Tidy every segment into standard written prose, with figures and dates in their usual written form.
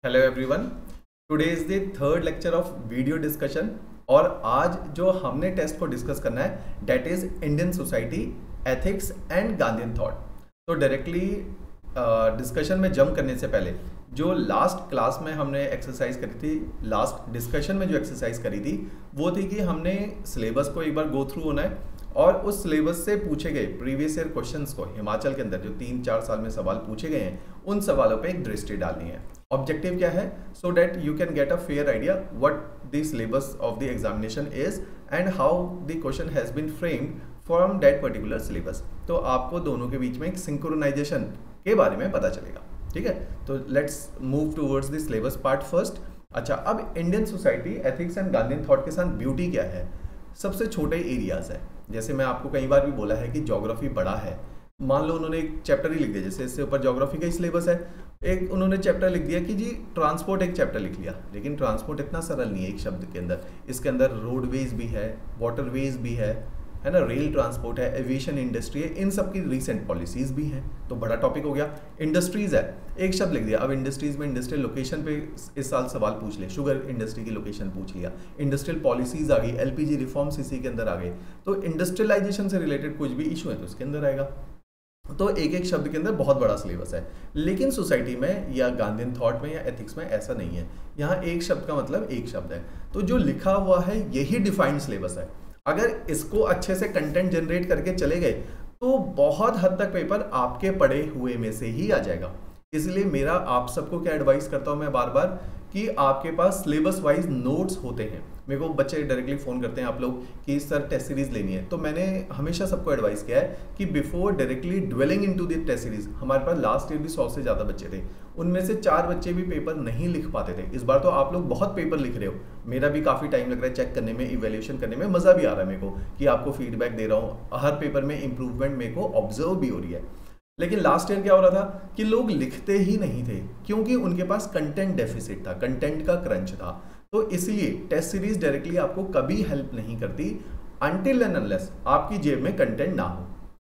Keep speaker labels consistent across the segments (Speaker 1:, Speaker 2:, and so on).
Speaker 1: Hello everyone, today is the third lecture of video discussion. और आज जो हमने टेस्ट को डिस्कस करना है that is Indian society, ethics and Gandhian thought. तो डायरेक्टली डिस्कशन में जंप करने से पहले जो लास्ट क्लास में हमने एक्सरसाइज करी थी, लास्ट डिस्कशन में जो एक्सरसाइज करी थी वो थी कि हमने सिलेबस को एक बार गो थ्रू होना है और उस सिलेबस से पूछे गए प्रीवियस ईयर क्वेश्चंस को हिमाचल के अंदर जो 3-4 साल में सवाल पूछे गए हैं उन सवालों पे एक दृष्टि डालनी है। ऑब्जेक्टिव क्या है? So that you can get a fair idea what the syllabus of the examination is and how the question has been framed from that particular syllabus. तो आपको दोनों के बीच में एक सिंक्रोनाइजेशन के बारे में पता चलेगा। ठीक है, तो let's move towards the syllabus part first. अच्छा, अब Indian society, ethics and Gandhian thought के साथ ब्यूटी क्या है? सबसे छोटे एरियाज है। जैसे मैं आपको कई बार भी बोला है कि ज्योग्राफी बड़ा है। मान लो उन्होंने एक चैप्टर ही लिख दिया, जैसे इससे ऊपर ज्योग्राफी का ही सिलेबस है, एक उन्होंने चैप्टर लिख दिया कि जी ट्रांसपोर्ट, एक चैप्टर लिख लिया। लेकिन ट्रांसपोर्ट इतना सरल नहीं है एक शब्द के अंदर। इसके अंदर रोडवेज भी है, वाटरवेज भी है ना, रेल ट्रांसपोर्ट है, एविएशन इंडस्ट्री है, इन सब की रिसेंट पॉलिसीज भी हैं। तो बड़ा टॉपिक हो गया। इंडस्ट्रीज है, एक शब्द लिख दिया। अब इंडस्ट्रीज में इंडस्ट्रियल लोकेशन पे इस साल सवाल पूछ ले, शुगर इंडस्ट्री की लोकेशन पूछ लिया, इंडस्ट्रियल पॉलिसीज आ गई, एलपीजी रिफॉर्म्स इसी के अंदर आ गए। तो इंडस्ट्रियलाइजेशन से रिलेटेड कुछ भी इशू है तो उसके अंदर आएगा। तो एक एक शब्द के अंदर बहुत बड़ा सिलेबस है। लेकिन सोसाइटी में या गांधीयन थॉट में या एथिक्स में ऐसा नहीं है। यहाँ एक शब्द का मतलब एक शब्द है। तो जो लिखा हुआ है यही डिफाइंड सिलेबस है। अगर इसको अच्छे से कंटेंट जनरेट करके चले गए तो बहुत हद तक पेपर आपके पढ़े हुए में से ही आ जाएगा। इसलिए मेरा आप सबको क्या एडवाइस करता हूं मैं बार बार कि आपके पास सिलेबस वाइज नोट्स होते हैं। मेरे को बच्चे डायरेक्टली फ़ोन करते हैं आप लोग कि सर टेस्ट सीरीज लेनी है, तो मैंने हमेशा सबको एडवाइस किया है कि before directly dwelling into the test series. हमारे पास लास्ट ईयर भी 100 से ज़्यादा बच्चे थे, उनमें से 4 बच्चे भी पेपर नहीं लिख पाते थे। इस बार तो आप लोग बहुत पेपर लिख रहे हो, मेरा भी काफ़ी टाइम लग रहा है चेक करने में, इवेल्यूशन करने में मज़ा भी आ रहा है मेरे को कि आपको फीडबैक दे रहा हूँ, हर पेपर में इंप्रूवमेंट मेरे को ऑब्जर्व भी हो रही है। लेकिन लास्ट ईयर क्या हो रहा था कि लोग लिखते ही नहीं थे क्योंकि उनके पास कंटेंट डेफिसिट था, कंटेंट का क्रंच था। तो इसलिए टेस्ट सीरीज डायरेक्टली आपको कभी हेल्प नहीं करती अनटिल एंड अनलेस आपकी जेब में कंटेंट ना हो।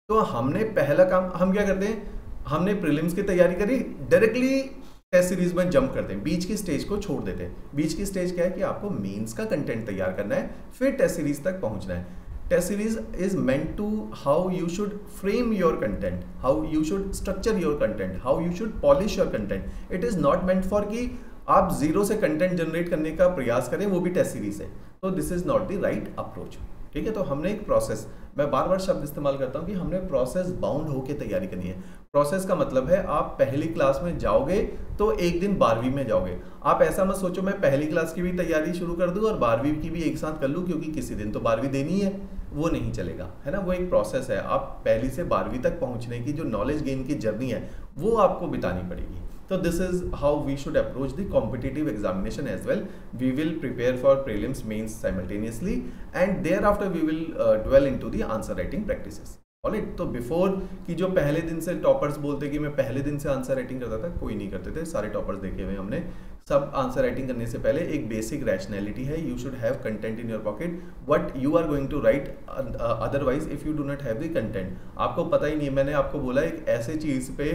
Speaker 1: तो हमने पहला काम हम क्या करते हैं, हमने प्रीलिम्स की तैयारी करी, डायरेक्टली टेस्ट सीरीज में जंप करते हैं, बीच की स्टेज को छोड़ देते हैं। बीच की स्टेज क्या है कि आपको मेंस का कंटेंट तैयार करना है, फिर टेस्ट सीरीज तक पहुंचना है। Test series is meant to how you should frame your content, how you should structure your content, how you should polish your content. It is not meant for कि आप zero से content generate करने का प्रयास करें, वो भी test series है। तो this is not the right approach. ठीक है, तो हमने एक प्रोसेस, मैं बार बार शब्द इस्तेमाल करता हूँ कि हमने प्रोसेस बाउंड होकर तैयारी करनी है। प्रोसेस का मतलब है आप पहली क्लास में जाओगे तो एक दिन 12वीं में जाओगे। आप ऐसा मत सोचो मैं पहली क्लास की भी तैयारी शुरू कर दूँ और 12वीं की भी एक साथ कर लूँ क्योंकि किसी दिन तो 12वीं देनी है, वो नहीं चलेगा, है ना। वो एक प्रोसेस है। आप पहली से 12वीं तक पहुँचने की जो नॉलेज गेन की जर्नी है वो आपको बितानी पड़ेगी। So this is how we should approach the competitive examination as well. We will prepare for prelims, mains simultaneously, and thereafter we will dwell into the answer writing practices. Alright, तो before कि जो पहले दिन से toppers बोलते कि मैं पहले दिन से आंसर राइटिंग करता था, कोई नहीं करते थे। सारे टॉपर्स देखे हुए हमने। सब आंसर राइटिंग करने से पहले एक बेसिक रैशनैलिटी है। You should have content in your pocket, what you are going to write, otherwise if you do not have the content, आपको पता ही नहीं है। मैंने आपको बोला एक ऐसे चीज़ पे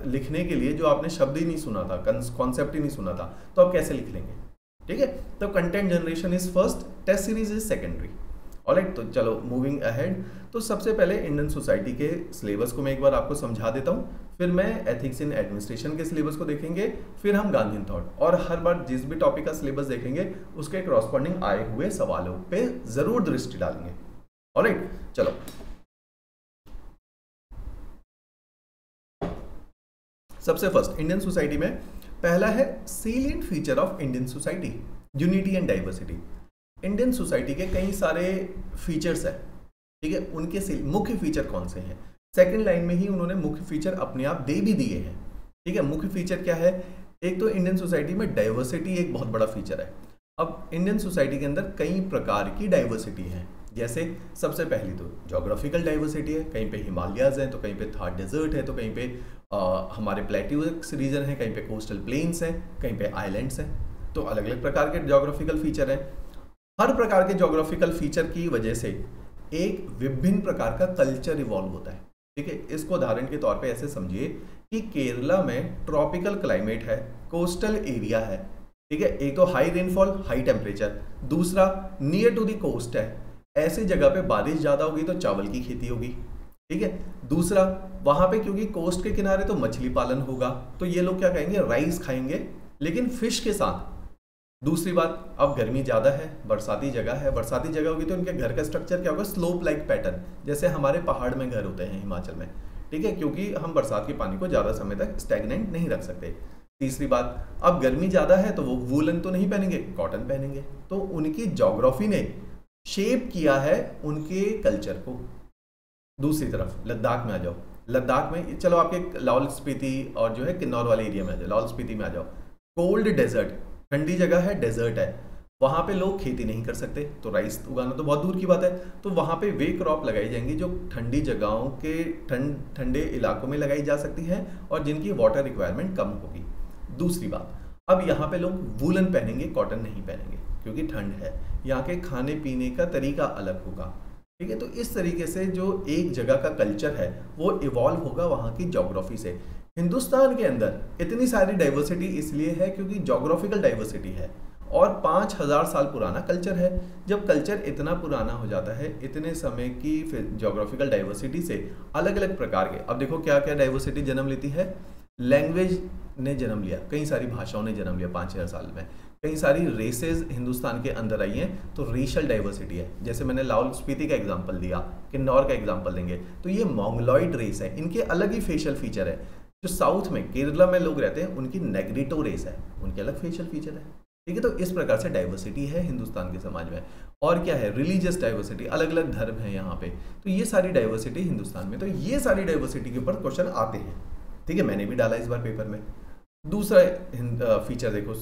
Speaker 1: लिखने के लिए जो आपने शब्द ही नहीं सुना था, कॉन्सेप्ट ही नहीं सुना था, तो आप कैसे लिख लेंगे? ठीक है, तो content generation is first, test series is secondary. Alright, तो चलो मूविंग अहेड। तो सबसे पहले इंडियन सोसाइटी के सिलेबस को मैं एक बार आपको समझा देता हूँ, फिर मैं एथिक्स इन एडमिनिस्ट्रेशन के सिलेबस को देखेंगे, फिर हम गांधीयन थॉट, और हर बार जिस भी टॉपिक का सिलेबस देखेंगे उसके करस्पॉन्डिंग आए हुए सवालों पे जरूर दृष्टि डालेंगे। ऑलराइट, चलो सबसे फर्स्ट इंडियन सोसाइटी में पहला है salient feature of Indian society, unity and diversity. Indian society के कई सारे फीचर्स हैं, ठीक है, उनके मुख्य फीचर कौन से हैं? सेकंड लाइन में ही उन्होंने मुख्य फीचर अपने आप दे भी दिए हैं। ठीक है, मुख्य फीचर क्या है? एक तो इंडियन सोसाइटी में डाइवर्सिटी एक बहुत बड़ा फीचर है। अब इंडियन सोसाइटी के अंदर कई प्रकार की डाइवर्सिटी है। जैसे सबसे पहली तो ज्योग्राफिकल डाइवर्सिटी है, कहीं पे हिमालयाज हैं तो कहीं पे थार डेजर्ट है, तो कहीं पे हमारे प्लेट्यूज रीजन है, कहीं पे कोस्टल प्लेन्स हैं, कहीं पे आइलैंड्स हैं। तो अलग अलग प्रकार के ज्योग्राफिकल फीचर हैं। हर प्रकार के ज्योग्राफिकल फीचर की वजह से एक विभिन्न प्रकार का कल्चर इवॉल्व होता है। ठीक है, इसको उदाहरण के तौर पे ऐसे समझिए कि केरला में ट्रॉपिकल क्लाइमेट है, कोस्टल एरिया है, ठीक है, एक तो हाई रेनफॉल हाई टेम्परेचर, दूसरा नियर टू द कोस्ट है, ऐसी जगह पे बारिश ज़्यादा होगी तो चावल की खेती होगी, ठीक है, दूसरा वहाँ पे क्योंकि कोस्ट के किनारे तो मछली पालन होगा, तो ये लोग क्या कहेंगे, राइस खाएंगे लेकिन फिश के साथ। दूसरी बात, अब गर्मी ज़्यादा है, बरसाती जगह है, बरसाती जगह होगी तो इनके घर का स्ट्रक्चर क्या होगा, स्लोप लाइक पैटर्न, जैसे हमारे पहाड़ में घर होते हैं हिमाचल में, ठीक है, क्योंकि हम बरसात के पानी को ज़्यादा समय तक स्टैग्नेंट नहीं रख सकते। तीसरी बात, अब गर्मी ज़्यादा है तो वो वूलन तो नहीं पहनेंगे, कॉटन पहनेंगे। तो उनकी ज्योग्राफी ने शेप किया है उनके कल्चर को। दूसरी तरफ लद्दाख में आ जाओ, लद्दाख में चलो आपके लाहौल स्पीति और जो है किन्नौर वाले एरिया में आ जाओ, लाहौल स्पीति में आ जाओ, कोल्ड डेजर्ट, ठंडी जगह है, डेजर्ट है, वहाँ पे लोग खेती नहीं कर सकते, तो राइस उगाना तो बहुत दूर की बात है। तो वहाँ पे वे क्रॉप लगाई जाएंगी जो ठंडी जगहों के ठंडे इलाकों में लगाई जा सकती है और जिनकी वाटर रिक्वायरमेंट कम होगी। दूसरी बात, अब यहाँ पे लोग वूलन पहनेंगे, कॉटन नहीं पहनेंगे क्योंकि ठंड है, यहाँ के खाने पीने का तरीका अलग होगा, ठीक है। तो इस तरीके से जो एक जगह का कल्चर है वो इवॉल्व होगा वहाँ की ज्योग्राफी से। हिंदुस्तान के अंदर इतनी सारी डाइवर्सिटी इसलिए है क्योंकि ज्योग्राफिकल डाइवर्सिटी है और 5000 साल पुराना कल्चर है। जब कल्चर इतना पुराना हो जाता है, इतने समय की ज्योग्राफिकल डाइवर्सिटी से अलग अलग प्रकार के, अब देखो क्या क्या डाइवर्सिटी जन्म लेती है, लैंग्वेज ने जन्म लिया, कई सारी भाषाओं ने जन्म लिया 5000 साल में, कई सारी रेसेस हिंदुस्तान के अंदर आई हैं, तो रेशियल डाइवर्सिटी है। जैसे मैंने लाहौल स्पीति का एग्जांपल दिया, किन्नौर का एग्जांपल देंगे तो ये मोंगलॉइड रेस है, इनके अलग ही फेशियल फीचर है। जो साउथ में केरला में लोग रहते हैं उनकी नेग्रिटो रेस है, उनके अलग फेशियल फीचर है, ठीक है। तो इस प्रकार से डाइवर्सिटी है हिंदुस्तान के समाज में। और क्या है, रिलीजियस डाइवर्सिटी, अलग अलग धर्म है यहाँ पे, तो ये सारी डाइवर्सिटी हिंदुस्तान में, तो ये सारी डाइवर्सिटी के ऊपर क्वेश्चन आते हैं, ठीक है, मैंने भी डाला इस बार पेपर में। दूसरा फीचर देखो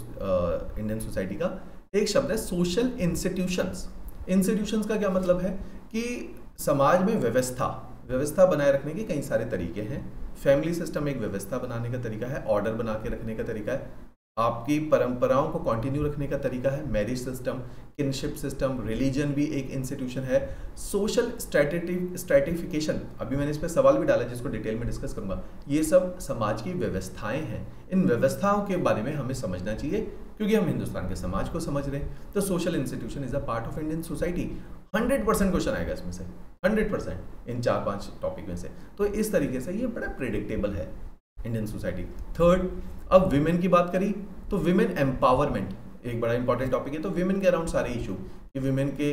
Speaker 1: इंडियन सोसाइटी का, एक शब्द है सोशल इंस्टीट्यूशंस। इंस्टीट्यूशंस का क्या मतलब है कि समाज में व्यवस्था बनाए रखने के कई सारे तरीके हैं। फैमिली सिस्टम एक व्यवस्था बनाने का तरीका है, ऑर्डर बना के रखने का तरीका है, आपकी परंपराओं को कंटिन्यू रखने का तरीका है, marriage system, kinship system, religion भी एक इंस्टीट्यूशन है। सोशल स्ट्रैटिफिकेशन, अभी मैंने इस पर सवाल भी डाला जिसको डिटेल में डिस्कस करूंगा। ये सब समाज की व्यवस्थाएं हैं, इन व्यवस्थाओं के बारे में हमें समझना चाहिए क्योंकि हम हिंदुस्तान के समाज को समझ रहे हैं। तो social institution is a part of Indian society. 100% question आएगा इसमें से, 100% इन 4-5 टॉपिक में से। तो इस तरीके से ये बड़ा प्रेडिक्टेबल है इंडियन सोसाइटी। थर्ड, अब विमेन की बात करी तो विमेन एम्पावरमेंट एक बड़ा इंपॉर्टेंट टॉपिक है। तो विमेन के अराउंड सारे इशू, कि विमेन के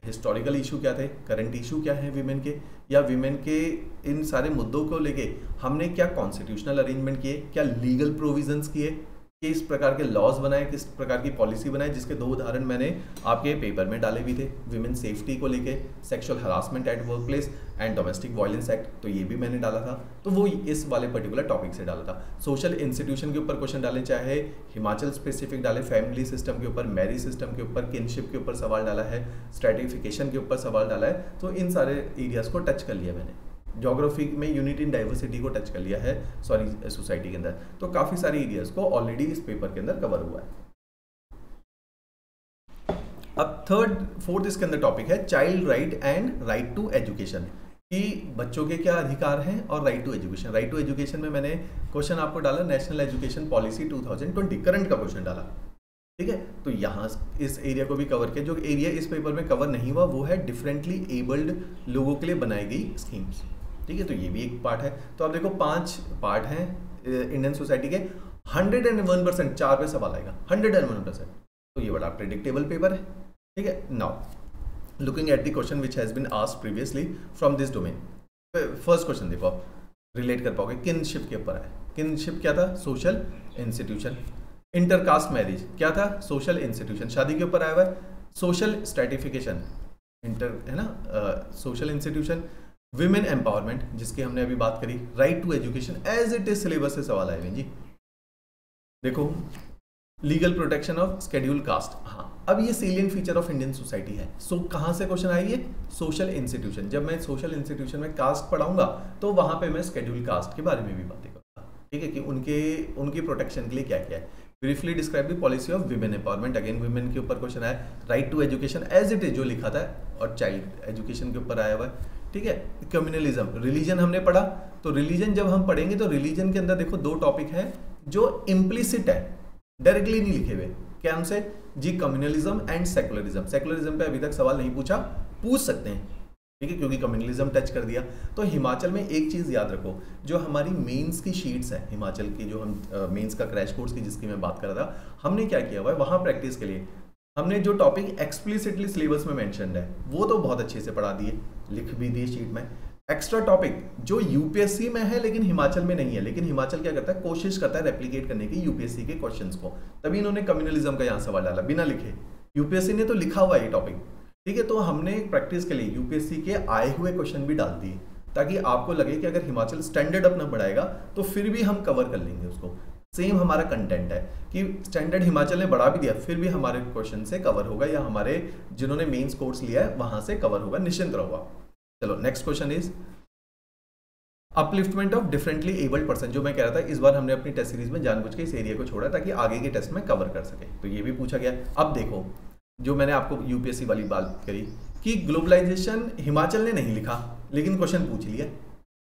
Speaker 1: हिस्टोरिकल इशू क्या थे, करंट इशू क्या है विमेन के, या विमेन के इन सारे मुद्दों को लेके हमने क्या कॉन्स्टिट्यूशनल अरेंजमेंट किए, क्या लीगल प्रोविजंस किए, किस प्रकार के लॉज बनाए, किस प्रकार की पॉलिसी बनाए, जिसके 2 उदाहरण मैंने आपके पेपर में डाले भी थे। विमेन सेफ्टी को लेके, sexual harassment at work place and domestic violence act, तो ये भी मैंने डाला था। तो वो इस वाले पर्टिकुलर टॉपिक से डाला था। सोशल इंस्टीट्यूशन के ऊपर क्वेश्चन डाले, चाहे हिमाचल स्पेसिफिक डाले, फैमिली सिस्टम के ऊपर, मैरिज सिस्टम के ऊपर, किनशिप के ऊपर सवाल डाला है, स्ट्रैटिफिकेशन के ऊपर सवाल डाला है। तो इन सारे एरियाज को टच कर लिया मैंने। ज्योग्राफी में यूनिटी इन डाइवर्सिटी को टच कर लिया है सोसाइटी के अंदर। तो काफी सारी एरियाज को ऑलरेडी इस पेपर के अंदर कवर हुआ है। अब फोर्थ इसके अंदर टॉपिक है child right and right to education, कि बच्चों के क्या अधिकार हैं और right to education. Right to education में मैंने क्वेश्चन आपको डाला नेशनल एजुकेशन पॉलिसी 2020, करंट का क्वेश्चन डाला, ठीक है। तो यहाँ इस एरिया को भी कवर किया। जो एरिया इस पेपर में कवर नहीं हुआ वो है डिफरेंटली एबल्ड लोगों के लिए बनाई गई स्कीम्स, ठीक है। तो ये भी एक पार्ट है। तो आप देखो 5 पार्ट हैं इंडियन सोसाइटी के, 101% 4 पे सवाल आएगा, 101%। तो ये बड़ा प्रेडिक्टेबल पेपर है, ठीक है। Now looking at the question which has been asked previously from this domain. First question देखो आप रिलेट कर पाओगे, किनशिप के ऊपर है। किनशिप क्या था, सोशल इंस्टीट्यूशन। इंटरकास्ट मैरिज क्या था, सोशल इंस्टीट्यूशन। शादी के ऊपर आया हुआ है, सोशल स्ट्रैटिफिकेशन, इंटर है ना, सोशल इंस्टीट्यूशन। विमेन एम्पावरमेंट जिसकी हमने अभी बात करी, right to education as it is syllabus से सवाल आए जी। देखो legal protection of schedule caste, हाँ अब ये salient feature of Indian society है। सो कहाँ से क्वेश्चन आई है, सोशल इंस्टीट्यूशन। जब मैं सोशल इंस्टीट्यूशन में कास्ट पढ़ाऊंगा तो वहां पे मैं शेड्यूल कास्ट के बारे में भी बातें करूंगा, ठीक है, कि उनकी प्रोटेक्शन के लिए क्या क्या है। Briefly describe the policy of women empowerment, again women के ऊपर क्वेश्चन आया। Right to education as it is जो लिखा था, और चाइल्ड एजुकेशन के ऊपर आया हुआ है, ठीक है। कम्युनलिज्म, रिलीजन हमने पढ़ा, तो रिलीजन जब हम पढ़ेंगे तो रिलीजन के अंदर देखो 2 टॉपिक हैं जो इम्प्लिसिट है, डायरेक्टली नहीं लिखे हुए। क्या हमसे जी, कम्युनलिज्म एंड सेकुलरिज्म। सेकुलरिज्म पे अभी तक सवाल नहीं पूछा, पूछ सकते हैं, ठीक है, क्योंकि कम्युनलिज्म टच कर दिया। तो हिमाचल में एक चीज याद रखो, जो हमारी मेंस की शीट्स हैं हिमाचल की, जो हम मेंस का क्रैश कोर्स की जिसकी मैं बात कर रहा था, हमने क्या किया हुआ है वहां प्रैक्टिस के लिए हमने जो टॉपिक एक्सप्लिसिटली सिलेबस में मेंशन्ड है वो तो बहुत अच्छे से पढ़ा दिए, लिख भी दिए शीट में। एक्स्ट्रा टॉपिक जो यूपीएससी में है लेकिन हिमाचल में नहीं है, लेकिन हिमाचल क्या करता है, कोशिश करता है रेप्लिकेट करने की यूपीएससी के क्वेश्चंस को, तभी इन्होंने कम्युनलिज्म का यहाँ सवाल डाला बिना लिखे। यूपीएससी ने तो लिखा हुआ ये टॉपिक, ठीक है, तो हमने प्रैक्टिस के लिए यूपीएससी के आए हुए क्वेश्चन भी डाल दिए ताकि आपको लगे कि अगर हिमाचल स्टैंडर्ड अपना बढ़ाएगा तो फिर भी हम कवर कर लेंगे उसको। सेम हमारा कंटेंट है कि स्टैंडर्ड हिमाचल ने बढ़ा भी दिया फिर भी हमारे क्वेश्चन से कवर होगा, या हमारे जिन्होंने मेंस कोर्स लिया है वहां से कवर होगा, निश्चिंत रहो। चलो next question is upliftment of differently abled person. जो मैं कह रहा था इस बार हमने अपनी टेस्ट सीरीज में जानबूझ के इस एरिया को छोड़ा ताकि आगे के टेस्ट में कवर कर सके, तो ये भी पूछा गया। अब देखो जो मैंने आपको यूपीएससी वाली बात करी कि ग्लोबलाइजेशन हिमाचल ने नहीं लिखा लेकिन क्वेश्चन पूछ लिया,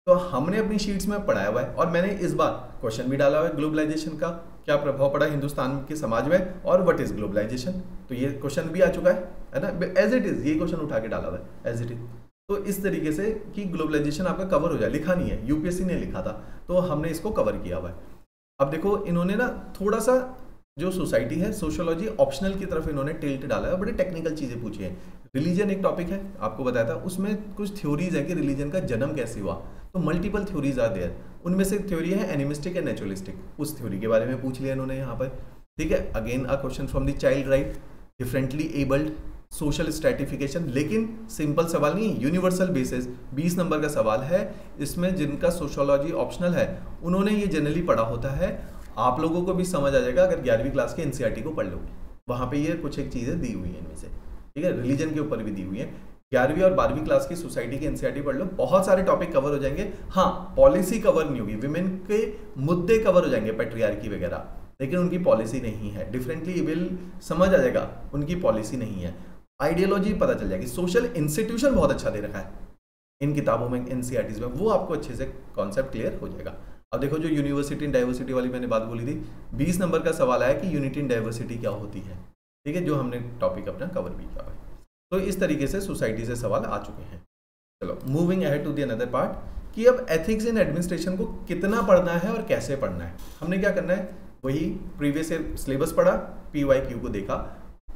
Speaker 1: तो हमने अपनी शीट्स में पढ़ाया हुआ है और मैंने इस बार क्वेश्चन भी डाला हुआ है ग्लोबलाइजेशन का क्या प्रभाव पड़ा हिंदुस्तान के समाज में और व्हाट इज ग्लोबलाइजेशन, तो ये क्वेश्चन भी आ चुका है ना, एज इट इज ये क्वेश्चन उठा के डाला हुआ है एज इट इज। तो इस तरीके से कि ग्लोबलाइजेशन आपका कवर हो जाए, लिखा नहीं है, यूपीएससी ने लिखा था तो हमने इसको कवर किया हुआ है। अब देखो इन्होंने ना थोड़ा सा जो सोसाइटी है सोशियोलॉजी ऑप्शनल की तरफ इन्होंने टिल्ट डाला है, बड़ी टेक्निकल चीजें पूछी है। रिलीजन एक टॉपिक है, आपको बताया था, उसमें कुछ थ्योरीज है कि रिलीजन का जन्म कैसे हुआ, तो मल्टीपल थ्योरीज आर देयर, उनमें से थ्योरी है एनिमिस्टिक एंड नेचुरलिस्टिक, उस थ्योरी के बारे में पूछ लिया इन्होंने यहाँ पर, ठीक है। Again a question from the child right, differently abled, social stratification, लेकिन सिंपल सवाल नहीं, यूनिवर्सल बेसिस 20 नंबर का सवाल है, इसमें जिनका सोशियोलॉजी ऑप्शनल है उन्होंने ये जनरली पढ़ा होता है, आप लोगों को भी समझ आ जाएगा अगर 11वीं क्लास के एनसीईआरटी को पढ़ लोगे, वहां पे ये कुछ एक चीजें दी हुई है इनमें से, ठीक है, रिलीजन के ऊपर भी दी हुई है। 11वीं और 12वीं क्लास की सोसाइटी की एनसीईआरटी पढ़ लो, बहुत सारे टॉपिक कवर हो जाएंगे। हाँ, पॉलिसी कवर नहीं होगी, विमेन के मुद्दे कवर हो जाएंगे, पैट्रियार्की वगैरह, लेकिन उनकी पॉलिसी नहीं है, डिफरेंटली एबल समझ आ जाएगा, उनकी पॉलिसी नहीं है, आइडियोलॉजी पता चल जाएगी, सोशल इंस्टीट्यूशन बहुत अच्छा दे रखा है इन किताबों में, एनसीईआरटीज में, वो आपको अच्छे से कॉन्सेप्ट क्लियर हो जाएगा। अब देखो जो यूनिवर्सिटी एंड डाइवर्सिटी वाली मैंने बात बोली थी, 20 नंबर का सवाल आया कि यूनिटी एंड डाइवर्सिटी क्या होती है, ठीक है, जो हमने टॉपिक अपना कवर भी किया है। तो इस तरीके से सोसाइटी से सवाल आ चुके हैं। चलो moving ahead to the another part कि अब एथिक्स इन एडमिनिस्ट्रेशन को कितना पढ़ना है और कैसे पढ़ना है। हमने क्या करना है, वही प्रीवियस ईयर सिलेबस पढ़ा, PYQ को देखा,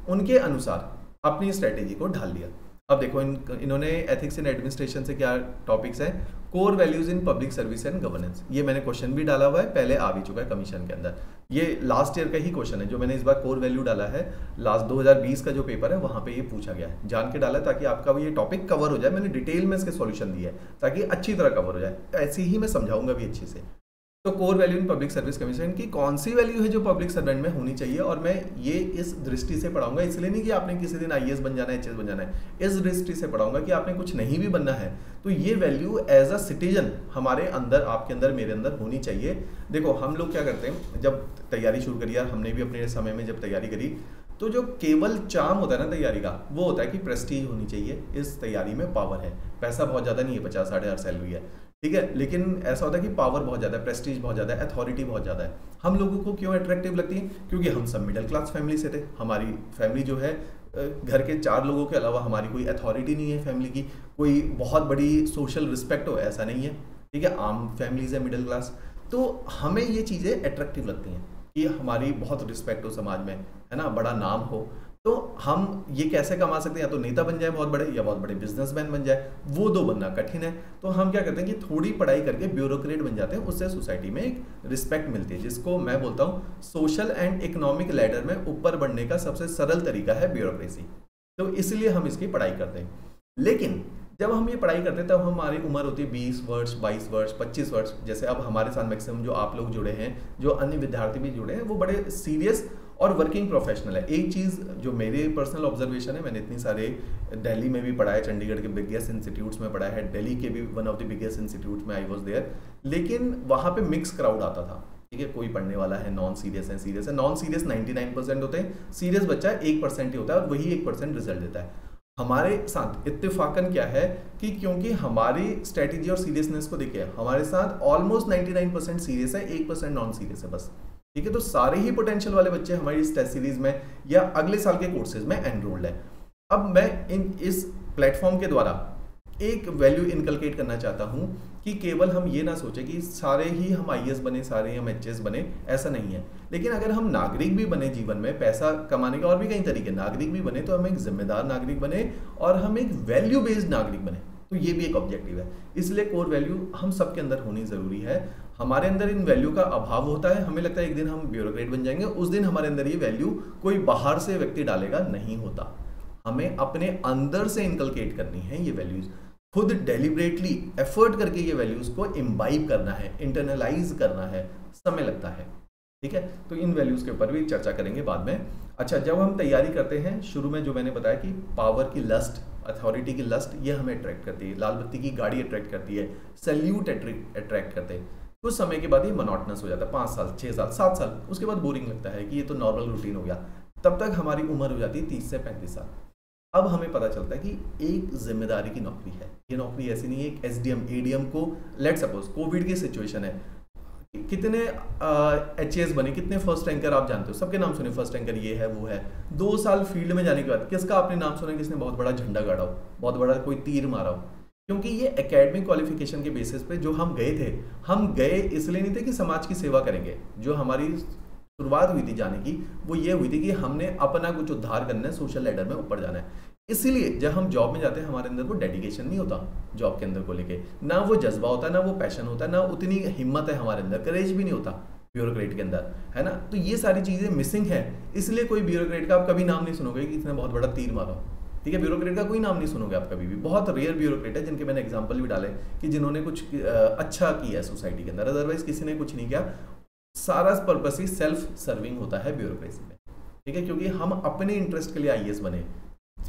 Speaker 1: उनके अनुसार अपनी स्ट्रेटेजी को ढाल लिया। अब देखो इन्होंने एथिक्स इन एडमिनिस्ट्रेशन से क्या टॉपिक्स हैं, core values in public service and governance, ये मैंने क्वेश्चन भी डाला हुआ है, पहले आ भी चुका है कमीशन के अंदर, ये लास्ट ईयर का ही क्वेश्चन है, जो मैंने इस बार कोर वैल्यू डाला है, लास्ट 2020 का जो पेपर है वहां पे ये पूछा गया है, जान के डाला ताकि आपका भी ये टॉपिक कवर हो जाए, मैंने डिटेल में इसके सॉल्यूशन दिया है ताकि अच्छी तरह कवर हो जाए, ऐसे ही मैं समझाऊंगा भी अच्छे से। तो core value in public service commission की कौन सी वैल्यू है जो पब्लिक सर्वेंट में होनी चाहिए, और मैं ये इस दृष्टि से पढ़ाऊंगा, इसलिए नहीं कि आपने किसी दिन IAS बन जाना है, HS बन जाना है, इस दृष्टि से पढ़ाऊंगा कि आपने कुछ नहीं भी बनना है तो ये वैल्यू एज अ सिटीजन हमारे अंदर, आपके अंदर, मेरे अंदर होनी चाहिए। देखो हम लोग क्या करते हैं, जब तैयारी शुरू करी, यार हमने भी अपने समय में जब तैयारी करी, तो जो केवल चार्म होता है ना तैयारी का, वो होता है कि प्रेस्टीज होनी चाहिए, इस तैयारी में पावर है, पैसा बहुत ज़्यादा नहीं है, 50-60 हज़ार सैलरी है, ठीक है, लेकिन ऐसा होता है कि पावर बहुत ज़्यादा है, प्रेस्टीज बहुत ज़्यादा है, अथॉरिटी बहुत ज़्यादा है। हम लोगों को क्यों अट्रैक्टिव लगती है, क्योंकि हम सब मिडिल क्लास फैमिली से थे, हमारी फैमिली जो है घर के 4 लोगों के अलावा हमारी कोई अथॉरिटी नहीं है फैमिली की, कोई बहुत बड़ी सोशल रिस्पेक्ट हो ऐसा नहीं है, ठीक है, आम फैमिलीज है मिडिल क्लास, तो हमें ये चीज़ें अट्रैक्टिव लगती हैं कि हमारी बहुत रिस्पेक्ट हो समाज में, है ना, बड़ा नाम हो, तो हम ये कैसे कमा सकते हैं, या तो नेता बन जाए बहुत बड़े, या बहुत बड़े बिजनेसमैन बन जाए, वो 2 बनना कठिन है। तो हम क्या करते हैं कि थोड़ी पढ़ाई करके ब्यूरोक्रेट बन जाते हैं, उससे सोसाइटी में एक रिस्पेक्ट मिलती है, जिसको मैं बोलता हूँ सोशल एंड इकोनॉमिक लैडर में ऊपर बढ़ने का सबसे सरल तरीका है ब्यूरोक्रेसी, तो इसलिए हम इसकी पढ़ाई करते हैं। लेकिन जब हम ये पढ़ाई करते हैं तब हमारी उम्र होती है 20 वर्ष, 22 वर्ष, 25 वर्ष, जैसे अब हमारे साथ मैक्सिमम जो आप लोग जुड़े हैं, जो अन्य विद्यार्थी भी जुड़े हैं, वो बड़े सीरियस और वर्किंग प्रोफेशनल है। एक चीज़ जो मेरे पर्सनल ऑब्जर्वेशन है, मैंने इतनी सारे दिल्ली में भी पढ़ा है, चंडीगढ़ के बिगेस्ट इंस्टीट्यूट्स में पढ़ा है, दिल्ली के भी one of the biggest institute में आई वॉज देयर, लेकिन वहाँ पे मिक्स क्राउड आता था, ठीक है, कोई पढ़ने वाला है, नॉन सीरियस है, सीरियस है, नॉन सीरियस 99% होते हैं, सीरियस बच्चा 1% ही होता है और वही 1% रिजल्ट देता है। हमारे साथ इत्तेफाकन क्या है कि क्योंकि हमारी स्ट्रेटेजी और सीरियसनेस को देखिए, हमारे साथ ऑलमोस्ट 99% सीरियस है, 1% नॉन सीरियस है बस। ठीक है, तो सारे ही पोटेंशियल वाले बच्चे हमारी इस टेस्ट सीरीज में या अगले साल के कोर्सेज में एनरोल्ड है। अब मैं इस प्लेटफॉर्म के द्वारा एक वैल्यू इनकलकेट करना चाहता हूं कि केवल हम ये ना सोचें कि सारे ही हम आईएएस बने, सारे ही हम एचएएस बने, ऐसा नहीं है। लेकिन अगर हम नागरिक भी बने जीवन में, पैसा कमाने का और भी कई तरीके, नागरिक भी बने तो हम एक जिम्मेदार नागरिक बने और हम एक वैल्यू बेस्ड नागरिक बने, तो ये भी एक ऑब्जेक्टिव है। इसलिए कोर वैल्यू हम सबके अंदर होनी जरूरी है। हमारे अंदर इन वैल्यू का अभाव होता है, हमें लगता है एक दिन हम ब्यूरोक्रेट बन जाएंगे, उस दिन हमारे अंदर ये वैल्यू कोई बाहर से व्यक्ति डालेगा, नहीं होता। हमें अपने अंदर से इनकलकेट करनी है ये वैल्यूज, खुद डेलिबरेटली एफर्ट करके ये वैल्यूज को इम्बाइब करना है, इंटरनलाइज करना है, समय लगता है। ठीक है, तो इन वैल्यूज के ऊपर भी चर्चा करेंगे बाद में। अच्छा, जब हम तैयारी करते हैं, शुरू में जो मैंने बताया कि पावर की लस्ट, अथॉरिटी की लस्ट, ये हमें अट्रैक्ट करती है, लाल बत्ती की गाड़ी अट्रैक्ट करती है, सैल्यूट अट्रैक्ट करते हैं। कुछ समय के बाद ये मोनोटोनस हो जाता है, 5 साल 6 साल 7 साल, उसके बाद बोरिंग लगता है कि ये तो नॉर्मल रूटीन हो गया। तब तक हमारी उम्र हो जाती है 30 से 35 साल। अब हमें पता चलता है कि एक जिम्मेदारी की नौकरी है। ये नौकरी ऐसी नहीं है एक एसडीएम एडीएम को, लेट सपोज कोविड की सिचुएशन है, कितने एचएएस बने, कितने फर्स्ट रैंकर आप जानते हो, सबके नाम सुने, फर्स्ट रैंकर ये है वो है। 2 साल फील्ड में जाने के बाद किसका आपने नाम सुना किसने बहुत बड़ा झंडा गाड़ा हो, बहुत बड़ा कोई तीर मारा हो? क्योंकि ये एकेडमिक क्वालिफिकेशन के बेसिस पे जो हम गए थे, हम गए इसलिए नहीं थे कि समाज की सेवा करेंगे। जो हमारी शुरुआत हुई थी जाने की, वो ये हुई थी कि हमने अपना कुछ उद्धार करना है, सोशल लैडर में ऊपर जाना है। इसीलिए जब हम जॉब में जाते हैं, हमारे अंदर वो डेडिकेशन नहीं होता जॉब के अंदर को लेके, ना वो जज्बा होता है, ना वो पैशन होता है, ना उतनी हिम्मत है हमारे अंदर, करेज भी नहीं होता ब्यूरोक्रेट के अंदर, है ना। तो ये सारी चीजें मिसिंग है, इसलिए कोई ब्यूरोक्रेट का आप कभी नाम नहीं सुनोगे कि इसने बहुत बड़ा तीर मारा। ठीक है, ब्यूरोक्रेट का कोई नाम नहीं सुनोगे आप कभी भी। बहुत रेयर ब्यूरोक्रेट है जिनके मैंने एग्जांपल भी डाले कि जिन्होंने कुछ अच्छा किया है सोसाइटी के अंदर, अदरवाइज किसी ने कुछ नहीं किया। सारा पर्पस ही सेल्फ सर्विंग होता है ब्यूरोक्रेसी में। ठीक है, क्योंकि हम अपने इंटरेस्ट के लिए आईएएस बने,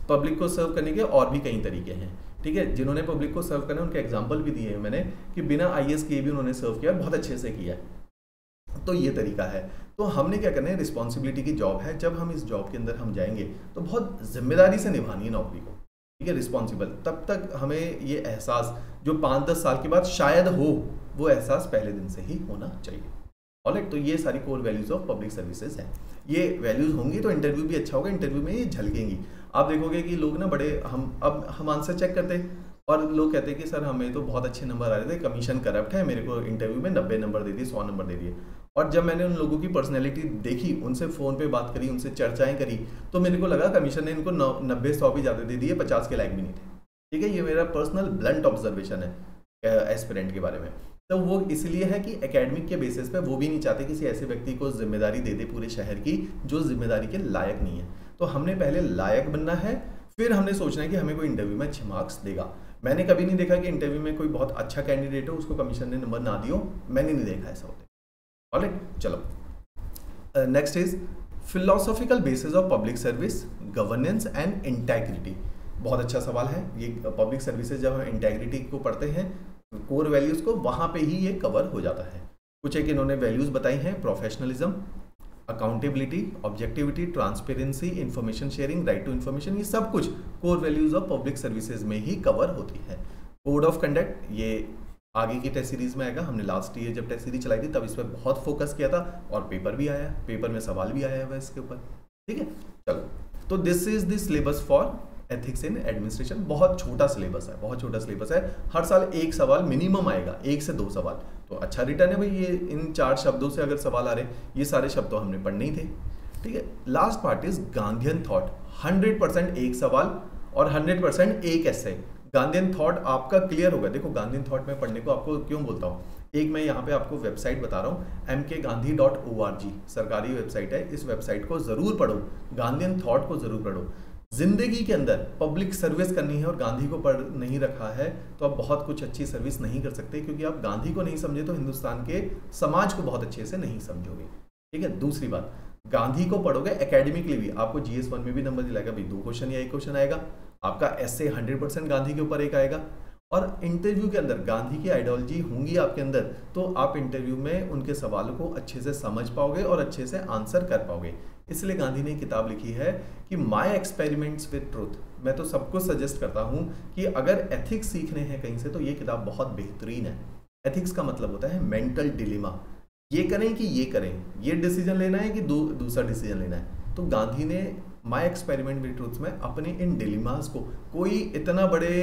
Speaker 1: पब्लिक को सर्व करने के और भी कई तरीके हैं। ठीक है, जिन्होंने पब्लिक को सर्व करना उनके एग्जांपल भी दिए हैं मैंने कि बिना आईएएस किए भी उन्होंने सर्व किया, बहुत अच्छे से किया है। तो ये तरीका है। तो हमने क्या करना है, रिस्पॉन्सिबिलिटी की जॉब है। जब हम इस जॉब के अंदर हम जाएंगे तो बहुत जिम्मेदारी से निभानी है नौकरी को। ठीक है, रिस्पॉन्सिबल। तब तक हमें ये एहसास जो 5-10 साल के बाद शायद हो, वो एहसास पहले दिन से ही होना चाहिए। ऑलराइट, तो ये सारी core values of public services हैं। ये वैल्यूज होंगी तो इंटरव्यू भी अच्छा होगा, इंटरव्यू में ये झलकेंगी। आप देखोगे कि लोग ना बड़े, हम आंसर चेक करते और लोग कहते हैं कि सर हमें तो बहुत अच्छे नंबर आ रहे थे, कमीशन करप्ट है, मेरे को इंटरव्यू में 90 नंबर दे दिए, 100 नंबर दे दिए। और जब मैंने उन लोगों की पर्सनैलिटी देखी, उनसे फ़ोन पे बात करी, उनसे चर्चाएं करी, तो मेरे को लगा कमीशन ने इनको 90-100 भी ज़्यादा दे दिए, 50 के लायक भी नहीं थे। ठीक है, ये मेरा पर्सनल ब्लंट ऑब्जर्वेशन है एस्पिरेंट के बारे में। तो वो इसलिए है कि एकेडमिक के बेसिस पे वो भी नहीं चाहते किसी ऐसे व्यक्ति को जिम्मेदारी दे दे पूरे शहर की जो जिम्मेदारी के लायक नहीं है। तो हमने पहले लायक बनना है, फिर हमने सोचना है कि हमें कोई इंटरव्यू में अच्छे मार्क्स देगा। मैंने कभी नहीं देखा कि इंटरव्यू में कोई बहुत अच्छा कैंडिडेट हो, उसको कमीशन ने नंबर ना दियो, मैंने नहीं देखा ऐसा होता। ऑलराइट, चलो next is philosophical basis of public service, governance and integrity. बहुत अच्छा सवाल है ये। पब्लिक सर्विसेज जब हम इंटेग्रिटी को पढ़ते हैं, कोर वैल्यूज को, वहां पे ही ये कवर हो जाता है। कुछ एक इन्होंने वैल्यूज बताई हैं, professionalism, accountability, objectivity, transparency, information sharing, right to information, ये सब कुछ core values of public services में ही कवर होती है। कोड ऑफ कंडक्ट, ये आगे की टेस्ट सीरीज में आएगा। हमने लास्ट ईयर जब टेस्ट सीरीज चलाई थी तब इस पर बहुत फोकस किया था और पेपर भी आया, पेपर में सवाल भी आया है इसके ऊपर। ठीक है, चलो, तो this is the syllabus for ethics in administration. बहुत छोटा सिलेबस है, बहुत छोटा सिलेबस है। हर साल एक सवाल मिनिमम आएगा, 1 से 2 सवाल। तो अच्छा रिटर्न है भाई, ये इन 4 शब्दों से अगर सवाल आ रहे, ये सारे शब्द तो हमने पढ़ने ही थे। ठीक है, last part is Gandhian thought. 100% एक सवाल और 100% एक ऐसे। गांधीयन थॉट आपका क्लियर होगा। देखो, गांधीयन थॉट में पढ़ने को आपको क्यों बोलता हूँ, एक मैं यहाँ पे आपको वेबसाइट बता रहा हूँ, mkgandhi.org सरकारी वेबसाइट है। इस वेबसाइट को जरूर पढ़ो, गांधीयन थॉट को जरूर पढ़ो। जिंदगी के अंदर पब्लिक सर्विस करनी है और गांधी को पढ़ नहीं रखा है तो आप बहुत कुछ अच्छी सर्विस नहीं कर सकते, क्योंकि आप गांधी को नहीं समझे तो हिंदुस्तान के समाज को बहुत अच्छे से नहीं समझोगे। ठीक है, दूसरी बात, गांधी को पढ़ोगे एकेडमिकली भी, आपको GS1 में भी नंबर दिलाएगा भाई, 2 क्वेश्चन या 1 क्वेश्चन आएगा। आपका ऐसे 100% गांधी के ऊपर एक आएगा और इंटरव्यू के अंदर गांधी की आइडियोलॉजी होंगी आपके अंदर, तो आप इंटरव्यू में उनके सवालों को अच्छे से समझ पाओगे और अच्छे से आंसर कर पाओगे। इसलिए गांधी ने किताब लिखी है कि माई एक्सपेरिमेंट्स विद ट्रूथ। मैं तो सबको सजेस्ट करता हूं कि अगर एथिक्स सीखने हैं कहीं से तो ये किताब बहुत बेहतरीन है। एथिक्स का मतलब होता है मेंटल डिलेमा, ये करें कि ये करें, ये डिसीजन लेना है कि दूसरा डिसीजन लेना है। तो गांधी ने माई एक्सपेरिमेंट विद ट्रूथ में अपने इन डिलेमास को, कोई इतना बड़े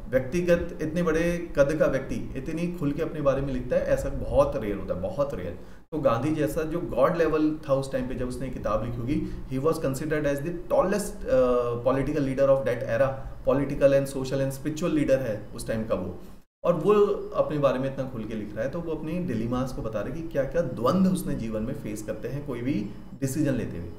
Speaker 1: व्यक्तिगत, इतने बड़े कद का व्यक्ति इतनी खुल के अपने बारे में लिखता है, ऐसा बहुत रेयर होता है, बहुत रेयर। तो गांधी जैसा जो गॉड लेवल था उस टाइम पे जब उसने किताब लिखी होगी, he was considered as the tallest political leader of that era, political and social and spiritual leader है उस टाइम का वो। और वो अपने बारे में इतना खुल के लिख रहा है, तो वो अपनी डिलेमास को बता रहे कि क्या क्या द्वंद्व उसने जीवन में फेस करते हैं कोई भी डिसीजन लेते हुए।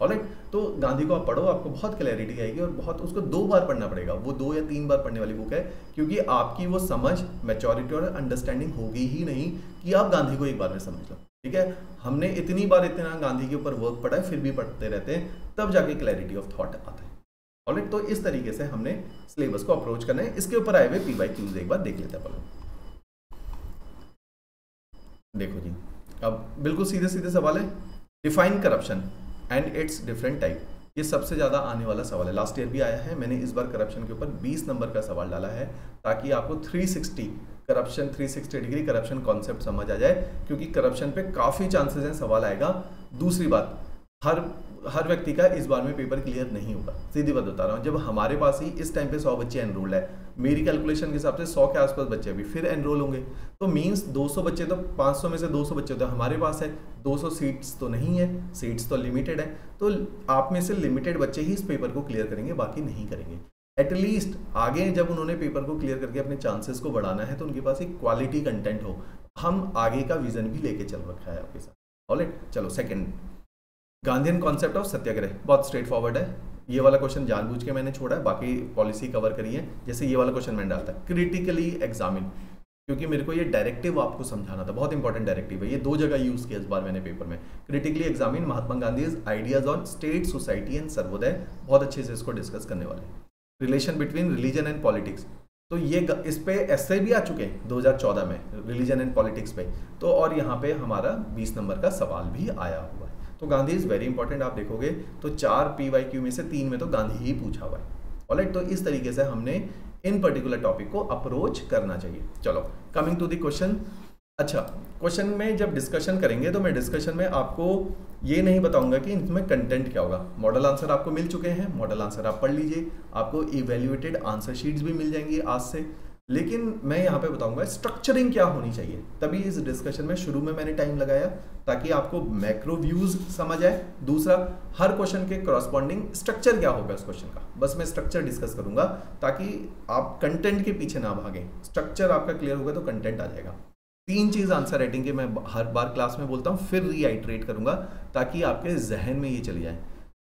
Speaker 1: ऑलराइट, तो गांधी को आप पढ़ो, आपको बहुत क्लैरिटी आएगी और बहुत, उसको 2 बार पढ़ना पड़ेगा, वो 2 या 3 बार पढ़ने वाली बुक है, क्योंकि आपकी वो समझ, मैच्योरिटी और अंडरस्टैंडिंग होगी ही नहीं कि आप गांधी को एक बार में समझ लो। ठीक है, हमने इतनी बार इतना गांधी के ऊपर वर्क पढ़ा है, फिर भी पढ़ते रहते हैं, तब जाके क्लैरिटी ऑफ थॉट आता है। ऑलराइट, तो इस तरीके से हमने सिलेबस को अप्रोच करना है। इसके ऊपर आए हुए PYQs एक बार देख लेते हैं पहले। देखो जी, अब बिल्कुल सीधे सीधे सवाल है। Define corruption and it's different type, ये सबसे ज़्यादा आने वाला सवाल है, लास्ट ईयर भी आया है। मैंने इस बार करप्शन के ऊपर 20 नंबर का सवाल डाला है ताकि आपको 360 डिग्री करप्शन कॉन्सेप्ट समझ आ जाए, क्योंकि करप्शन पे काफ़ी चांसेस हैं सवाल आएगा। दूसरी बात, हर व्यक्ति का इस बार में पेपर क्लियर नहीं होगा, सीधी बात बता रहा हूँ। जब हमारे पास ही इस टाइम पे 100 बच्चे एनरोल्ड है, मेरी कैलकुलेशन के हिसाब से 100 के आसपास बच्चे अभी फिर एनरोल होंगे, तो मींस 200 बच्चे, तो 500 में से 200 बच्चे तो हमारे पास है, 200 सीट्स तो नहीं है, सीट्स तो लिमिटेड है। तो आप में से लिमिटेड बच्चे ही इस पेपर को क्लियर करेंगे, बाकी नहीं करेंगे। एटलीस्ट आगे जब उन्होंने पेपर को क्लियर करके अपने चांसेस को बढ़ाना है, तो उनके पास एक क्वालिटी कंटेंट हो। हम आगे का विजन भी लेके चल रखा है आपके साथ। ऑलराइट, चलो सेकंड, गांधीयन कॉन्सेप्ट ऑफ सत्याग्रह, बहुत स्ट्रेट फॉरवर्ड है। ये वाला क्वेश्चन जानबूझ के मैंने छोड़ा है, बाकी पॉलिसी कवर करी है। जैसे ये वाला क्वेश्चन मैंने डालता है, क्रिटिकली एग्जामिन, क्योंकि मेरे को ये डायरेक्टिव आपको समझाना था, बहुत इंपॉर्टेंट डायरेक्टिव है। ये 2 जगह यूज किया इस बार मैंने पेपर में। Critically examine Mahatma Gandhi ideas on state, society and Sarvodaya, बहुत अच्छे से इसको डिस्कस करने वाले। Relation between religion and politics, तो ये इस पे ऐसे भी आ चुके हैं 2014 में, रिलीजन एंड पॉलिटिक्स पे। तो और यहाँ पे हमारा 20 नंबर का सवाल भी आया हुआ है। तो गांधी इज वेरी इंपॉर्टेंट, आप देखोगे तो 4 PYQ में से 3 में तो गांधी ही पूछा हुआ है। ऑलराइट, तो इस तरीके से हमने इन पर्टिकुलर टॉपिक को अप्रोच करना चाहिए। चलो कमिंग टू द क्वेश्चन। अच्छा, क्वेश्चन में जब डिस्कशन करेंगे तो मैं डिस्कशन में आपको ये नहीं बताऊंगा कि इसमें कंटेंट क्या होगा। मॉडल आंसर आपको मिल चुके हैं, मॉडल आंसर आप पढ़ लीजिए, आपको इवेल्युएटेड आंसर शीट्स भी मिल जाएंगी आज से। लेकिन मैं यहाँ पे बताऊंगा स्ट्रक्चरिंग क्या होनी चाहिए, तभी इस डिस्कशन में शुरू में मैंने टाइम लगाया ताकि आपको मैक्रो व्यूज समझ आए। दूसरा, हर क्वेश्चन के करस्पॉन्डिंग स्ट्रक्चर क्या होगा इस क्वेश्चन का, बस मैं स्ट्रक्चर डिस्कस करूंगा ताकि आप कंटेंट के पीछे ना भागें। स्ट्रक्चर आपका क्लियर होगा तो कंटेंट आ जाएगा। 3 चीज आंसर राइटिंग के मैं हर बार क्लास में बोलता हूँ, फिर रीआइट्रेट करूंगा ताकि आपके जहन में ये चली जाए।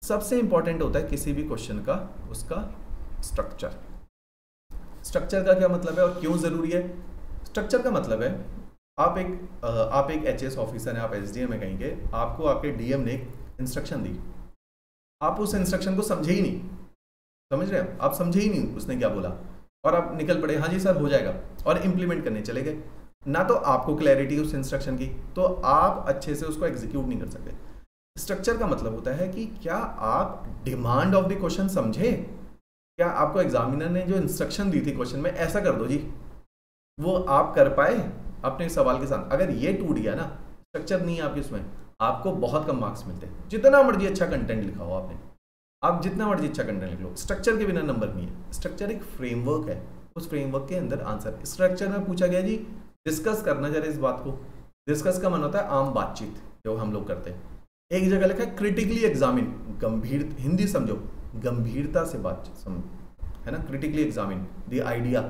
Speaker 1: सबसे इंपॉर्टेंट होता है किसी भी क्वेश्चन का उसका स्ट्रक्चर। स्ट्रक्चर का क्या मतलब है और क्यों जरूरी है? स्ट्रक्चर का मतलब है आप एक HS ऑफिसर हैं, आप SDM है कहीं के, आपको आपके DM ने एक इंस्ट्रक्शन दी, आप उस इंस्ट्रक्शन को समझे ही नहीं, समझ रहे हैं आप, समझे ही नहीं उसने क्या बोला, और आप निकल पड़े हाँ जी सर हो जाएगा, और इम्प्लीमेंट करने चले गए। ना तो आपको क्लैरिटी उस इंस्ट्रक्शन की, तो आप अच्छे से उसको एग्जीक्यूट नहीं कर सकते। स्ट्रक्चर का मतलब होता है कि क्या आप डिमांड ऑफ द क्वेश्चन समझे, क्या आपको एग्जामिनर ने जो इंस्ट्रक्शन दी थी क्वेश्चन में ऐसा कर दो जी, वो आप कर पाए अपने सवाल के साथ। अगर ये टूट गया ना, स्ट्रक्चर नहीं है आपके उसमें, आपको बहुत कम मार्क्स मिलते हैं। जितना मर्जी अच्छा कंटेंट लिखा हो आपने, आप जितना मर्जी अच्छा कंटेंट लिख लो, स्ट्रक्चर के बिना नंबर नहीं है। स्ट्रक्चर एक फ्रेमवर्क है, उस फ्रेमवर्क के अंदर आंसर। स्ट्रक्चर में पूछा गया जी डिस्कस करना जरा इस बात को। डिस्कस का मन होता है आम बातचीत जो हम लोग करते हैं। एक जगह लिखा है क्रिटिकली एग्जामिन, गंभीर, हिंदी समझो, गंभीरता से बातचीत है ना, क्रिटिकली एग्जामिन द आइडिया,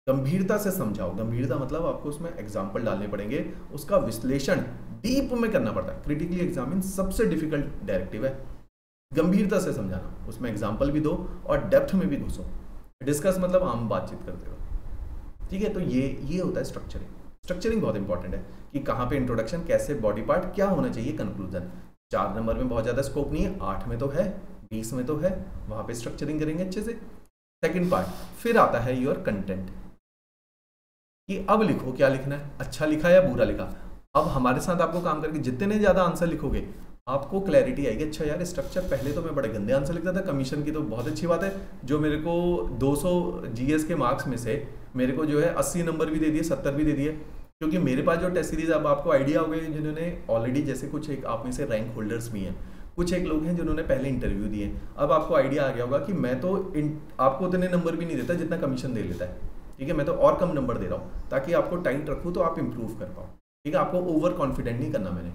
Speaker 1: गंभीरता से समझाओ। गंभीरता मतलब आपको उसमें एग्जाम्पल डालने पड़ेंगे, उसका विश्लेषण डीप में करना पड़ता है। क्रिटिकली एग्जामिन सबसे डिफिकल्ट डायरेक्टिव है, गंभीरता से समझाना, उसमें एग्जाम्पल भी दो और डेप्थ में भी घुसो। डिस्कस मतलब आम बातचीत करते हो, ठीक है। तो ये होता है स्ट्रक्चरिंग। स्ट्रक्चरिंग बहुत इंपॉर्टेंट है कि कहाँ पे इंट्रोडक्शन, कैसे बॉडी पार्ट, क्या होना चाहिए कंक्लूजन। 4 नंबर में बहुत ज़्यादा स्कोप नहीं है, 8 में तो है, 20 में तो है, वहाँ पे स्ट्रक्चरिंग करेंगे अच्छे से। सेकंड पार्ट, फिर आता है योर कंटेंट कि अब लिखो क्या लिखना है, अच्छा लिखा या बुरा लिखा। अब हमारे साथ आपको काम करके जितने ज़्यादा आंसर लिखोगे आपको क्लैरिटी आएगी। अच्छा यार स्ट्रक्चर, पहले तो मैं बड़े गंदे आंसर लिखता था, कमीशन की तो बहुत अच्छी बात है, जो मेरे को 200 जीएस के मार्क्स में से मेरे को जो है 80 नंबर भी दे दिए, 70 भी दे दिए, क्योंकि मेरे पास जो टेस्ट सीरीज, अब आपको आइडिया हो गया जिन्होंने ऑलरेडी, जैसे कुछ एक आप में से रैंक होल्डर्स भी हैं, कुछ एक लोग हैं जिन्होंने पहले इंटरव्यू दिए, अब आपको आइडिया आ गया होगा कि मैं तो आपको उतने नंबर भी नहीं देता जितना कमीशन दे लेता है, ठीक है, मैं तो और कम नंबर दे रहा हूँ ताकि आपको टाइट रखूँ तो आप इंप्रूव कर पाओ, ठीक है, आपको ओवर कॉन्फिडेंट नहीं करना मैंने।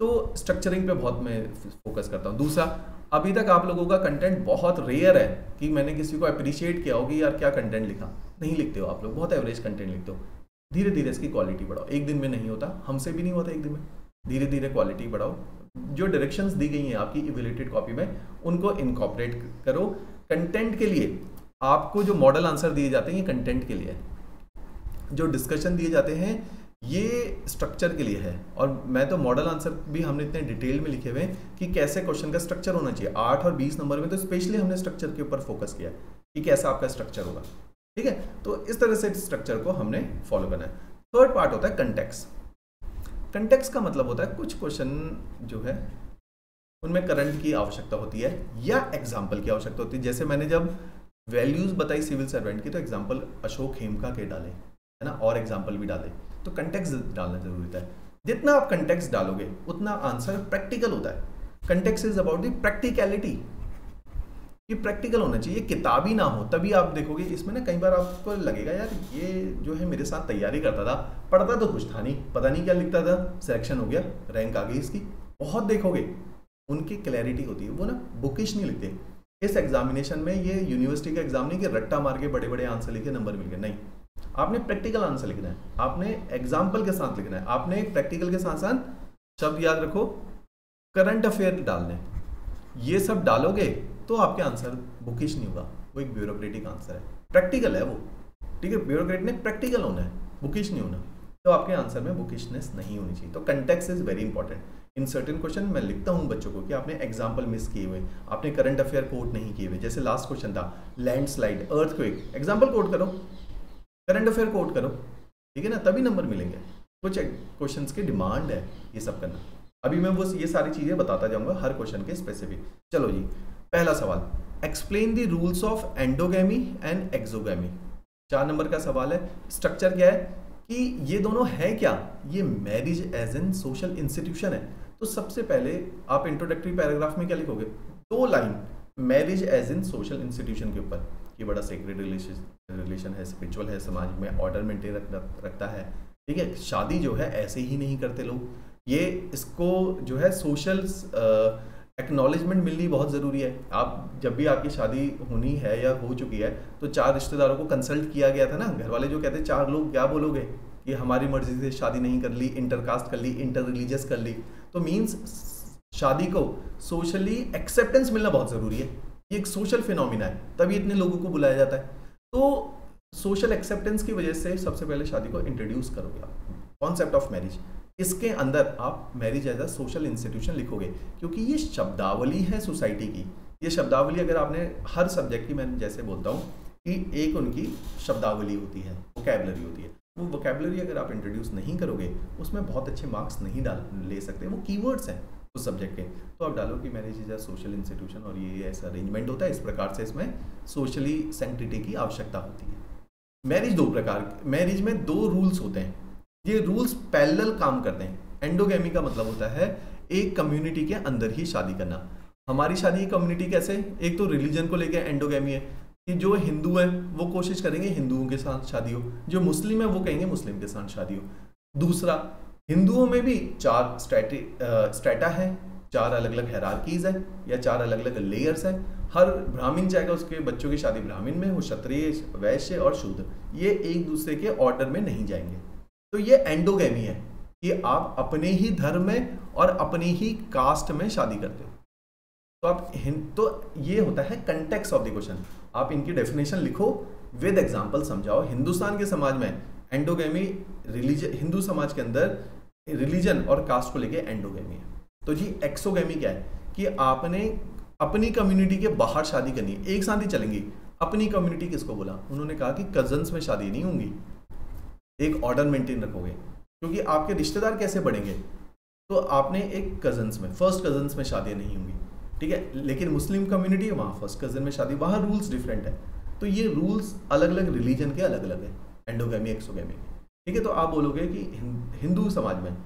Speaker 1: तो स्ट्रक्चरिंग पे बहुत मैं फोकस करता हूँ। दूसरा, अभी तक आप लोगों का कंटेंट बहुत रेयर है कि मैंने किसी को अप्रिशिएट किया हो कि यार क्या कंटेंट लिखा, नहीं लिखते हो आप लोग, बहुत एवरेज कंटेंट लिखते हो। धीरे धीरे इसकी क्वालिटी बढ़ाओ, एक दिन में नहीं होता, हमसे भी नहीं होता एक दिन में, धीरे धीरे क्वालिटी बढ़ाओ। जो डायरेक्शंस दी गई हैं आपकी इवैल्यूएटेड कॉपी में उनको इनकॉर्पोरेट करो। कंटेंट के लिए आपको जो मॉडल आंसर दिए जाते हैं ये कंटेंट के लिए, जो डिस्कशन दिए जाते हैं ये स्ट्रक्चर के लिए है। और मैं तो मॉडल आंसर भी हमने इतने डिटेल में लिखे हुए हैं कि कैसे क्वेश्चन का स्ट्रक्चर होना चाहिए। 8 और 20 नंबर में तो स्पेशली हमने स्ट्रक्चर के ऊपर फोकस किया कि कैसा आपका स्ट्रक्चर होगा, ठीक है। तो इस तरह से स्ट्रक्चर को हमने फॉलो करना है। थर्ड पार्ट होता है कंटेक्स्ट। कंटेक्स्ट का मतलब होता है कुछ क्वेश्चन जो है उनमें करंट की आवश्यकता होती है या एग्जाम्पल की आवश्यकता होती है। जैसे मैंने जब वैल्यूज बताई सिविल सर्वेंट की तो एग्जाम्पल अशोक हेमका के डाले, है ना, और एग्जाम्पल भी डाले, तो कंटेक्स्ट डालना जरूरी होता है। जितना आप कंटेक्स्ट डालोगे उतना आंसर प्रैक्टिकल होता है। Context is about the practicality, ये प्रैक्टिकल होना चाहिए, किताबी ना हो, तभी आप देखोगे। इसमें ना कई बार आपको लगेगा यार ये जो है मेरे साथ तैयारी करता था, पढ़ता तो कुछ था नहीं, पता नहीं क्या लिखता था, सिलेक्शन हो गया, रैंक आ गई इसकी। बहुत देखोगे उनकी क्लैरिटी होती है, वो ना बुकिश नहीं लिखते। इस एग्जामिनेशन में ये यूनिवर्सिटी का एग्जाम नहीं कि रट्टा मार के बड़े बड़े आंसर लिखे नंबर मिल गए, नहीं, आपने प्रैक्टिकल आंसर लिखना है, आपने एग्जाम्पल के साथ लिखना है, आपने प्रैक्टिकल के साथ साथ शब्द याद रखो, करंट अफेयर डालने, ये सब डालोगे तो आपके आंसर बुकिश नहीं होगा। वो एक ब्यूरोक्रेटिक आंसर है, प्रैक्टिकल है वो, ठीक है, ब्यूरोक्रेट ने प्रैक्टिकल होना है, बुकिश नहीं होना, तो आपके आंसर में बुकिशनेस नहीं होनी चाहिए। तो context is very important. In certain question मैं लिखता हूँ बच्चों को कि आपने एग्जाम्पल मिस किए हुए, आपने करंट अफेयर कोट नहीं किए हुए। जैसे लास्ट क्वेश्चन था लैंडस्लाइड, अर्थक्वेक, एग्जाम्पल कोट करो, करंट अफेयर कोट करो, ठीक है ना, तभी नंबर मिलेंगे। कुछ क्वेश्चंस की डिमांड है ये सब करना। अभी मैं वो ये सारी चीजें बताता जाऊंगा हर क्वेश्चन के स्पेसिफिक। चलो जी, पहला सवाल, explain the rules of endogamy and exogamy. 4 number का सवाल है। स्ट्रक्चर क्या है कि ये दोनों है क्या, ये marriage as an social institution है। तो सबसे पहले आप इंट्रोडक्टरी पैराग्राफ में क्या लिखोगे, 2 line marriage as in social institution के ऊपर। ये बड़ा सेक्रेट रिलेशन है, स्पिरिचुअल है, समाज में ऑर्डर मेंटेन रखता है, ठीक है। शादी जो है ऐसे ही नहीं करते लोग, ये इसको जो है सोशल एक्नॉलेजमेंट मिलनी बहुत ज़रूरी है। आप जब भी आपकी शादी होनी है या हो चुकी है तो 4 रिश्तेदारों को कंसल्ट किया गया था ना, घर वाले जो कहते हैं 4 लोग क्या बोलोगे कि हमारी मर्जी से शादी नहीं कर ली, इंटरकास्ट कर ली, इंटर रिलीजियस कर ली, तो मीन्स शादी को सोशली एक्सेप्टेंस मिलना बहुत ज़रूरी है। ये एक सोशल फिनोमिना है, तभी इतने लोगों को बुलाया जाता है। तो सोशल एक्सेप्टेंस की वजह से सबसे पहले शादी को इंट्रोड्यूस करोगे आप, कॉन्सेप्ट ऑफ मैरिज। इसके अंदर आप marriage as a social institution लिखोगे, क्योंकि ये शब्दावली है सोसाइटी की। ये शब्दावली अगर आपने हर सब्जेक्ट की, मैं जैसे बोलता हूँ कि एक उनकी शब्दावली होती है, वोकैबुलरी होती है, वो वोकैबुलरी अगर आप इंट्रोड्यूस नहीं करोगे उसमें बहुत अच्छे मार्क्स नहीं ले सकते। वो कीवर्ड्स हैं उस सब्जेक्ट के, तो आप डालो कि marriage is a social institution और ये ऐसा अरेंजमेंट होता है, इस प्रकार से इसमें सोशली सेंक्टिटी की आवश्यकता होती है। मैरिज 2 प्रकार, मैरिज में 2 रूल्स होते हैं, ये रूल्स पैरेलल काम करते हैं। एंडोगैमी का मतलब होता है एक कम्युनिटी के अंदर ही शादी करना। हमारी शादी की कम्युनिटी कैसे, एक तो रिलीजन को लेकर एंडोगैमी है कि जो हिंदू है वो कोशिश करेंगे हिंदुओं के साथ शादी हो, जो मुस्लिम है वो कहेंगे मुस्लिम के साथ शादी हो। दूसरा, हिंदुओं में भी 4 स्ट्रेटा है, 4 अलग अलग हायरार्कीज है या 4 अलग अलग लेयर्स है। हर ब्राह्मण चाहेगा उसके बच्चों की शादी ब्राह्मण में हो, क्षत्रिय, वैश्य और शूद्र, ये एक दूसरे के ऑर्डर में नहीं जाएंगे। तो ये एंडोगैमी है कि आप अपने ही धर्म में और अपने ही कास्ट में शादी करते हो। तो आप तो ये होता है कंटेक्स्ट ऑफ द क्वेश्चन। आप इनकी डेफिनेशन लिखो, विद एग्जांपल समझाओ। हिंदुस्तान के समाज में एंडोगैमी, रिलीजन, हिंदू समाज के अंदर रिलीजन और कास्ट को लेके एंडोगैमी है। तो जी एक्सोगैमी क्या है कि आपने अपनी कम्युनिटी के बाहर शादी करनी है, एक साथ ही चलेंगी। अपनी कम्युनिटी किसको बोला? उन्होंने कहा कि कजन्स में शादी नहीं होंगी, एक ऑर्डर मेंटेन रखोगे, क्योंकि आपके रिश्तेदार कैसे बढ़ेंगे? तो आपने एक कजन्स में, फर्स्ट कजन्स में शादियां नहीं होंगी, ठीक है। लेकिन मुस्लिम कम्युनिटी है, वहाँ फर्स्ट कजन में शादी, वहाँ रूल्स डिफरेंट है। तो ये रूल्स अलग अलग रिलीजन के अलग अलग है, एंडोगैमी एक्सोगैमी के, ठीक है। तो आप बोलोगे कि हिंदू समाज में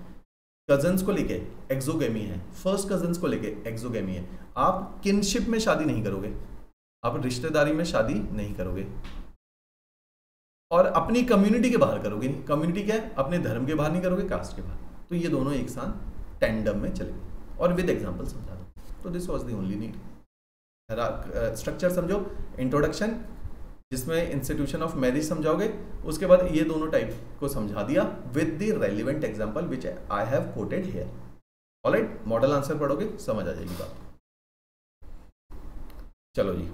Speaker 1: कजन्स को लेके एक्सोगैमी है, फर्स्ट कजन्स को लेके एक्सोगैमी है। आप किनशिप में शादी नहीं करोगे, आप रिश्तेदारी में शादी नहीं करोगे, और अपनी कम्युनिटी के बाहर करोगे नहीं। कम्युनिटी क्या है? अपने धर्म के बाहर नहीं करोगे, कास्ट के बाहर। तो ये दोनों एक साथ टेंडम में चलेंगे। और विद एग्जांपल समझा दो। तो this was the only need. Structure समझो, इंट्रोडक्शन जिसमें इंस्टीट्यूशन ऑफ मैरिज समझाओगे, उसके बाद ये दोनों टाइप को समझा दिया with the relevant example which I have quoted here. Alright, model answer पढ़ोगे समझ आ जाएगी बात। चलो जी,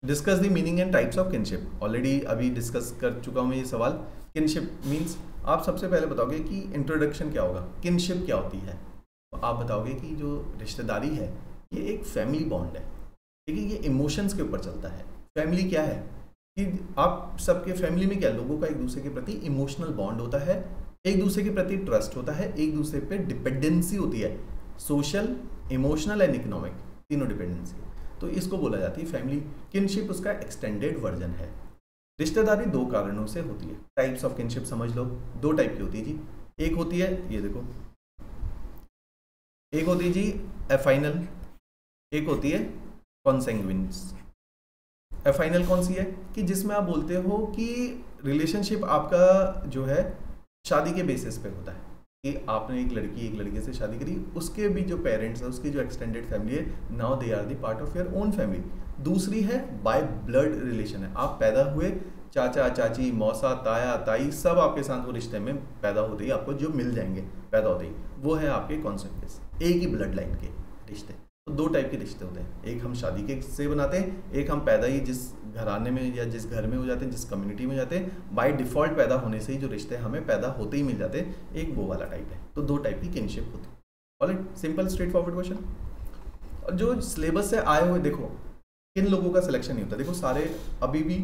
Speaker 1: discuss the meaning and types of kinship. Already अभी डिस्कस कर चुका हूं मैं ये सवाल। किनशिप मीन्स, आप सबसे पहले बताओगे कि इंट्रोडक्शन क्या होगा, किनशिप क्या होती है। तो आप बताओगे कि जो रिश्तेदारी है ये एक फैमिली बॉन्ड है, ठीक है। ये इमोशंस के ऊपर चलता है। फैमिली क्या है कि आप सबके फैमिली में क्या, लोगों का एक दूसरे के प्रति इमोशनल बॉन्ड होता है, एक दूसरे के प्रति ट्रस्ट होता है, एक दूसरे पे डिपेंडेंसी होती है, सोशल, इमोशनल एंड इकोनॉमिक, तीनों डिपेंडेंसी। तो इसको बोला जाती है फैमिली। किनशिप उसका एक्सटेंडेड वर्जन है। रिश्तेदारी दो कारणों से होती है। टाइप्स ऑफ किनशिप समझ लो, दो टाइप की होती है जी। एक होती है, ये देखो, एक होती है जी एफाइनल, एक होती है कॉन्सेंग्विन्स। एफाइनल कौन सी है? कि जिसमें आप बोलते हो कि रिलेशनशिप आपका जो है शादी के बेसिस पे होता है, कि आपने एक लड़के से शादी करी, उसके भी जो पेरेंट्स है, उसकी जो एक्सटेंडेड फैमिली है, now they are the part of your own family. दूसरी है बाय ब्लड रिलेशन है, आप पैदा हुए, चाचा चाची, मौसा, ताया ताई, सब आपके साथ वो रिश्ते में पैदा होते ही आपको जो मिल जाएंगे पैदा होते ही, वो है आपके कॉन्सेक्वेंस, एक ही ब्लड लाइन के रिश्ते। तो दो टाइप के रिश्ते होते हैं, एक हम शादी के से बनाते हैं, एक हम पैदा ही जिस घराने में या जिस घर में हो जाते हैं, जिस कम्युनिटी में जाते हैं, बाय डिफॉल्ट पैदा होने से ही जो रिश्ते हमें पैदा होते ही मिल जाते हैं, एक वो वाला टाइप है। तो दो टाइप की किनशिप होती है। Alright, simple straight forward question. और जो सिलेबस से आए हुए, देखो किन लोगों का सिलेक्शन नहीं होता। देखो सारे, अभी भी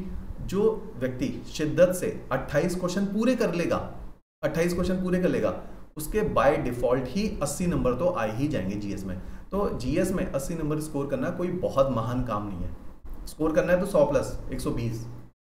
Speaker 1: जो व्यक्ति शिद्दत से 28 क्वेश्चन पूरे कर लेगा, 28 क्वेश्चन पूरे कर लेगा, उसके बाय डिफॉल्ट ही 80 नंबर तो आ ही जाएंगे जीएस में। तो जीएस में 80 नंबर स्कोर करना कोई बहुत महान काम नहीं है। स्कोर करना है तो 100 प्लस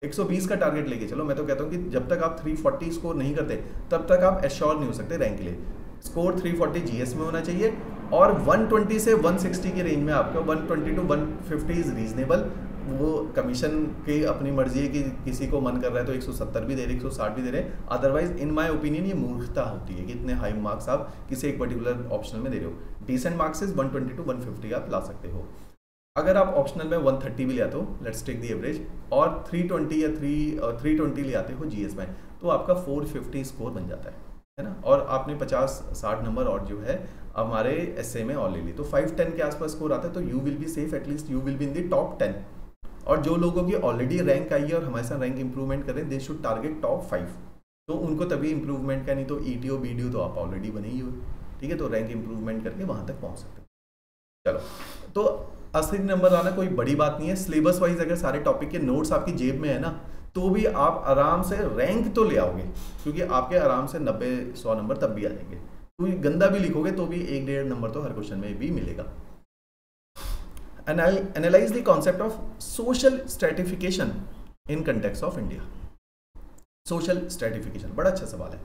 Speaker 1: 120 का टारगेट लेके चलो। मैं तो कहता हूँ कि जब तक आप 340 स्कोर नहीं करते तब तक आप एश्योर नहीं हो सकते रैंक के लिए। स्कोर 340 जीएस में होना चाहिए, और 120 से 160 के रेंज में आपका 120 to 150 इज रीजनेबल। वो कमीशन की अपनी मर्जी है कि किसी को मन कर रहा है तो 170 भी दे रहे, 160 भी दे रहे। अदरवाइज इन माय ओपिनियन ये मूर्खता होती है कि इतने हाई मार्क्स आप किसी एक पर्टिकुलर ऑप्शनल में दे रहे हो। डिसेंट मार्क्स 120 to 150 आप ला सकते हो। अगर आप ऑप्शनल में 130 भी ले आते हो, लेट्स टेक द एवरेज, और 320 या 320 ले आते हो जीएस में, तो आपका 450 स्कोर बन जाता है ना। और आपने 50-60 नंबर और जो है हमारे एसए में और ले ली, तो 510 के आसपास स्कोर आता है। तो you will be safe, at least you will be in the top 10। और जो लोगों की ऑलरेडी रैंक आई है और हमारे साथ रैंक इंप्रूवमेंट करें, दे शुड टारगेट टॉप 5। तो उनको तभी इंप्रूवमेंट का, नहीं तो ईटीओ बीडीओ तो आप ऑलरेडी बने ही हो, ठीक है। तो रैंक इंप्रूवमेंट करके वहां तक पहुंच सकते हो। चलो, तो 80 नंबर आना कोई बड़ी बात नहीं है। सिलेबस वाइज अगर सारे टॉपिक के नोट्स आपकी जेब में है ना, तो भी आप आराम से रैंक तो ले आओगे, क्योंकि आपके आराम से 90-100 नंबर तब भी आ जाएंगे। तो गंदा भी लिखोगे तो भी 1-1.5 नंबर तो हर क्वेश्चन में भी मिलेगा। Analyze the concept of social stratification in context of India. Social stratification बड़ा अच्छा सवाल है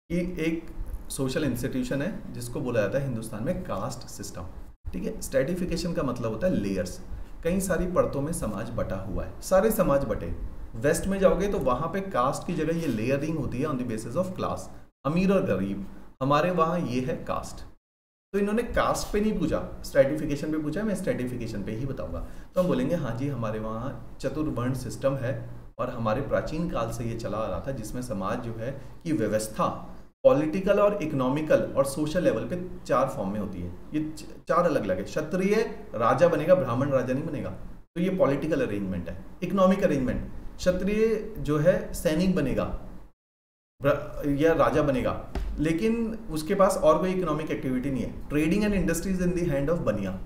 Speaker 1: कि एक सोशल इंस्टीट्यूशन है जिसको बोला जाता है हिंदुस्तान में कास्ट सिस्टम, ठीक है। स्ट्रेटिफिकेशन का मतलब होता है लेयर्स। कई सारी परतों में समाज बटा हुआ है, सारे समाज बटे। वेस्ट में जाओगे तो वहां पे कास्ट की जगह ये लेयरिंग होती है on the basis of class, अमीर और गरीब। हमारे वहाँ ये है कास्ट। तो इन्होंने कास्ट पे नहीं पूछा, स्ट्रेटिफिकेशन पे पूछा। मैं स्ट्रेटिफिकेशन पे ही बताऊंगा। तो हम बोलेंगे हाँ जी, हमारे वहाँ चतुर्वर्ण सिस्टम है और हमारे प्राचीन काल से ये चला आ रहा था, जिसमें समाज जो है कि व्यवस्था पॉलिटिकल और इकोनॉमिकल और सोशल लेवल पे 4 फॉर्म में होती है। ये 4 अलग अलग है। क्षत्रिय राजा बनेगा, ब्राह्मण राजा नहीं बनेगा, तो ये पॉलिटिकल अरेंजमेंट है। इकोनॉमिक अरेंजमेंट, क्षत्रिय जो है सैनिक बनेगा या राजा बनेगा, लेकिन उसके पास और कोई इकोनॉमिक एक्टिविटी नहीं है। Trading and industries in the hand of बनिया।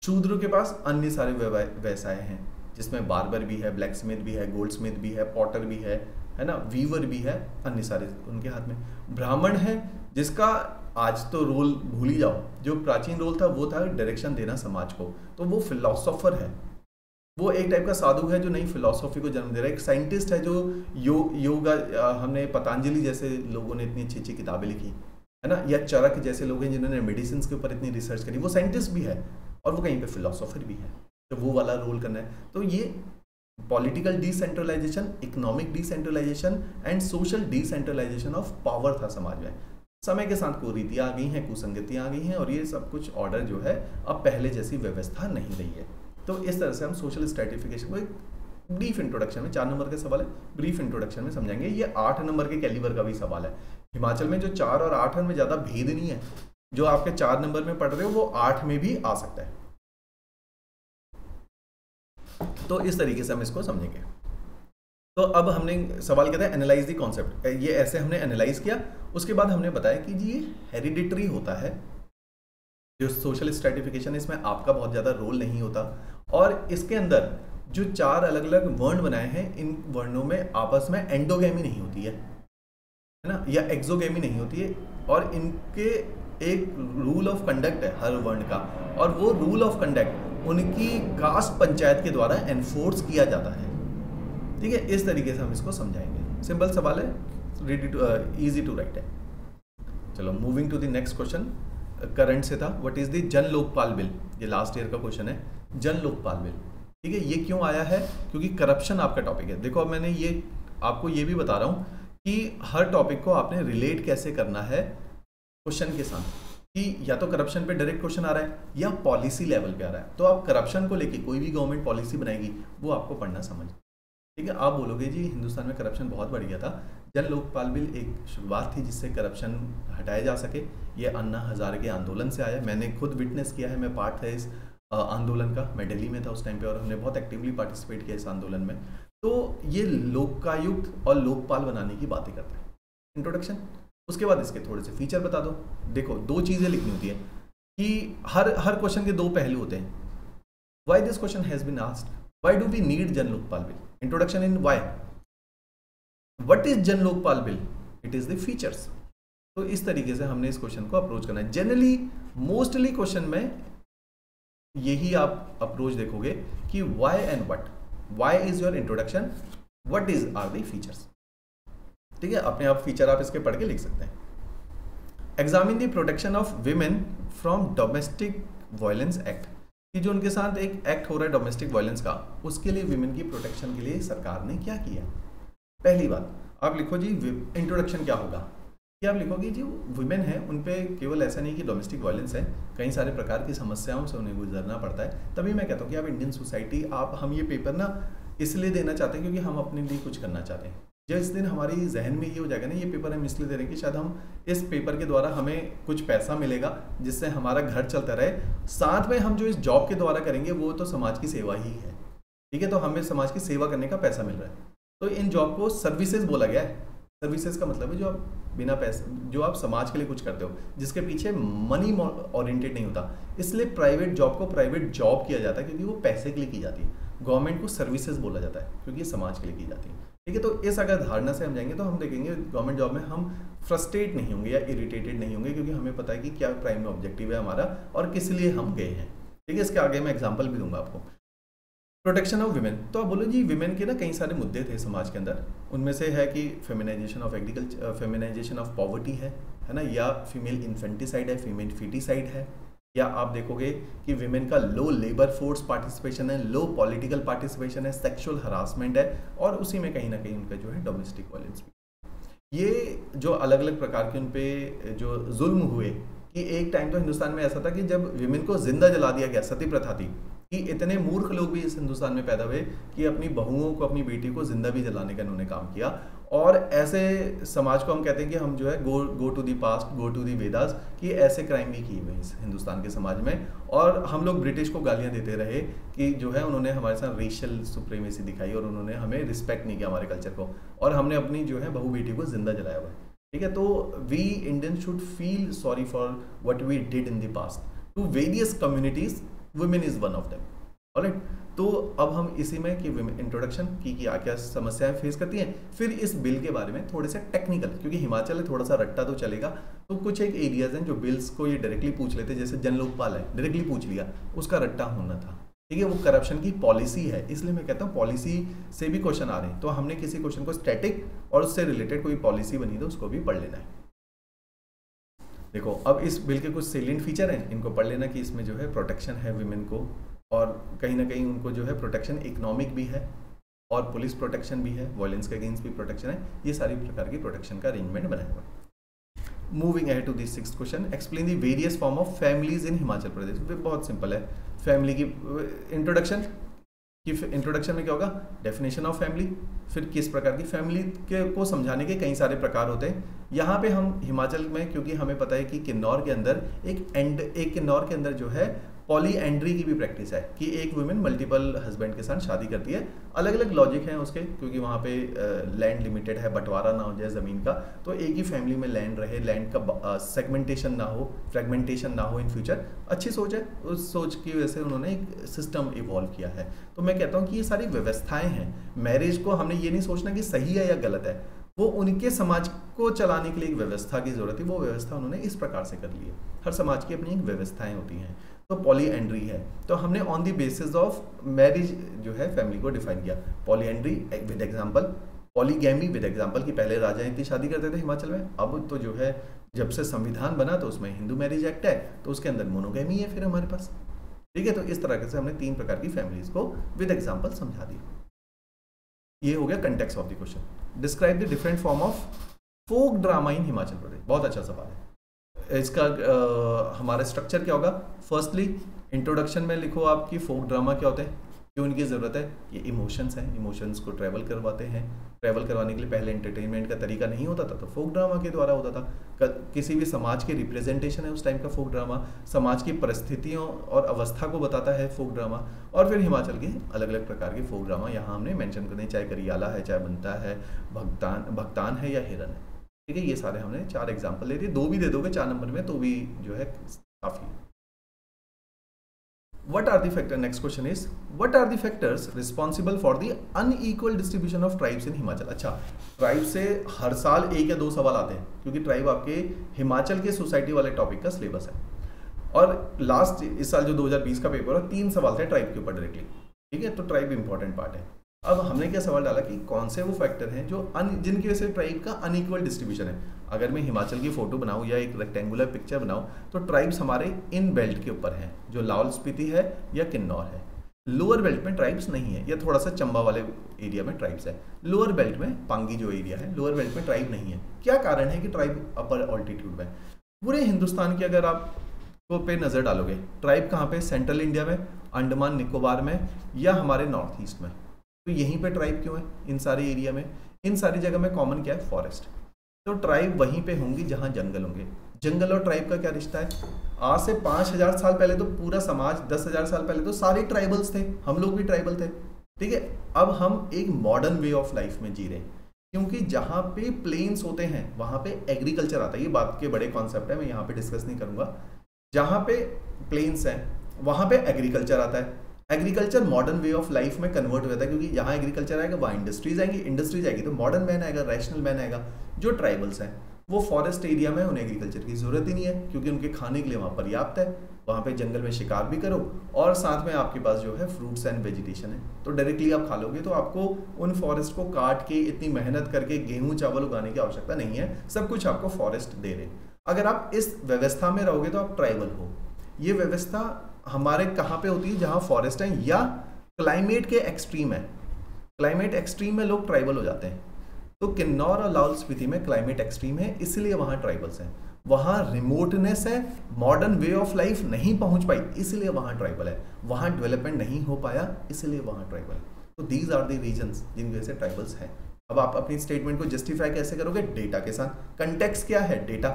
Speaker 1: शूद्र के पास अन्य सारे व्यवसाय हैं, जिसमें बार्बर भी है, ब्लैक स्मिथ भी है, गोल्ड स्मिथ भी है, पॉटर भी है ना, वीवर भी है, अन्य सारे उनके हाथ में। ब्राह्मण है जिसका आज तो रोल भूल ही जाओ, जो प्राचीन रोल था वो था डायरेक्शन देना समाज को, तो वो फिलोसोफर है, वो एक टाइप का साधु है जो नई फिलोसॉफी को जन्म दे रहा है। एक साइंटिस्ट है जो योगा, हमने पतंजलि जैसे लोगों ने इतनी अच्छी अच्छी किताबें लिखी है ना, या चरक जैसे लोग हैं जिन्होंने मेडिसिन के ऊपर इतनी रिसर्च करी, वो साइंटिस्ट भी है और वो कहीं पे फिलोसोफर भी है, तो वो वाला रोल करना है। तो ये political decentralisation, economic decentralisation and social decentralisation of power था समाज में। समय के साथ कुरीतियाँ आ गई हैं, कुसंगतियाँ आ गई हैं और ये सब कुछ ऑर्डर जो है अब पहले जैसी व्यवस्था नहीं रही है। तो इस तरह से हम सोशल स्ट्रेटिफिकेशन को एक ब्रीफ इंट्रोडक्शन में, 4 नंबर का सवाल है, ब्रीफ इंट्रोडक्शन में समझेंगे। ये 8 नंबर के कैलिबर का भी सवाल है। हिमाचल में जो 4 और 8 में ज़्यादा भेद नहीं है, जो आपके 4 नंबर में पढ़ रहे हो वो 8 में भी आ सकता है। तो इस तरीके से हम इसको समझेंगे। तो अब हमने सवाल कहता है एनालाइज द कॉन्सेप्ट, ये ऐसे हमने एनालाइज किया। उसके बाद हमने बताया कि जी ये हेरिडिटरी होता है, जो सोशल स्ट्रेटिफिकेशन, इसमें आपका बहुत ज़्यादा रोल नहीं होता, और इसके अंदर जो 4 अलग अलग वर्ण बनाए हैं, इन वर्णों में आपस में एंडोगेमी नहीं होती है ना, या एक्सोगेमी नहीं होती है, और इनके एक रूल ऑफ कंडक्ट है हर वर्ण का, और वो रूल ऑफ कंडक्ट उनकी कास्ट पंचायत के द्वारा एनफोर्स किया जाता है। ठीक है, इस तरीके से हम इसको समझाएंगे। सिंपल सवाल है, ready to easy to write है। चलो moving to the next question, current से था, what is the Jan Lokpal bill, ये लास्ट ईयर का क्वेश्चन है, जन लोकपाल बिल। ठीक है, ये क्यों आया है, क्योंकि करप्शन आपका टॉपिक है। देखो अब मैंने ये आपको ये भी बता रहा हूँ कि हर टॉपिक को आपने रिलेट कैसे करना है क्वेश्चन के साथ, कि या तो करप्शन पे डायरेक्ट क्वेश्चन आ रहा है या पॉलिसी लेवल पे आ रहा है, तो आप करप्शन को लेके कोई भी गवर्नमेंट पॉलिसी बनाएगी वो आपको पढ़ना समझ। ठीक है, आप बोलोगे जी हिंदुस्तान में करप्शन बहुत बढ़ गया था, जन लोकपाल बिल एक शुरुआत थी जिससे करप्शन हटाया जा सके। ये अन्ना हजारे के आंदोलन से आया, मैंने खुद विटनेस किया है, मैं पार्ट था इस आंदोलन का, मैं दिल्ली में था उस टाइम पे और हमने बहुत एक्टिवली पार्टिसिपेट किया इस आंदोलन में। तो ये लोकायुक्त और लोकपाल बनाने की बातें करते हैं, इंट्रोडक्शन। उसके बाद इसके थोड़े से फीचर बता दो। देखो 2 चीज़ें लिखनी होती है कि हर क्वेश्चन के 2 पहलू होते हैं। Why this question has been asked, why do we need Jan Lokpal bill, introduction in why, what is Jan Lokpal bill, it is the features. तो इस तरीके से हमने इस क्वेश्चन को अप्रोच करना है। जनरली मोस्टली क्वेश्चन में यही आप अप्रोच देखोगे कि why and what, why is your introduction, what is are the features. ठीक है, अपने आप फीचर आप इसके पढ़ के लिख सकते हैं। Examine the protection of women from domestic violence act, कि जो उनके साथ एक एक्ट हो रहा है डोमेस्टिक वायलेंस का, उसके लिए विमेन की प्रोटेक्शन के लिए सरकार ने क्या किया। पहली बात आप लिखो जी इंट्रोडक्शन क्या होगा, कि आप लिखोगे जो वुमेन है उन पे केवल ऐसा नहीं कि डोमेस्टिक वायलेंस है, कई सारे प्रकार की समस्याओं से उन्हें गुजरना पड़ता है। तभी मैं कहता हूँ कि आप इंडियन सोसाइटी, आप हम ये पेपर ना इसलिए देना चाहते हैं क्योंकि हम अपने लिए कुछ करना चाहते हैं। जिस दिन हमारी जहन में ये हो जाएगा ना, ये पेपर हम इसलिए दे रहे हैं कि शायद हम इस पेपर के द्वारा हमें कुछ पैसा मिलेगा जिससे हमारा घर चलता रहे, साथ में हम जो इस जॉब के द्वारा करेंगे वो तो समाज की सेवा ही है। ठीक है, तो हमें समाज की सेवा करने का पैसा मिल रहा है, तो इन जॉब को सर्विसेज बोला गया है। सर्विसेज का मतलब है जो आप बिना पैसे, जो आप समाज के लिए कुछ करते हो, जिसके पीछे मनी ओरिएंटेड नहीं होता, इसलिए प्राइवेट जॉब को प्राइवेट जॉब किया जाता है क्योंकि वो पैसे के लिए की जाती है। गवर्नमेंट को सर्विसेज बोला जाता है क्योंकि ये समाज के लिए की जाती है। ठीक है, तो इस अगर धारणा से हम जाएंगे तो हम देखेंगे गवर्नमेंट जॉब में हम फ्रस्ट्रेट नहीं होंगे या इरिटेटेड नहीं होंगे, क्योंकि हमें पता है कि क्या प्राइम ऑब्जेक्टिव है हमारा और किस लिए हम गए हैं। ठीक है, इसके आगे मैं एग्जाम्पल भी दूंगा आपको। प्रोटेक्शन ऑफ विमेन, तो आप बोलो जी विमेन के ना कई सारे मुद्दे थे समाज के अंदर, उनमें से है कि feminisation of agriculture, feminisation of poverty है ना, या फीमेल इन्फेंटिसाइड है, फीमेल फीटिसाइड है, या आप देखोगे कि विमेन का लो लेबर फोर्स पार्टिसिपेशन है, लो पॉलिटिकल पार्टिसिपेशन है, सेक्सुअल हरासमेंट है, और उसी में कहीं ना कहीं उनका जो है डोमेस्टिक वायलेंस भी। ये जो अलग अलग प्रकार के उन पे जो जुल्म हुए, कि एक टाइम तो हिंदुस्तान में ऐसा था कि जब विमेन को जिंदा जला दिया गया, सती प्रथा थी, कि इतने मूर्ख लोग भी इस हिंदुस्तान में पैदा हुए कि अपनी बहुओं को, अपनी बेटी को जिंदा भी जलाने का इन्होंने काम किया। और ऐसे समाज को हम कहते हैं कि हम जो है go to the past, go to the Vedas, कि ऐसे क्राइम भी किए हुए इस हिंदुस्तान के समाज में। और हम लोग ब्रिटिश को गालियां देते रहे कि जो है उन्होंने हमारे साथ रेशियल सुप्रीमेसी दिखाई और उन्होंने हमें रिस्पेक्ट नहीं किया हमारे कल्चर को, और हमने अपनी जो है बहू बेटी को जिंदा जलाया हुआ है। ठीक है, तो we Indian should feel sorry for what we did in the past to various communities, women is one of them. Alright, तो अब हम इसी में कि इंट्रोडक्शन की क्या क्या समस्याएं फेस करती हैं, फिर इस बिल के बारे में थोड़े से टेक्निकल, क्योंकि हिमाचल है थोड़ा सा रट्टा तो चलेगा, तो कुछ एक एरियाज हैं जो बिल्स को ये डायरेक्टली पूछ लेते, जैसे जन लोकपाल है डायरेक्टली पूछ लिया, उसका रट्टा होना था, ठीक है। वो करप्शन की पॉलिसी है, इसलिए मैं कहता हूँ पॉलिसी से भी क्वेश्चन आ रहे हैं, तो हमने किसी क्वेश्चन को स्टैटिक और उससे रिलेटेड कोई पॉलिसी बनी तो उसको भी पढ़ लेना है। देखो अब इस बिल के कुछ सेलिएंट फीचर हैं, इनको पढ़ लेना कि इसमें जो है प्रोटेक्शन है विमेन को, और कहीं ना कहीं उनको जो है प्रोटेक्शन इकोनॉमिक भी है और पुलिस प्रोटेक्शन भी है, वायलेंस के अगेंस्ट भी प्रोटेक्शन है, ये सारी प्रकार की प्रोटेक्शन का अरेंजमेंट बनाया हुआ। Moving ahead to this sixth question, explain the various form of families in Himachal Pradesh. बहुत सिंपल है, फैमिली की इंट्रोडक्शन इंट्रोडक्शन में क्या होगा, डेफिनेशन ऑफ फैमिली, फिर किस प्रकार की फैमिली के को समझाने के कई सारे प्रकार होते हैं। यहाँ पे हम हिमाचल में, क्योंकि हमें पता है कि किन्नौर के अंदर एक किन्नौर के अंदर जो है पॉली एंड्री की भी प्रैक्टिस है कि एक वुमेन मल्टीपल हस्बैंड के साथ शादी करती है। अलग अलग लॉजिक हैं उसके, क्योंकि वहाँ पे लैंड लिमिटेड है, बंटवारा ना हो जाए ज़मीन का, तो एक ही फैमिली में लैंड रहे, लैंड का सेगमेंटेशन ना हो, फ्रेगमेंटेशन ना हो इन फ्यूचर। अच्छी सोच है, उस सोच की वजह से उन्होंने एक सिस्टम इवॉल्व किया है। तो मैं कहता हूँ कि ये सारी व्यवस्थाएं हैं, मैरिज को हमने ये नहीं सोचना कि सही है या गलत है, वो उनके समाज को चलाने के लिए एक व्यवस्था की जरूरत है, वो व्यवस्था उन्होंने इस प्रकार से कर ली है। हर समाज की अपनी एक व्यवस्थाएं होती हैं, तो पॉली एंड्री है, तो हमने on the basis of marriage जो है फैमिली को डिफाइन किया। Polyandry with example, polygamy with example कि पहले राजा इतनी शादी करते थे हिमाचल में, अब तो जो है जब से संविधान बना तो उसमें हिंदू मैरिज एक्ट है, तो उसके अंदर मोनोगैमी है फिर हमारे पास, ठीक है। तो इस तरह से हमने 3 प्रकार की फैमिलीज को विद एग्जाम्पल समझा दिया। ये हो गया context of the question. Describe the different form of folk drama in Himachal Pradesh. बहुत अच्छा सवाल है। इसका हमारा स्ट्रक्चर क्या होगा, फर्स्टली इंट्रोडक्शन में लिखो आपकी फोक ड्रामा क्या होते हैं, क्यों इनकी ज़रूरत है। ये इमोशंस हैं, इमोशंस को ट्रैवल करवाते हैं, ट्रैवल करवाने के लिए पहले एंटरटेनमेंट का तरीका नहीं होता था, तो फोक ड्रामा के द्वारा होता था। किसी भी समाज के रिप्रेजेंटेशन है उस टाइम का फोक ड्रामा, समाज की परिस्थितियों और अवस्था को बताता है फोक ड्रामा। और फिर हिमाचल के अलग अलग प्रकार के फोक ड्रामा यहाँ हमने मेंशन करने, चाहे करियाला है, चाहे बनता है, भगतान है या हिरन है, ठीक है। ये सारे हमने 4 एग्जाम्पल ले दिए, 2 भी दे दोगे 4 नंबर में तो भी जो है काफ़ी। What are the factors? Next question is, what are the factors responsible for the unequal distribution of tribes in Himachal? अच्छा, ट्राइब से हर साल 1 या 2 सवाल आते हैं, क्योंकि ट्राइब आपके हिमाचल के सोसाइटी वाले टॉपिक का सिलेबस है। और लास्ट इस साल जो 2020 का पेपर है 3 सवाल थे ट्राइब के ऊपर डायरेक्टली, ठीक है। तो ट्राइब इंपॉर्टेंट पार्ट है। अब हमने क्या सवाल डाला कि कौन से वो फैक्टर हैं जो जिनकी वजह से ट्राइब का अनइक्वल डिस्ट्रीब्यूशन है। अगर मैं हिमाचल की फोटो बनाऊं या एक रेक्टेंगुलर पिक्चर बनाऊं तो ट्राइब्स हमारे इन बेल्ट के ऊपर हैं, जो लाहौल स्पीति है या किन्नौर है। लोअर बेल्ट में ट्राइब्स नहीं है, या थोड़ा सा चंबा वाले एरिया में ट्राइब्स है। लोअर बेल्ट में पांगी जो एरिया है, लोअर बेल्ट में ट्राइब नहीं है। क्या कारण है कि ट्राइब अपर ऑल्टीट्यूड में। पूरे हिंदुस्तान की अगर आप पे नज़र डालोगे, ट्राइब कहाँ पे, सेंट्रल इंडिया में, अंडमान निकोबार में या हमारे नॉर्थ ईस्ट में। तो यहीं पे ट्राइब क्यों है इन सारे एरिया में, इन सारी जगह में कॉमन क्या है, फॉरेस्ट। तो ट्राइब वहीं पे होंगी जहां जंगल होंगे। जंगल और ट्राइब का क्या रिश्ता है, आज से 5000 साल पहले तो पूरा समाज, 10,000 साल पहले तो सारे ट्राइबल्स थे, हम लोग भी ट्राइबल थे, ठीक है। अब हम एक मॉडर्न वे ऑफ लाइफ में जी रहे हैं, क्योंकि जहां पे प्लेन्स होते हैं वहां पे एग्रीकल्चर आता है। ये बात के बड़े कॉन्सेप्ट है, मैं यहाँ पे डिस्कस नहीं करूंगा। जहां पे प्लेन्स हैं वहां पे एग्रीकल्चर आता है। Agriculture modern way of life में कन्वर्ट हो जाता है, क्योंकि यहाँ एग्रीकल्चर आएगा वहाँ इंडस्ट्रीज आएंगी, इंडस्ट्रीज आएगी तो मॉडर्न मैन आएगा, रैशनल मैन आएगा। जो ट्राइबल्स हैं वो फॉरेस्ट एरिया में, उन्हें एग्रीकल्चर की जरूरत ही नहीं है, क्योंकि उनके खाने के लिए वहाँ पर्याप्त है। वहाँ पे जंगल में शिकार भी करो और साथ में आपके पास जो है फ्रूट्स एंड वेजिटेशन है, तो डायरेक्टली आप खा लोगे। तो आपको उन फॉरेस्ट को काट के इतनी मेहनत करके गेहूँ चावल उगाने की आवश्यकता नहीं है, सब कुछ आपको फॉरेस्ट दे रहे। अगर आप इस व्यवस्था में रहोगे तो आप ट्राइबल हो। ये व्यवस्था हमारे कहाँ पे होती है, जहाँ फॉरेस्ट है या क्लाइमेट के एक्सट्रीम है। क्लाइमेट एक्सट्रीम में लोग ट्राइबल हो जाते हैं। तो किन्नौर और लाहौल स्पीति में क्लाइमेट एक्सट्रीम है, इसलिए वहाँ ट्राइबल्स हैं। वहाँ रिमोटनेस है, मॉडर्न वे ऑफ लाइफ नहीं पहुँच पाई, इसलिए वहाँ ट्राइबल है। वहाँ डेवलपमेंट नहीं हो पाया, इसलिए वहाँ ट्राइबल है। तो दीज आर द रीजंस जिनकी वजह से ट्राइबल्स हैं। अब आप अपनी स्टेटमेंट को जस्टिफाई कैसे करोगे, डेटा के साथ। कंटेक्स्ट क्या है, डेटा,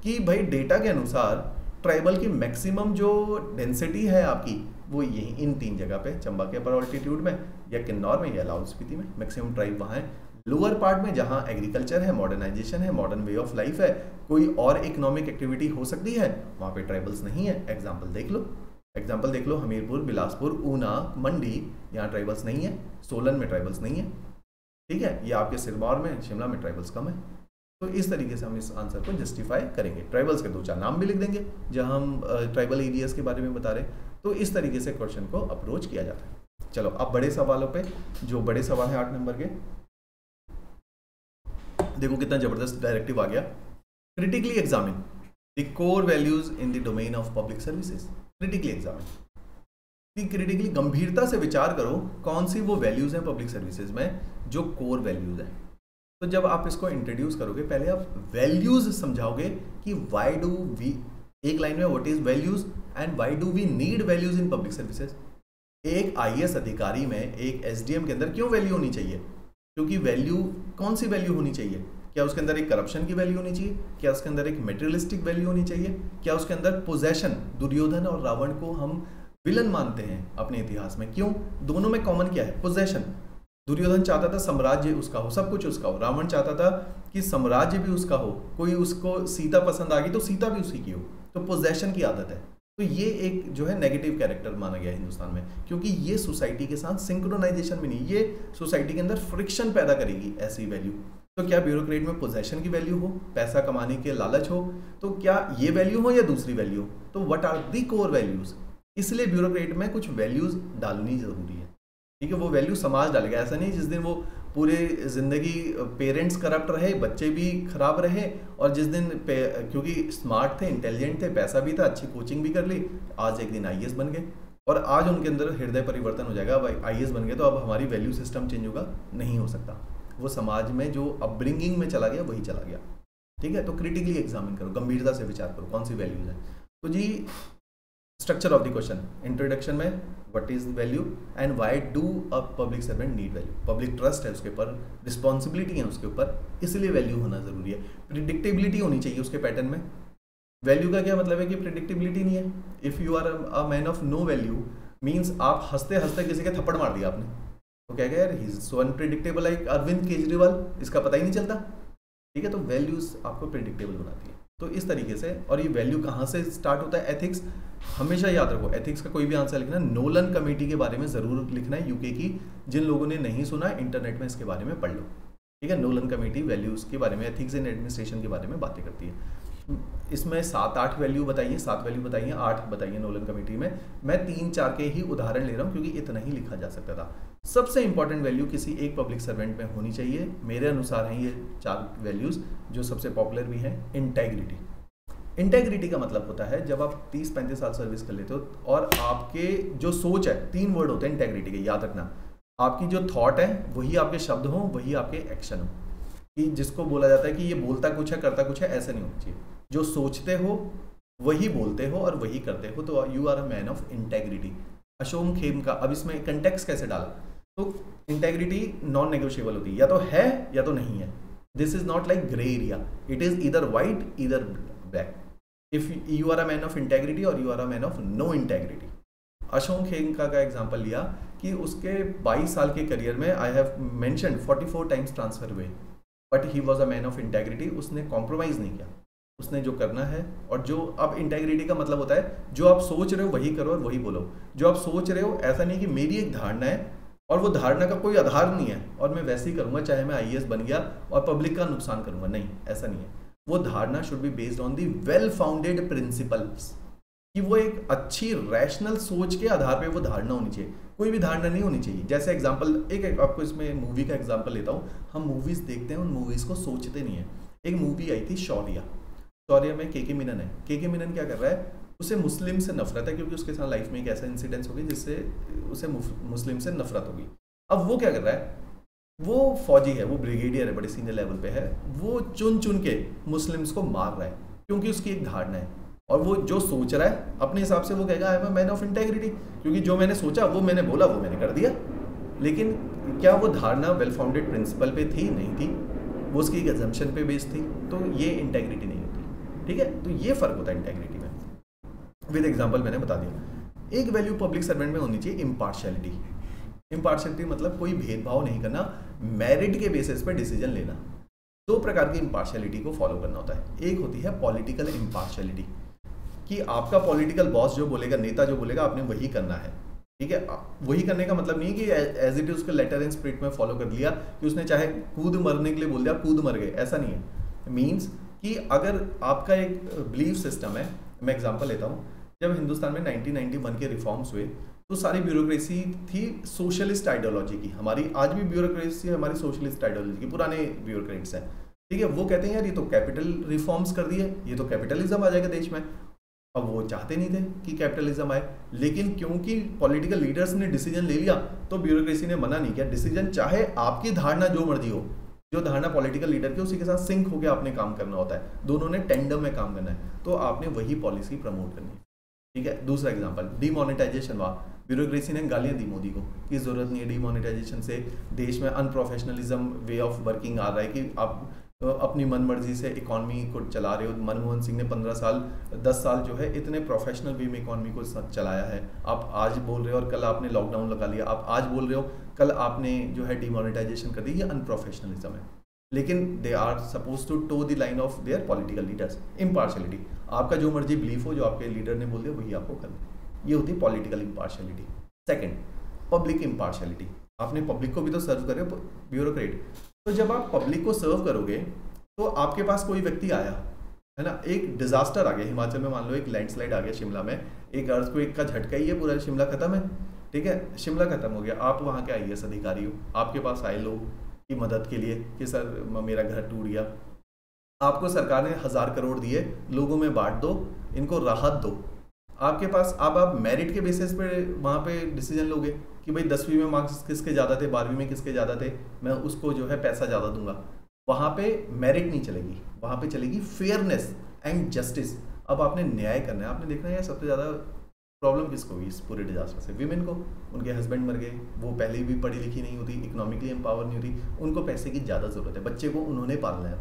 Speaker 1: कि भाई डेटा के अनुसार ट्राइबल की मैक्सिमम जो डेंसिटी है आपकी वो यही इन 3 जगह पे, चंबा के अपर ऑल्टीट्यूड में या किन्नौर में या लाहौल स्पीति में मैक्सिमम ट्राइब वहाँ है। लोअर पार्ट में जहाँ एग्रीकल्चर है, मॉडर्नाइजेशन है, मॉडर्न वे ऑफ लाइफ है, कोई और इकोनॉमिक एक्टिविटी हो सकती है, वहाँ पे ट्राइबल्स नहीं है। एग्जाम्पल देख लो, एग्जाम्पल देख लो, हमीरपुर, बिलासपुर, ऊना, मंडी, यहाँ ट्राइबल्स नहीं है, सोलन में ट्राइबल्स नहीं है, ठीक है, ये आपके सिरमौर में, शिमला में ट्राइबल्स कम है। तो इस तरीके से हम इस आंसर को जस्टिफाई करेंगे। ट्राइबल्स के 2-4 नाम भी लिख देंगे जहां हम ट्राइबल एरियाज के बारे में बता रहे हैं। तो इस तरीके से क्वेश्चन को अप्रोच किया जाता है। चलो अब बड़े सवालों पे, जो बड़े सवाल है 8 नंबर के, देखो कितना जबरदस्त डायरेक्टिव आ गया। Critically examine the core values in the domain of public services. Critically examine, critically गंभीरता से विचार करो कौन सी वो वैल्यूज हैं पब्लिक सर्विसेज में जो कोर वैल्यूज हैं। तो जब आप इसको इंट्रोड्यूस करोगे, पहले आप वैल्यूज समझाओगे कि व्हाई डू वी, एक लाइन में what is values and why do we need values in public services. एक आईएएस अधिकारी में, एक एसडीएम के अंदर क्यों वैल्यू होनी चाहिए? क्योंकि वैल्यू, कौन सी वैल्यू होनी चाहिए? क्या उसके अंदर एक करप्शन की वैल्यू होनी चाहिए? क्या उसके अंदर एक मेटेरियलिस्टिक वैल्यू होनी चाहिए? क्या उसके अंदर पोजेशन, दुर्योधन और रावण को हम विलन मानते हैं अपने इतिहास में, क्यों? दोनों में कॉमन क्या है? पोजेशन। दुर्योधन चाहता था साम्राज्य उसका हो, सब कुछ उसका हो। रावण चाहता था कि साम्राज्य भी उसका हो, कोई उसको सीता पसंद आ गई तो सीता भी उसी की हो। तो पोजेशन की आदत है। तो ये एक जो है नेगेटिव कैरेक्टर माना गया हिंदुस्तान में, क्योंकि ये सोसाइटी के साथ सिंक्रोनाइजेशन में नहीं, ये सोसाइटी के अंदर फ्रिक्शन पैदा करेगी ऐसी वैल्यू। तो क्या ब्यूरोक्रेट में पोजेशन की वैल्यू हो, पैसा कमाने के लालच हो, तो क्या ये वैल्यू हो या दूसरी वैल्यू हो? तो what are the core values? इसलिए ब्यूरोक्रेट में कुछ वैल्यूज डालनी जरूरी है, ठीक है। वो वैल्यू समाज डालेगा, ऐसा नहीं जिस दिन वो पूरे जिंदगी पेरेंट्स करप्ट रहे, बच्चे भी खराब रहे, और जिस दिन क्योंकि स्मार्ट थे, इंटेलिजेंट थे, पैसा भी था, अच्छी कोचिंग भी कर ली, आज एक दिन आईएएस बन गए और आज उनके अंदर हृदय परिवर्तन हो जाएगा, अब आईएएस बन गए तो अब हमारी वैल्यू सिस्टम चेंज होगा? नहीं हो सकता। वो समाज में जो अपब्रिंगिंग में चला गया वही चला गया, ठीक है। तो क्रिटिकली एग्जामिन करो, गंभीरता से विचार करो कौन सी वैल्यूज है। तो जी structure of the question, introduction में what is value and why do a public servant need value. Public trust है उसके ऊपर, रिस्पॉन्सिबिलिटी है उसके ऊपर, इसलिए वैल्यू होना जरूरी है। प्रिडिक्टेबिलिटी होनी चाहिए उसके पैटर्न में। वैल्यू का क्या मतलब है कि प्रिडिक्टेबिलिटी नहीं है। If you are a man of no value means आप हंसते हंसते किसी के थप्पड़ मार दिया आपने, तो क्या यार he is so unpredictable like Arvind Kejriwal, इसका पता ही नहीं चलता, ठीक है। तो वैल्यूज आपको प्रिडिक्टेबल बनाती है। तो इस तरीके से, और ये वैल्यू कहाँ से स्टार्ट होता है? एथिक्स। हमेशा याद रखो, एथिक्स का कोई भी आंसर लिखना, नोलन कमेटी के बारे में जरूर लिखना है, यूके की। जिन लोगों ने नहीं सुना, इंटरनेट में इसके बारे में पढ़ लो, ठीक है। नोलन कमेटी वैल्यूज के बारे में, एथिक्स इन एडमिनिस्ट्रेशन के बारे में बातें करती है। इसमें 7-8 वैल्यू बताइए, 7 वैल्यू बताइए, 8 बताइए नोलन कमेटी में। मैं 3-4 के ही उदाहरण ले रहा हूँ क्योंकि इतना ही लिखा जा सकता था। सबसे इंपॉर्टेंट वैल्यू किसी एक पब्लिक सर्वेंट में होनी चाहिए, मेरे अनुसार हैं ये 4 वैल्यूज जो सबसे पॉपुलर भी हैं। इंटेग्रिटी। इंटेग्रिटी का मतलब होता है जब आप 30-35 साल सर्विस कर लेते हो और आपके जो सोच है, 3 वर्ड होते हैं इंटेग्रिटी के, याद रखना। आपकी जो थॉट है वही आपके शब्द हो, वही आपके एक्शन हो। कि जिसको बोला जाता है कि ये बोलता कुछ है करता कुछ है, ऐसा नहीं होना चाहिए। जो सोचते हो वही बोलते हो और वही करते हो, तो you are a man of integrity. Ashok Khemka, अब इसमें कंटेक्स्ट कैसे डाला? तो इंटेग्रिटी नॉन नेगोशिएबल होती है, या तो है या तो नहीं है। This is not like grey area, it is either white either black. If you are a man of integrity और you are a man of no integrity. Ashok Khemka का एग्जांपल लिया कि उसके 22 साल के करियर में I have mentioned 44 times transfer हुए, but he was a man of integrity. उसने कॉम्प्रोमाइज नहीं किया, उसने जो करना है। और जो, अब इंटेग्रिटी का मतलब होता है जो आप सोच रहे हो वही करो और वही बोलो। जो आप सोच रहे हो, ऐसा नहीं कि मेरी एक धारणा है और वो धारणा का कोई आधार नहीं है और मैं वैसे ही करूंगा चाहे मैं आईएएस बन गया और पब्लिक का नुकसान करूंगा, नहीं, ऐसा नहीं है। वो धारणा should be based on the well founded principles, कि वो एक अच्छी रैशनल सोच के आधार पे वो धारणा होनी चाहिए, कोई भी धारणा नहीं होनी चाहिए। जैसे एग्जांपल, एक आपको इसमें मूवी का एग्जांपल लेता हूँ। हम मूवीज देखते हैं, उन मूवीज को सोचते नहीं है। एक मूवी आई थी शौर्या, शौर्या में के मीनन है। के मीनन क्या कर रहा है? उसे मुस्लिम से नफरत है क्योंकि उसके साथ लाइफ में एक ऐसा इंसिडेंस हो गया जिससे उसे मुस्लिम से नफरत होगी। अब वो क्या कर रहा है? वो फौजी है, वो ब्रिगेडियर है, बड़े सीनियर लेवल पे है। वो चुन चुन के मुस्लिम्स को मार रहा है क्योंकि उसकी एक धारणा है। और वो जो सोच रहा है अपने हिसाब से वो कहेगा I am a man of integrity, क्योंकि जो मैंने सोचा वो मैंने बोला वो मैंने कर दिया। लेकिन क्या वो धारणा वेल फाउंडेड प्रिंसिपल पे थी? नहीं थी, वो उसकी एक अजम्पशन पे बेस्ड थी। तो ये इंटेग्रिटी नहीं होती, ठीक है। तो ये फर्क होता है इंटेग्रिटी में। विद एग्जांपल मैंने बता दिया। एक वैल्यू पब्लिक सर्वेंट में होनी चाहिए इम्पार्शियलिटी। इम्पार्शियलिटी मतलब कोई भेदभाव नहीं करना, मेरिट के बेसिस पे डिसीजन लेना। 2 प्रकार की इम्पार्शियलिटी को फॉलो करना होता है। एक होती है पॉलिटिकल इम्पार्शियलिटी, कि आपका पॉलिटिकल बॉस जो बोलेगा, नेता जो बोलेगा, आपने वही करना है, ठीक है। वही करने का मतलब नहीं कि एज इट इज उसको लेटर एंड स्पिरिट में फॉलो कर लिया, कि उसने चाहे कूद मरने के लिए बोल दिया, कूद मर गए, ऐसा नहीं है। मीन्स कि अगर आपका एक बिलीफ सिस्टम है, मैं एग्जांपल लेता हूँ, जब हिंदुस्तान में 1991 के रिफॉर्म्स हुए तो सारी ब्यूरोक्रेसी थी सोशलिस्ट आइडियोलॉजी की। हमारी आज भी ब्यूरोक्रेसी हमारी सोशलिस्ट आइडियोलॉजी की, पुराने ब्यूरोक्रेट्स हैं, ठीक है। वो कहते हैं यार ये तो कैपिटल रिफॉर्म्स कर दिए, ये तो कैपिटलिज्म आ जाएगा देश में। अब वो चाहते नहीं थे कि कैपिटलिज्म आए, लेकिन क्योंकि पॉलिटिकल लीडर्स ने डिसीजन ले लिया तो ब्यूरोक्रेसी ने मना नहीं किया। डिसीजन चाहे आपकी धारणा जो मर्जी हो, जो धारणा पॉलिटिकल लीडर की, उसी के साथ सिंक होकर आपने काम करना होता है, दोनों ने टेंडम में काम करना है, तो आपने वही पॉलिसी प्रमोट करनी है, ठीक है। दूसरा एग्जांपल, डीमोनेटाइजेशन हुआ, ब्यूरोक्रेसी ने गालियां दी मोदी को कि जरूरत नहीं है डीमोनेटाइजेशन से, देश में अनप्रोफेशनलिज्म वे ऑफ वर्किंग आ रहा है कि आप अपनी मनमर्जी से इकॉनमी को चला रहे हो। मनमोहन सिंह ने 15 साल 10 साल जो है इतने प्रोफेशनल वे में इकॉनमी को चलाया है। आप आज बोल रहे हो और कल आपने लॉकडाउन लगा लिया, आप आज बोल रहे हो कल आपने जो है डीमोनेटाइजेशन कर दी, ये अनप्रोफेशनलिज्म है। लेकिन they are suppose to toe the line of their political leaders. Impartiality, आपका जो मर्जी बिलीफ हो, जो आपके लीडर ने बोल दिया वही आपको करना, ये होती है political impartiality. Second, public impartiality, आपने पब्लिक को भी तो सर्व करे हो, ब्यूरोक्रेट। तो जब आप पब्लिक को सर्व करोगे तो आपके पास कोई व्यक्ति आया है ना, एक डिजास्टर आ गया हिमाचल में, मान लो एक लैंडस्लाइड आ गया शिमला में, एक अर्थक्वेक का झटका ही है, पूरा शिमला खत्म है, ठीक है, शिमला खत्म हो गया। आप वहाँ के IAS अधिकारी हो, आपके पास आए लोग की मदद के लिए कि सर मेरा घर टूट गया, आपको सरकार ने 1000 करोड़ दिए, लोगों में बांट दो, इनको राहत दो। आपके पास अब आप मेरिट के बेसिस पे वहाँ पे डिसीजन लोगे कि भाई 10वीं में मार्क्स किसके ज़्यादा थे, 12वीं में किसके ज़्यादा थे, मैं उसको जो है पैसा ज़्यादा दूंगा। वहाँ पे मेरिट नहीं चलेगी, वहाँ पे चलेगी फेयरनेस एंड जस्टिस। अब आपने न्याय करना है, आपने देखना है सबसे ज़्यादा प्रॉब्लम किसको हुई इस पूरे डिजास्टर से, विमेन को। उनके हस्बैंड मर गए, वो पहले भी पढ़ी लिखी नहीं होती, इकोनॉमिकली एम्पावर नहीं होती, उनको पैसे की ज़्यादा ज़रूरत है, बच्चे को उन्होंने पालना है,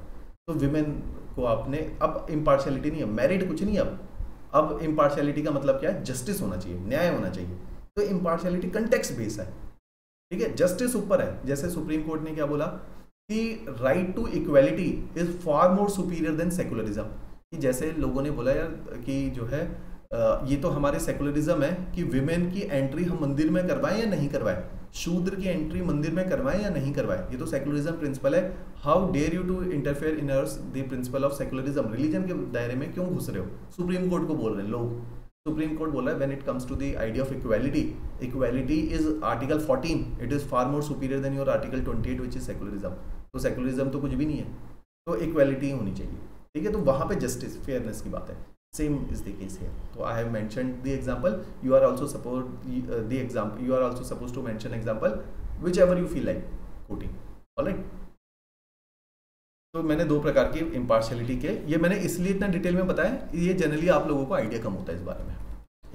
Speaker 1: तो विमेन को आपने, अब इम्पार्शलिटी नहीं है, मेरिट कुछ नहीं, अब इम्पार्शलिटी का मतलब क्या है, जस्टिस होना चाहिए, न्याय होना चाहिए। तो इम्पार्शलिटी कंटेक्स्ट बेस है, ठीक है, जस्टिस ऊपर है। जैसे सुप्रीम कोर्ट ने क्या बोला कि right to equality is far more superior than secularism, कि जैसे लोगों ने बोला यार कि जो है ये तो हमारे सेकुलरिज्म है कि विमेन की एंट्री हम मंदिर में करवाएं या नहीं करवाएं, शूद्र की एंट्री मंदिर में करवाएं या नहीं करवाएं, ये तो सेकुलरिज्म प्रिंसिपल है। How dare you to interfere in the principle of secularism, religion के दायरे में क्यों घुस रहे हो, सुप्रीम कोर्ट को बोल रहे हैं लोग। सुप्रीम कोर्ट बोला है when it comes to the idea of equality, equality is article 14, it is far more superior than your article 28 which is secularism. तो सेकुलरिज्म तो कुछ भी नहीं है, तो इक्वालिटी होनी चाहिए, ठीक है। तो वहाँ पे जस्टिस, फेयरनेस की बात है। Same is the case here. So I have mentioned the example. You are also supposed to mention example whichever you feel like quoting. Alright. तो मैंने दो प्रकार की impartiality के, ये मैंने इसलिए इतना डिटेल में बताया, ये जनरली आप लोगों को आइडिया कम होता है इस बारे में।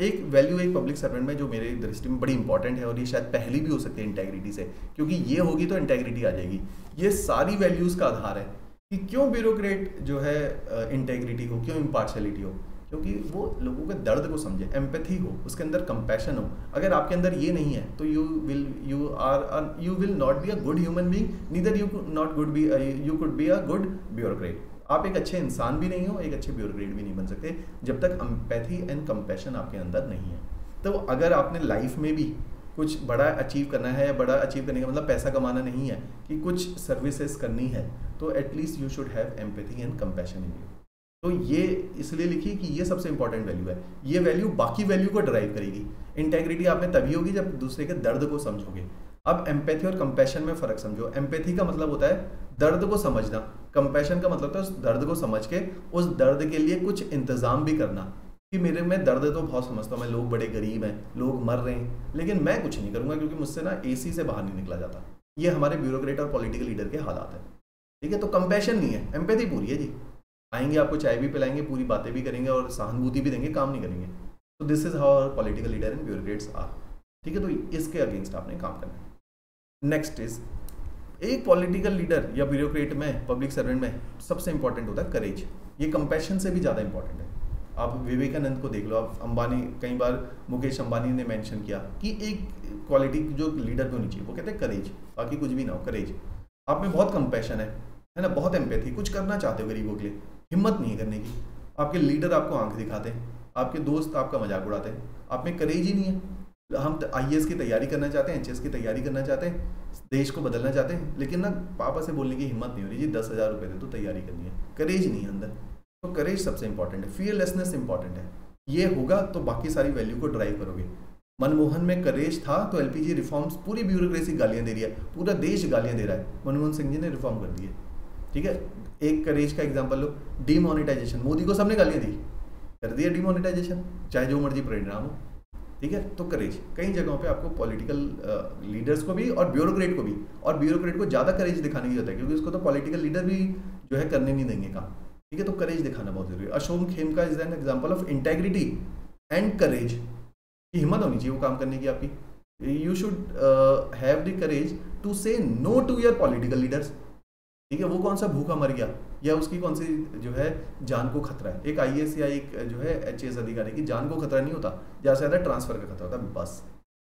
Speaker 1: एक वैल्यू एक पब्लिक सर्वेंट में जो मेरे दृष्टि में बड़ी इंपॉर्टेंट है, और ये शायद पहली भी हो सकती है इंटेग्रिटी से, क्योंकि ये होगी तो इंटेग्रिटी आ जाएगी। ये सारी वैल्यूज का आधार है कि क्यों ब्यूरोक्रेट जो है इंटेग्रिटी हो, क्यों इम्पार्शलिटी हो, क्योंकि वो लोगों के दर्द को समझे, एम्पैथी हो, उसके अंदर कंपैशन हो। अगर आपके अंदर ये नहीं है तो you will not be a good human being, neither you could be a good bureaucrat. आप एक अच्छे इंसान भी नहीं हो, एक अच्छे ब्यूरोक्रेट भी नहीं बन सकते जब तक एम्पैथी एंड कंपैशन आपके अंदर नहीं है। तो अगर आपने लाइफ में भी कुछ बड़ा अचीव करना है, बड़ा अचीव करने का मतलब पैसा कमाना नहीं है, कि कुछ सर्विसेज करनी है, तो at least you should have empathy and compassion in you. तो ये इसलिए लिखी कि ये सबसे इंपॉर्टेंट वैल्यू है, ये वैल्यू बाकी वैल्यू को ड्राइव करेगी। इंटेग्रिटी आप में तभी होगी जब दूसरे के दर्द को समझोगे। अब एम्पैथी और कंपैशन में फ़र्क समझो। एम्पैथी का मतलब होता है दर्द को समझना, कंपैशन का मतलब होता है उस दर्द को समझ के उस दर्द के लिए कुछ इंतज़ाम भी करना, कि मेरे में दर्द तो बहुत समझता हूँ मैं, लोग बड़े गरीब हैं, लोग मर रहे हैं, लेकिन मैं कुछ नहीं करूँगा क्योंकि मुझसे ना AC से बाहर नहीं निकला जाता। ये हमारे ब्यूरोक्रेट और पॉलिटिकल लीडर के हालात हैं, ठीक है। तो कंपैशन नहीं है, एम्पैथी पूरी है जी। आएंगे, आपको चाय भी पिलाएंगे, पूरी बातें भी करेंगे और सहानुभूति भी देंगे, काम नहीं करेंगे। तो this is how our political leader and bureaucrats are, ठीक है। तो इसके अगेंस्ट आपने काम करना है। नेक्स्ट इज, एक पॉलिटिकल लीडर या ब्यूरोक्रेट में, पब्लिक सर्वेंट में सबसे इंपॉर्टेंट होता है करेज। ये कंपैशन से भी ज़्यादा इंपॉर्टेंट है। आप विवेकानंद को देख लो, आप अंबानी, कई बार मुकेश अंबानी ने मेंशन किया कि एक क्वालिटी जो लीडर को होनी चाहिए, वो कहते हैं करेज, बाकी कुछ भी ना हो, करेज। आप में बहुत कंपैशन है ना, बहुत एम्पैथी, कुछ करना चाहते हो गरीबों के लिए, हिम्मत नहीं है करने की। आपके लीडर आपको आंख दिखाते हैं आपके दोस्त आपका मजाक उड़ाते हैं, आप में करेज ही नहीं है। हम IAS की तैयारी करना चाहते हैं, HS की तैयारी करना चाहते हैं, देश को बदलना चाहते हैं, लेकिन ना पापा से बोलने की हिम्मत नहीं हो रही, जी 10,000 रुपये दे तो तैयारी करनी है, करेज नहीं है अंदर। तो करेज सबसे इंपॉर्टेंट है, फियरलेसनेस इंपॉर्टेंट है। ये होगा तो बाकी सारी वैल्यू को ड्राइव करोगे। मनमोहन में करेज था तो LPG रिफॉर्म्स, पूरी ब्यूरोक्रेसी गालियां दे रही है, पूरा देश गालियां दे रहा है, मनमोहन सिंह जी ने रिफॉर्म कर दिए। ठीक है, एक करेज का एग्जांपल लो, डीमोनेटाइजेशन, मोदी को सबने गालियां दी, कर दिया डीमोनेटाइजेशन, चाहे जो मर्जी परिणाम हो। ठीक है, तो करेज कई जगहों पे आपको पॉलिटिकल लीडर्स को भी और ब्यूरोक्रेट को भी, और ब्यूरोक्रेट को ज़्यादा करेज दिखाने की जरूरत है, क्योंकि उसको तो पॉलिटिकल लीडर भी जो है करने नहीं देंगे काम। ठीक है, तो करेज दिखाना बहुत जरूरी है। Ashok Khemka is an example of integrity and courage, की हिम्मत होनी चाहिए वो काम करने की आपकी। You should have the courage to say no to your political leaders. ठीक है, वो कौन सा भूखा मर गया या उसकी कौन सी जो है जान को खतरा है। एक IAS या एक जो है HS अधिकारी की जान को खतरा नहीं होता, ज़्यादा से ज़्यादा ट्रांसफर का खतरा होता है बस।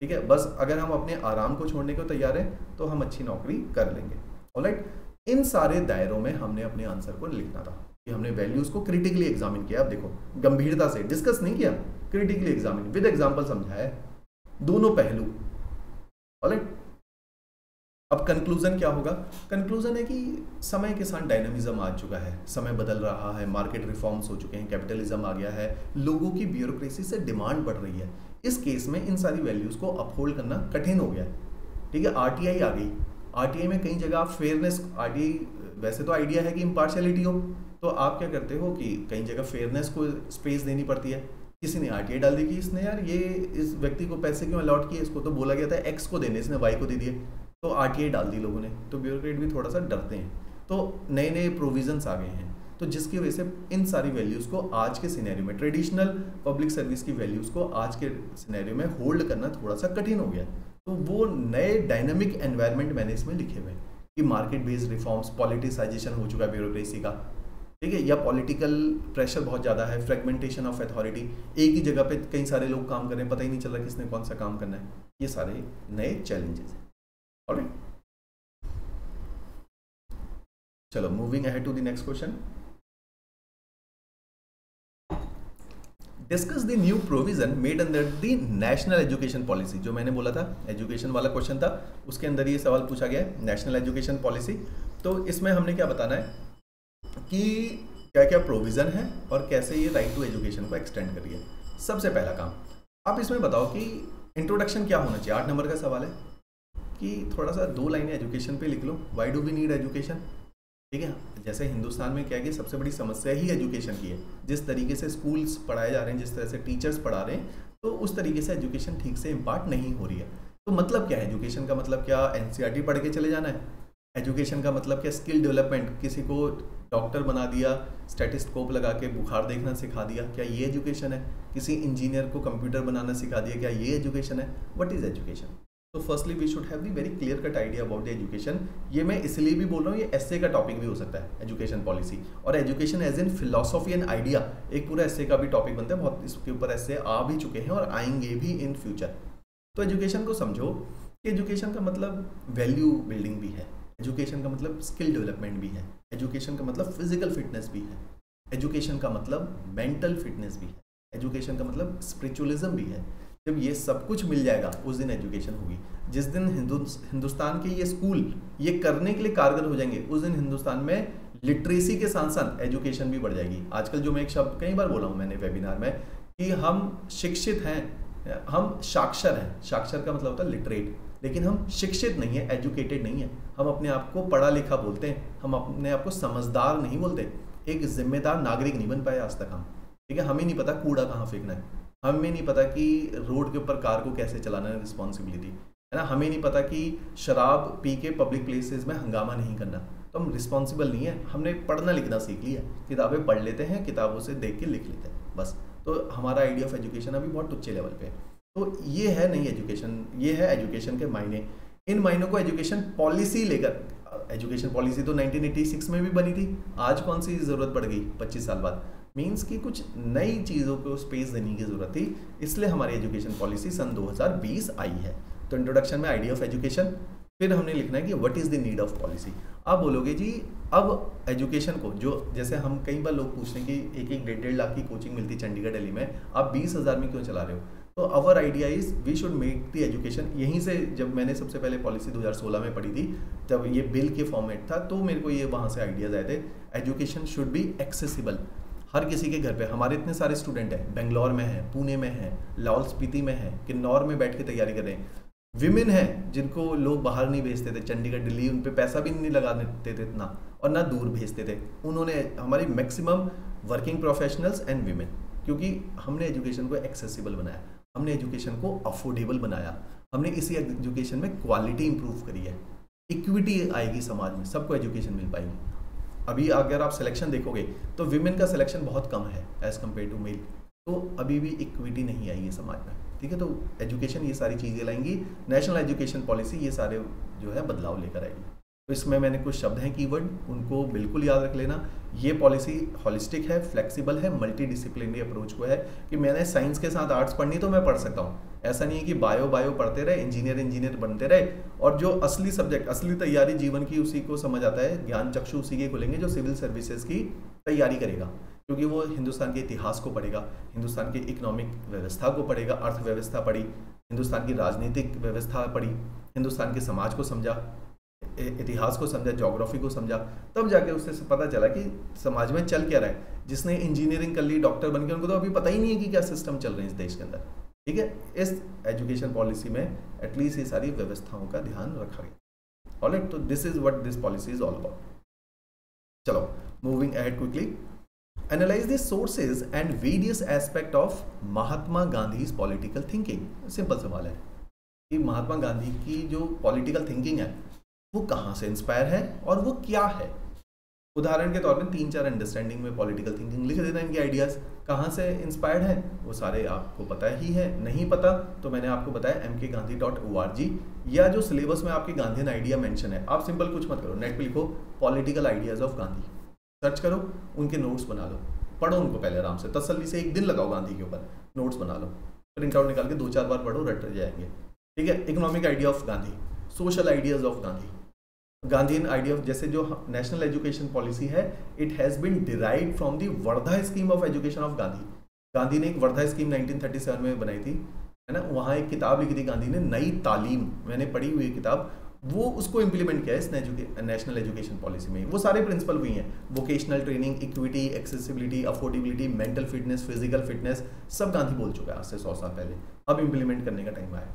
Speaker 1: ठीक है, बस अगर हम अपने आराम को छोड़ने को तैयार हैं तो हम अच्छी नौकरी कर लेंगे। ऑलराइट, इन सारे दायरों में हमने अपने आंसर को लिखना था कि हमने वैल्यूज को क्रिटिकली एग्जामिन किया। अब देखो, गंभीरता से डिस्कस नहीं किया, क्रिटिकली एग्जामिन विद एग्जाम्पल समझाया, दोनों पहलू। ऑलराइट, अब कंक्लूजन क्या होगा? कंक्लूजन है कि समय के साथ डायनामिज्म आ चुका है, समय बदल रहा है, मार्केट रिफॉर्म्स हो चुके हैं, कैपिटलिज्म आ गया है, लोगों की ब्यूरोक्रेसी से डिमांड बढ़ रही है। इस केस में इन सारी वैल्यूज को अपहोल्ड करना कठिन हो गया। ठीक है, RTI आ गई, RTI में कई जगह आप फेयरनेस, RTI वैसे तो आइडिया है कि इम्पार्शियलिटी हो, तो आप क्या करते हो कि कई जगह फेयरनेस को स्पेस देनी पड़ती है। किसी ने RTI डाल दी कि इसने यार ये इस व्यक्ति को पैसे क्यों अलॉट किए, इसको तो बोला गया था X को देने, इसने Y को दे दिए, तो RTI डाल दी लोगों ने। तो ब्यूरोक्रेट भी थोड़ा सा डरते हैं, तो नए नए प्रोविजंस आ गए हैं, तो जिसकी वजह से इन सारी वैल्यूज़ को आज के सिनेरियो में, ट्रेडिशनल पब्लिक सर्विस की वैल्यूज़ को आज के सिनेरियो में होल्ड करना थोड़ा सा कठिन हो गया। तो वो नए डायनामिक एनवायरनमेंट मैंने इसमें लिखे हुए कि मार्केट बेस्ड रिफॉर्म्स, पॉलिटिसाइजेशन हो चुका है ब्यूरोक्रेसी का, ठीक है, या पॉलिटिकल प्रेशर बहुत ज़्यादा है, फ्रेगमेंटेशन ऑफ अथॉरिटी, एक ही जगह पे कई सारे लोग काम कर रहे हैं, पता ही नहीं चल रहा किसने कौन सा काम करना है। ये सारे नए चैलेंजेस हैं। ऑलराइट, चलो moving ahead to the next question. Discuss the new provision made under the national education policy. जो मैंने बोला था एजुकेशन वाला क्वेश्चन था, उसके अंदर ये सवाल पूछा गया है, नेशनल एजुकेशन पॉलिसी। तो इसमें हमने क्या बताना है कि क्या क्या प्रोविजन है और कैसे ये राइट टू एजुकेशन को एक्सटेंड करिए। सबसे पहला काम, आप इसमें बताओ कि इंट्रोडक्शन क्या होना चाहिए। 8 नंबर का सवाल है कि थोड़ा सा 2 लाइनें एजुकेशन पे लिख लो, why do we need education. ठीक है, जैसे हिंदुस्तान में क्या है कि सबसे बड़ी समस्या ही एजुकेशन की है। जिस तरीके से स्कूल्स पढ़ाए जा रहे हैं, जिस तरह से टीचर्स पढ़ा रहे हैं, तो उस तरीके से एजुकेशन ठीक से इम्पार्ट नहीं हो रही है। तो मतलब क्या है एजुकेशन का? मतलब क्या NCERT पढ़ के चले जाना है? एजुकेशन का मतलब क्या स्किल डेवलपमेंट, किसी को डॉक्टर बना दिया, स्टेटिस्कोप लगा के बुखार देखना सिखा दिया, क्या ये एजुकेशन है? किसी इंजीनियर को कंप्यूटर बनाना सिखा दिया, क्या ये एजुकेशन है? What is education? तो firstly we should have the very clear cut idea about the education. ये मैं इसलिए भी बोल रहा हूँ, ये एस्से का टॉपिक भी हो सकता है एजुकेशन पॉलिसी, और education as in philosophy and idea एक पूरा एस्से का भी टॉपिक बनता है। बहुत इसके ऊपर एस्से आ भी चुके हैं और आएंगे भी इन फ्यूचर। तो एजुकेशन को समझो कि एजुकेशन का मतलब वैल्यू बिल्डिंग भी है, एजुकेशन का मतलब स्किल डेवलपमेंट भी है, एजुकेशन का मतलब फिजिकल फिटनेस भी है, एजुकेशन का मतलब मेंटल फिटनेस भी है, एजुकेशन का मतलब स्पिरिचुअलिज्म भी है। जब ये सब कुछ मिल जाएगा उस दिन एजुकेशन होगी। जिस दिन हिंदुस्तान के ये स्कूल ये करने के लिए कारगर हो जाएंगे, उस दिन हिंदुस्तान में लिटरेसी के साथ साथ एजुकेशन भी बढ़ जाएगी। आजकल जो मैं एक शब्द कई बार बोला हूँ मैंने वेबिनार में कि हम शिक्षित हैं, हम साक्षर हैं। साक्षर का मतलब होता है लिटरेट, लेकिन हम शिक्षित नहीं है, एजुकेटेड नहीं है। हम अपने आप को पढ़ा लिखा बोलते हैं, हम अपने आप को समझदार नहीं बोलते, एक जिम्मेदार नागरिक नहीं बन पाए आज तक हम। ठीक है, हमें नहीं पता कूड़ा कहाँ फेंकना है, हमें नहीं पता कि रोड के ऊपर कार को कैसे चलाना है, रिस्पॉन्सिबिलिटी है ना, हमें नहीं पता कि शराब पी के पब्लिक प्लेसेस में हंगामा नहीं करना। तो हम रिस्पॉन्सिबल नहीं है, हमने पढ़ना लिखना सीख लिया, किताबें पढ़ लेते हैं, किताबों से देख के लिख लेते हैं बस। तो हमारा आइडिया ऑफ एजुकेशन अभी बहुत टुच्चे लेवल पे है। तो ये है नहीं एजुकेशन, ये है एजुकेशन के मायने। इन मायनों को एजुकेशन पॉलिसी लेकर, एजुकेशन पॉलिसी तो 1986 में भी बनी थी, आज कौन सी ज़रूरत पड़ गई 25 साल बाद? मीन्स कि कुछ नई चीज़ों को स्पेस देने की ज़रूरत थी, इसलिए हमारी एजुकेशन पॉलिसी सन 2020 आई है। तो इंट्रोडक्शन में आइडिया ऑफ एजुकेशन, फिर हमने लिखना है कि what is the need of policy. आप बोलोगे जी अब एजुकेशन को, जो जैसे हम कई बार लोग पूछते हैं कि 1-1 1.5 लाख की कोचिंग मिलती है चंडीगढ़ दिल्ली में, आप 20,000 में क्यों चला रहे हो? तो our idea is we should make the education, यहीं से जब मैंने सबसे पहले पॉलिसी 2016 में पढ़ी थी, जब ये बिल के फॉर्मेट था, तो मेरे को ये वहाँ से आइडियाज आए थे। एजुकेशन शुड बी एक्सेसिबल, हर किसी के घर पे। हमारे इतने सारे स्टूडेंट हैं, बेंगलोर में हैं, पुणे में हैं, लाहौल स्पीति में हैं, किन्नौर में बैठ के तैयारी कर रहे हैं। विमेन हैं जिनको लोग बाहर नहीं भेजते थे, चंडीगढ़ दिल्ली उन पे पैसा भी नहीं लगा देते थे इतना, और ना दूर भेजते थे। उन्होंने हमारी maximum working professionals and women, क्योंकि हमने एजुकेशन को एक्सेसिबल बनाया, हमने एजुकेशन को अफोर्डेबल बनाया, हमने इसी एजुकेशन में क्वालिटी इंप्रूव करी है। इक्विटी आएगी समाज में, सबको एजुकेशन मिल पाएगी। अभी अगर आप सिलेक्शन देखोगे तो विमेन का सिलेक्शन बहुत कम है एज कम्पेयर टू मेल, तो अभी भी इक्विटी नहीं आई है समाज में। ठीक है, तो एजुकेशन ये सारी चीज़ें लाएंगी, नेशनल एजुकेशन पॉलिसी ये सारे जो है बदलाव लेकर आएगी। तो इसमें मैंने कुछ शब्द हैं कीवर्ड, उनको बिल्कुल याद रख लेना। ये पॉलिसी हॉलिस्टिक है, फ्लेक्सिबल है, मल्टी डिसिप्लिनरी अप्रोच को है कि मैंने साइंस के साथ आर्ट्स पढ़नी तो मैं पढ़ सकता हूँ। ऐसा नहीं है कि बायो पढ़ते रहे, इंजीनियर बनते रहे, और जो असली सब्जेक्ट, असली तैयारी जीवन की उसी को समझ आता है, ज्ञान चक्षु उसी के खुलेंगे जो सिविल सर्विसेज की तैयारी करेगा, क्योंकि वो हिंदुस्तान के इतिहास को पढ़ेगा, हिंदुस्तान की इकोनॉमिक व्यवस्था को पढ़ेगा, अर्थव्यवस्था पढ़ी, हिंदुस्तान की राजनीतिक व्यवस्था पढ़ी, हिंदुस्तान के समाज को समझा, इतिहास को समझा, ज्योग्राफी को समझा, तब जाके उससे पता चला कि समाज में चल क्या रहा है। जिसने इंजीनियरिंग कर ली, डॉक्टर बन के, उनको तो अभी पता ही नहीं है कि क्या सिस्टम चल रहे हैं इस देश के अंदर। ठीक है, इस एजुकेशन पॉलिसी में एटलीस्ट ये सारी व्यवस्थाओं का ध्यान रखा गया। ऑलराइट, तो this is what this policy is all about. चलो moving ahead quickly, analyse the sources and various aspect of Mahatma Gandhi's political thinking. Simple सवाल है कि महात्मा गांधी की जो पॉलिटिकल थिंकिंग है वो कहाँ से इंस्पायर है और वो क्या है। उदाहरण के तौर पर 3-4 अंडरस्टैंडिंग में पॉलिटिकल थिंकिंग लिख देना, इनके आइडियाज़ कहाँ से इंस्पायर्ड है वो सारे आपको पता ही है। नहीं पता तो मैंने आपको बताया mkgandhi.org, या जो सिलेबस में आपके गांधीयन आइडिया मेंशन है, आप सिंपल कुछ मत करो, नेट पे लिखो political ideas of Gandhi, search करो, उनके नोट्स बना लो, पढ़ो उनको पहले आराम से, तसल्ली से 1 दिन लगाओ गांधी के ऊपर, नोट्स बना लो, प्रिंट आउट निकाल के 2-4 बार पढ़ो, रट जाएंगे। ठीक है, economic idea of Gandhi, social ideas of Gandhi, Gandhian idea of, जैसे जो नेशनल एजुकेशन पॉलिसी है, it has been derived from the Wardha scheme of education of Gandhi. Gandhi ने एक वर्धा स्कीम 1937 में बनाई थी, है ना, वहाँ एक किताब लिखी थी गांधी ने, नई तालीम, मैंने पढ़ी हुई किताब, वो उसको इम्प्लीमेंट किया है इस नेशनल एजुकेशन पॉलिसी में। वो सारे प्रिंसिपल हुई हैं, vocational training, equity, accessibility, affordability, mental fitness, physical fitness, सब गांधी बोल चुका है आज से 100 साल पहले। अब इम्प्लीमेंट करने का टाइम आया।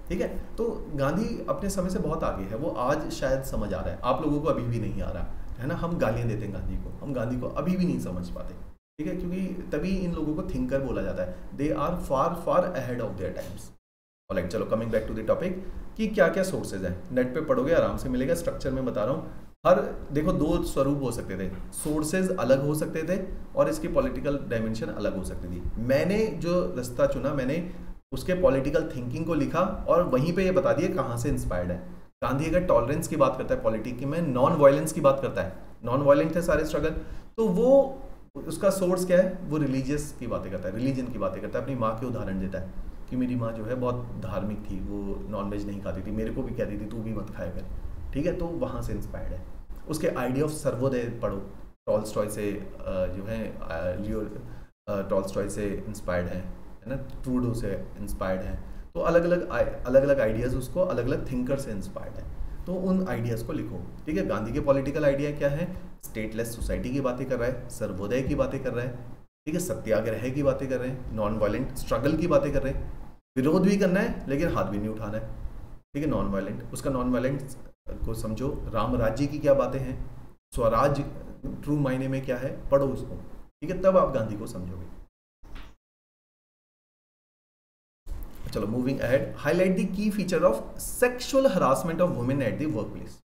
Speaker 1: ठीक है, तो गांधी अपने समय से बहुत आगे है, वो आज शायद समझ आ रहा है, आप लोगों को अभी भी नहीं आ रहा है ना। हम गालियाँ देते हैं गांधी को, हम गांधी को अभी भी नहीं समझ पाते। ठीक है, क्योंकि तभी इन लोगों को थिंकर बोला जाता है, they are far ahead of their times. Alright, चलो coming back to the topic कि क्या क्या सोर्सेज हैं, नेट पे पढ़ोगे आराम से मिलेगा, स्ट्रक्चर में बता रहा हूँ। हर देखो 2 स्वरूप हो सकते थे, सोर्सेज अलग हो सकते थे और इसकी पॉलिटिकल डायमेंशन अलग हो सकती थी। मैंने जो रास्ता चुना, मैंने उसके पॉलिटिकल थिंकिंग को लिखा और वहीं पे ये बता दिया कहाँ से इंस्पायर्ड है। गांधी अगर टॉलरेंस की बात करता है पॉलिटिक्स में, नॉन वायलेंस की बात करता है, नॉन वायलेंट थे सारे स्ट्रगल, तो वो उसका सोर्स क्या है, वो रिलीजियस की बातें करता है, रिलीजन की बातें करता है, अपनी माँ के उदाहरण देता है कि मेरी माँ जो है बहुत धार्मिक थी, वो नॉनवेज नहीं खाती थी, मेरे को भी कहती थी तू भी मत खाया कर। ठीक है, तो वहाँ से इंस्पायर्ड है। उसके आइडिया ऑफ सर्वोदय पढ़ो, टॉल्स्टॉय से जो है लियो टॉल्स्टॉय से इंस्पायर्ड है ना, ट्रूडो से इंस्पायर्ड है। तो अलग अलग आइडियाज़ उसको अलग अलग थिंकर से इंस्पायर्ड है, तो उन आइडियाज़ को लिखो। ठीक है, गांधी के पॉलिटिकल आइडिया क्या है, स्टेटलेस सोसाइटी की बातें कर रहा है, सर्वोदय की बातें कर रहा है, ठीक है, सत्याग्रह की बातें कर रहे हैं, नॉन वायलेंट स्ट्रगल की बातें कर रहे हैं, विरोध भी करना है लेकिन हाथ भी नहीं उठाना है। ठीक है, नॉन वायलेंट, उसका नॉन वायलेंट को समझो, राम राज्य की क्या बातें हैं, स्वराज ट्रू मायने में क्या है, पढ़ो उसको। ठीक है, तब आप गांधी को समझोगे। चलो moving ahead, highlight the key feature of sexual harassment of women at the work place.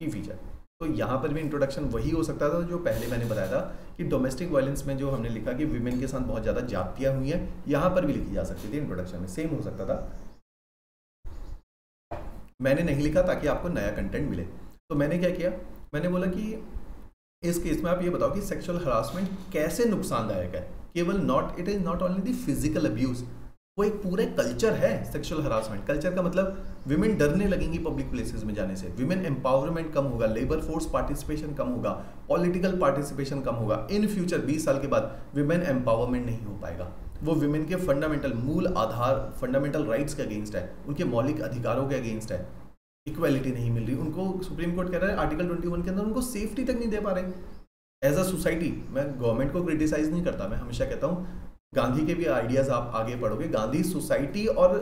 Speaker 1: की फीचर, तो यहाँ पर भी इंट्रोडक्शन वही हो सकता था जो पहले मैंने बताया था कि डोमेस्टिक वायलेंस में जो हमने लिखा कि विमेन के साथ बहुत ज़्यादा जातियाँ हुई हैं, यहाँ पर भी लिखी जा सकती थी इंट्रोडक्शन में, सेम हो सकता था। मैंने नहीं लिखा ताकि आपको नया कंटेंट मिले, तो मैंने क्या किया, मैंने बोला कि इस केस में आप ये बताओ कि सेक्सुअल हरासमेंट कैसे नुकसानदायक है। केवल it is not only the physical abuse, वो एक पूरा कल्चर है सेक्सुअल हरासमेंट। कल्चर का मतलब विमेन डरने लगेंगी पब्लिक प्लेसेस में जाने से, विमेन एम्पावरमेंट कम होगा, लेबर फोर्स पार्टिसिपेशन कम होगा, पॉलिटिकल पार्टिसिपेशन कम होगा। इन फ्यूचर 20 साल के बाद विमेन एम्पावरमेंट नहीं हो पाएगा। वो विमेन के फंडामेंटल मूल आधार, फंडामेंटल राइट्स के अगेंस्ट है, उनके मौलिक अधिकारों के अगेंस्ट है। इक्वालिटी नहीं मिल रही उनको, सुप्रीम कोर्ट कह रहा है आर्टिकल 21 के अंदर उनको सेफ्टी तक नहीं दे पा रहे। एज अ सोसाइटी, मैं गवर्नमेंट को क्रिटिसाइज नहीं करता, मैं हमेशा कहता हूँ गांधी के भी आइडियाज आप आगे पढ़ोगे, गांधी सोसाइटी और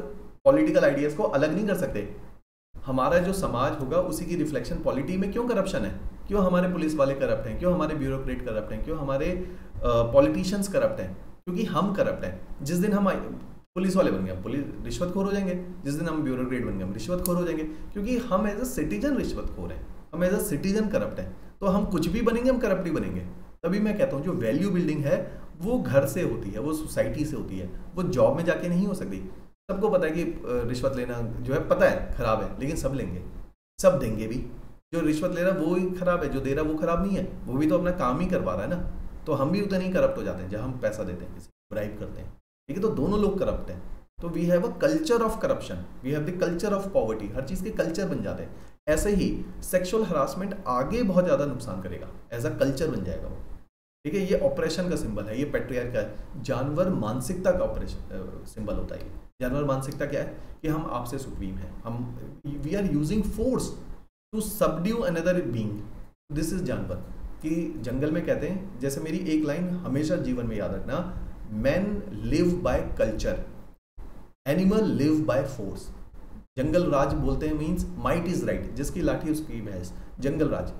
Speaker 1: पॉलिटिकल आइडियाज को अलग नहीं कर सकते। हमारा जो समाज होगा उसी की रिफ्लेक्शन पॉलिटी में। क्यों करप्शन है, क्यों हमारे पुलिस वाले करप्ट हैं, क्यों हमारे ब्यूरोक्रेट करप्ट हैं, क्यों हमारे पॉलिटिशियंस करप्ट हैं, क्योंकि हम करप्ट हैं। जिस दिन हम पुलिस वाले बन गए पुलिस रिश्वतखोर हो जाएंगे, जिस दिन हम ब्यूरोक्रेट बन गए हम रिश्वतखोर हो जाएंगे, क्योंकि हम एज अ सिटीजन रिश्वतखोर हैं, हम एज अ सिटीजन करप्ट हैं। तो हम कुछ भी बनेंगे, हम करप्ट ही बनेंगे। तभी मैं कहता हूँ जो वैल्यू बिल्डिंग है वो घर से होती है, वो सोसाइटी से होती है, वो जॉब में जाके नहीं हो सकती। सबको पता है कि रिश्वत लेना जो है पता है खराब है, लेकिन सब लेंगे, सब देंगे भी। जो रिश्वत ले रहा है वो ही खराब है, जो दे रहा है वो खराब नहीं है, वो भी तो अपना काम ही कर पा रहा है ना। तो हम भी उतने ही करप्ट हो जाते हैं जब हम पैसा देते हैं, किसी ब्राइब करते हैं, ठीक है। तो दोनों लोग करप्ट हैं। तो we have a culture of corruption, we have the culture of poverty, हर चीज़ के कल्चर बन जाते हैं। ऐसे ही सेक्सुअल हरासमेंट आगे बहुत ज़्यादा नुकसान करेगा, एज अ कल्चर बन जाएगा वो, ठीक है। ये ऑपरेशन का सिंबल है, ये पैट्रियार्क का है, जानवर मानसिकता का ऑपरेशन सिंबल होता है। जानवर मानसिकता क्या है कि हम आपसे सुप्रीम हैं, हम we are using force to subdue another being. This is जानवर। कि जंगल में कहते हैं, जैसे मेरी एक लाइन हमेशा जीवन में याद रखना, man live by culture, animal live by force. जंगल राज बोलते हैं मीन्स माइट इज राइट, जिसकी लाठी उसकी भैंस, जंगल राज।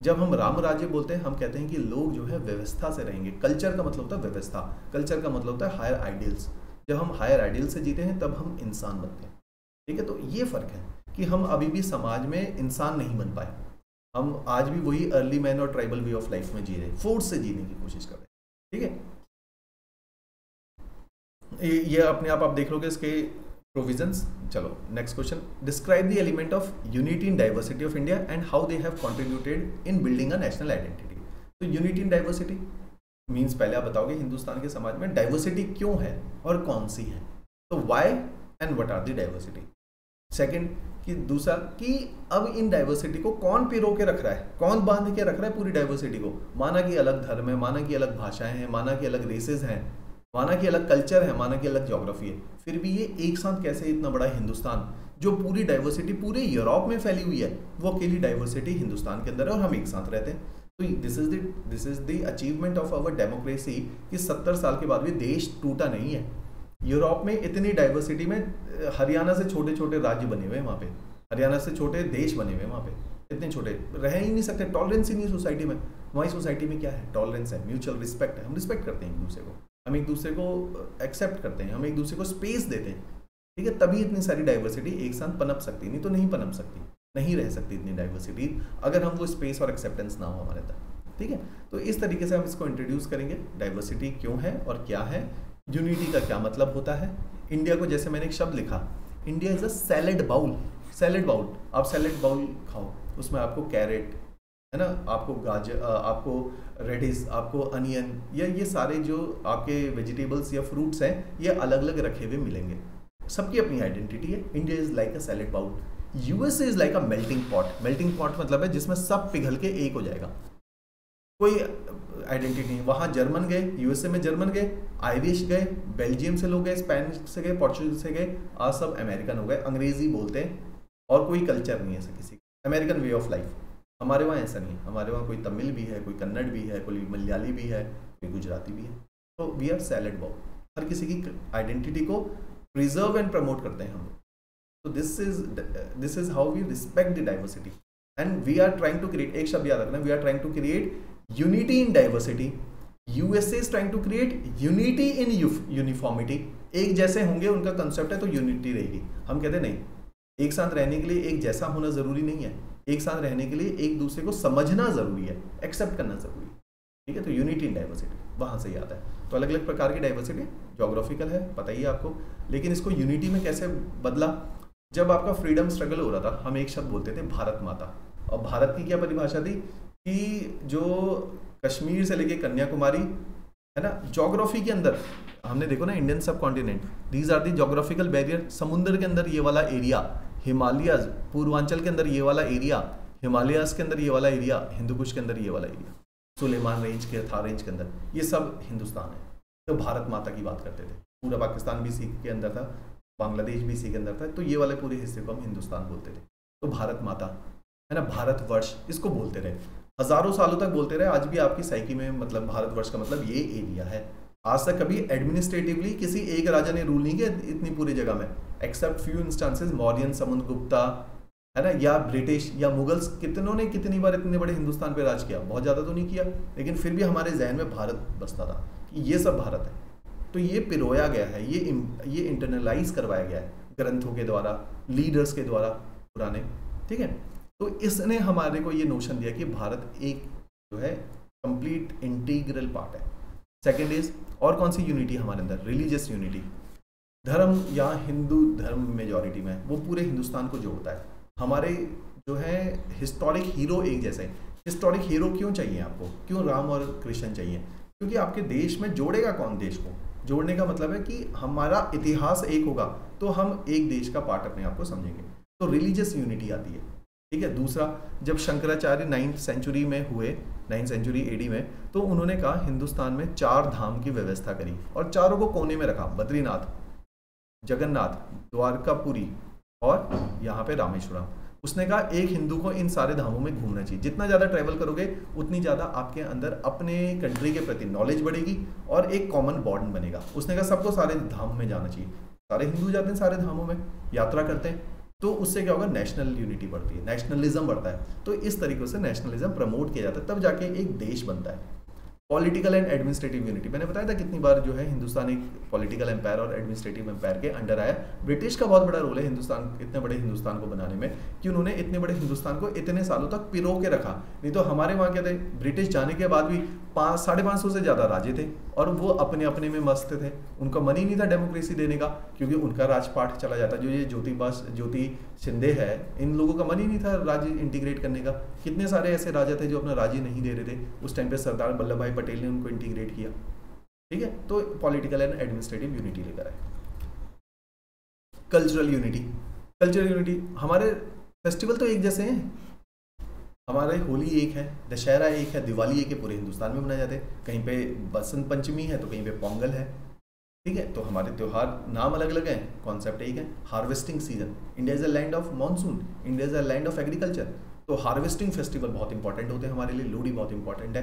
Speaker 1: जब हम राम राज्य बोलते हैं हम कहते हैं कि लोग जो है व्यवस्था से रहेंगे। कल्चर का मतलब होता है व्यवस्था, कल्चर का मतलब होता है हायर आइडियल्स। जब हम हायर आइडियल से जीते हैं तब हम इंसान बनते हैं, ठीक है। तो ये फर्क है कि हम अभी भी समाज में इंसान नहीं बन पाए, हम आज भी वही अर्ली मैन और ट्राइबल वे ऑफ लाइफ में जी रहे, फोर्स से जीने की कोशिश कर रहे हैं, ठीक है। ये अपने आप देख लोगे इसके प्रोविजंस। चलो next question, describe the element of unity in diversity of India and how they have contributed in building a national identity. तो यूनिटी इन डाइवर्सिटी मीन्स पहले आप बताओगे हिंदुस्तान के समाज में डाइवर्सिटी क्यों है और कौन सी है, तो why and what are the diversity. Second कि दूसरा कि अब इन डाइवर्सिटी को कौन पिरो के रख रहा है, कौन बांध के रख रहा है पूरी डाइवर्सिटी को। माना कि अलग धर्म है, माना कि अलग भाषाएं हैं, माना कि अलग रेसेस हैं, माना कि अलग कल्चर है, माना कि अलग ज्योग्राफी है, फिर भी ये एक साथ कैसे इतना बड़ा हिंदुस्तान जो पूरी डाइवर्सिटी पूरे यूरोप में फैली हुई है, वो अकेली डाइवर्सिटी हिंदुस्तान के अंदर है और हम एक साथ रहते हैं। तो this is the achievement of our democracy कि 70 साल के बाद भी देश टूटा नहीं है। यूरोप में इतनी डाइवर्सिटी में हरियाणा से छोटे छोटे राज्य बने हुए हैं, वहाँ पे हरियाणा से छोटे देश बने हुए हैं, वहाँ पे इतने छोटे रह ही नहीं सकते, टॉलरेंस ही नहीं सोसाइटी में। हमारी सोसाइटी में क्या है, टॉलरेंस है, म्यूचुअल रिस्पेक्ट है, हम रिस्पेक्ट करते हैं एक दूसरे को, हम एक दूसरे को एक्सेप्ट करते हैं, हम एक दूसरे को स्पेस देते हैं, ठीक है। तभी इतनी सारी डाइवर्सिटी एक साथ पनप सकती, नहीं तो नहीं पनप सकती, नहीं रह सकती इतनी डाइवर्सिटी अगर हम वो स्पेस और एक्सेप्टेंस ना हो हमारे तक, ठीक है। तो इस तरीके से हम इसको इंट्रोड्यूस करेंगे, डाइवर्सिटी क्यों है और क्या है, यूनिटी का क्या मतलब होता है। इंडिया को जैसे मैंने एक शब्द लिखा, India is a salad bowl. Salad bowl, आप सैलेड बाउल खाओ, उसमें आपको कैरेट है ना, आपको गाजर, आपको रेडिस, आपको अनियन, ये सारे जो आपके वेजिटेबल्स या फ्रूट्स हैं ये अलग अलग रखे हुए मिलेंगे, सबकी अपनी आइडेंटिटी है। India is like a salad bowl, USA is like a melting pot. Melting pot मतलब है जिसमें सब पिघल के एक हो जाएगा, कोई आइडेंटिटी नहीं। वहाँ जर्मन गए, यूएसए में जर्मन गए, आयरिश गए, बेल्जियम से लोग गए, स्पेनिश से गए, पोर्चुगीज से गए, आज सब अमेरिकन हो गए, अंग्रेजी बोलते हैं और कोई कल्चर नहीं है ऐसा किसी, अमेरिकन वे ऑफ लाइफ। हमारे वहाँ ऐसा नहीं है, हमारे वहाँ कोई तमिल भी है, कोई कन्नड़ भी है, कोई मलयाली भी है, कोई गुजराती भी है। तो वी आर सैलेड बाउल, हर किसी की आइडेंटिटी को प्रिजर्व एंड प्रमोट करते हैं हम लोग। तो this is how we respect the diversity and we are trying to create, एक शब्द याद रखना, we are trying to create unity in diversity. USA is trying to create unity in uniformity. एक जैसे होंगे उनका कंसेप्ट है तो यूनिटी रहेगी। हम कहते नहीं, एक साथ रहने के लिए एक जैसा होना जरूरी नहीं है, एक साथ रहने के लिए एक दूसरे को समझना जरूरी है, एक्सेप्ट करना जरूरी है, ठीक है। तो यूनिटी इन डाइवर्सिटी वहां से आता है। तो अलग अलग प्रकार की डाइवर्सिटी ज्योग्राफिकल है, पता ही है आपको, लेकिन इसको यूनिटी में कैसे बदला। जब आपका फ्रीडम स्ट्रगल हो रहा था, हम एक शब्द बोलते थे भारत माता, और भारत की क्या परिभाषा थी कि जो कश्मीर से लेके कन्याकुमारी है ना। ज्योग्राफी के अंदर हमने देखो ना, Indian subcontinent, these are the geographical barrier. समुद्र के अंदर ये वाला एरिया, हिमालयस, पूर्वांचल के अंदर ये वाला एरिया, हिमालयस के अंदर ये वाला एरिया, हिंदू कुश के अंदर ये वाला एरिया, सुलेमान रेंज के, थार रेंज के अंदर, ये सब हिंदुस्तान है। तो भारत माता की बात करते थे, पूरा पाकिस्तान भी इसी के अंदर था, बांग्लादेश भी इसी के अंदर था, तो ये वाले पूरे हिस्से को हम हिंदुस्तान बोलते थे। तो भारत माता है ना, भारतवर्ष इसको बोलते रहे, हजारों सालों तक बोलते रहे। आज भी आपकी साइकी में मतलब भारतवर्ष का मतलब ये एरिया है। आज तक कभी एडमिनिस्ट्रेटिवली किसी एक राजा ने रूल नहीं किया इतनी पूरी जगह में, except few instances, Mauryan, Samudragupta, है ना, या ब्रिटिश या मुगल्स। कितनों ने कितनी बार इतने बड़े हिंदुस्तान पे राज किया, बहुत ज़्यादा तो नहीं किया, लेकिन फिर भी हमारे जहन में भारत बसता था कि ये सब भारत है। तो ये पिरोया गया है, ये इंटरनलाइज करवाया गया है ग्रंथों के द्वारा, लीडर्स के द्वारा पुराने, ठीक है। तो इसने हमारे को ये नोशन दिया कि भारत एक जो है कंप्लीट इंटीग्रल पार्ट है। सेकेंड इज, और कौन सी यूनिटी हमारे अंदर, रिलीजियस यूनिटी, धर्म या हिंदू धर्म मेजॉरिटी में, वो पूरे हिंदुस्तान को जोड़ता है। हमारे जो है हिस्टोरिक हीरो एक जैसे। हिस्टोरिक हीरो क्यों चाहिए आपको, क्यों राम और कृष्ण चाहिए? क्योंकि आपके देश में जोड़ेगा कौन देश को? जोड़ने का मतलब है कि हमारा इतिहास एक होगा तो हम एक देश का पार्ट अपने आप को समझेंगे। तो रिलीजियस यूनिटी आती है, ठीक है। दूसरा, जब शंकराचार्य 9th सेंचुरी में हुए, 9th सेंचुरी AD में, तो उन्होंने कहा हिंदुस्तान में 4 धाम की व्यवस्था करी और चारों को कोने में रखा, बद्रीनाथ, जगन्नाथ, द्वारकापुरी और यहाँ पे रामेश्वरम। उसने कहा एक हिंदू को इन सारे धामों में घूमना चाहिए। जितना ज़्यादा ट्रैवल करोगे उतनी ज़्यादा आपके अंदर अपने कंट्री के प्रति नॉलेज बढ़ेगी और एक कॉमन बॉन्ड बनेगा। उसने कहा सबको सारे धाम में जाना चाहिए। सारे हिंदू जाते हैं सारे धामों में, यात्रा करते हैं, तो उससे क्या होगा, नेशनल यूनिटी बढ़ती है, नेशनलिज्म बढ़ता है। तो इस तरीके से नेशनलिज्म प्रमोट किया जाता है, तब जाके एक देश बनता है। पॉलिटिकल एंड एडमिनिस्ट्रेटिव यूनिटी, मैंने बताया था कितनी बार जो है हिंदुस्तान एक पॉलिटिकल एम्पायर और एडमिनिस्ट्रेटिव एम्पायर के अंडर आया। ब्रिटिश का बहुत बड़ा रोल है हिंदुस्तान, इतने बड़े हिंदुस्तान को बनाने में, कि उन्होंने इतने बड़े हिंदुस्तान को इतने सालों तक पिरो के रखा। नहीं तो हमारे वहाँ क्या थे, ब्रिटिश जाने के बाद भी 500-550 से ज़्यादा राजे थे और वो अपने अपने में मस्त थे। उनका मन ही नहीं था डेमोक्रेसी देने का, क्योंकि उनका राजपाट चला जाता। जो ये ज्योति शिंदे है, इन लोगों का मन ही नहीं था राज्य इंटीग्रेट करने का। कितने सारे ऐसे राजा थे जो अपना राज्य नहीं दे रहे थे। उस टाइम पे सरदार वल्लभ भाई पटेल ने उनको इंटीग्रेट किया, ठीक है। तो पॉलिटिकल एंड एडमिनिस्ट्रेटिव यूनिटी लेकर आए। कल्चरल यूनिटी, कल्चरल यूनिटी, हमारे फेस्टिवल तो एक जैसे हैं, हमारे होली एक है, दशहरा एक है, दिवाली एक है, पूरे हिंदुस्तान में मनाए जाते हैं। कहीं पे बसंत पंचमी है तो कहीं पे पोंगल है, ठीक है। तो हमारे त्योहार नाम अलग अलग हैं, कॉन्सेप्ट एक है। Harvesting season, India is a land of monsoon, India is a land of agriculture. तो हार्वेस्टिंग फेस्टिवल बहुत इंपॉर्टेंट होते हैं हमारे लिए। लोहड़ी बहुत इंपॉर्टेंट है,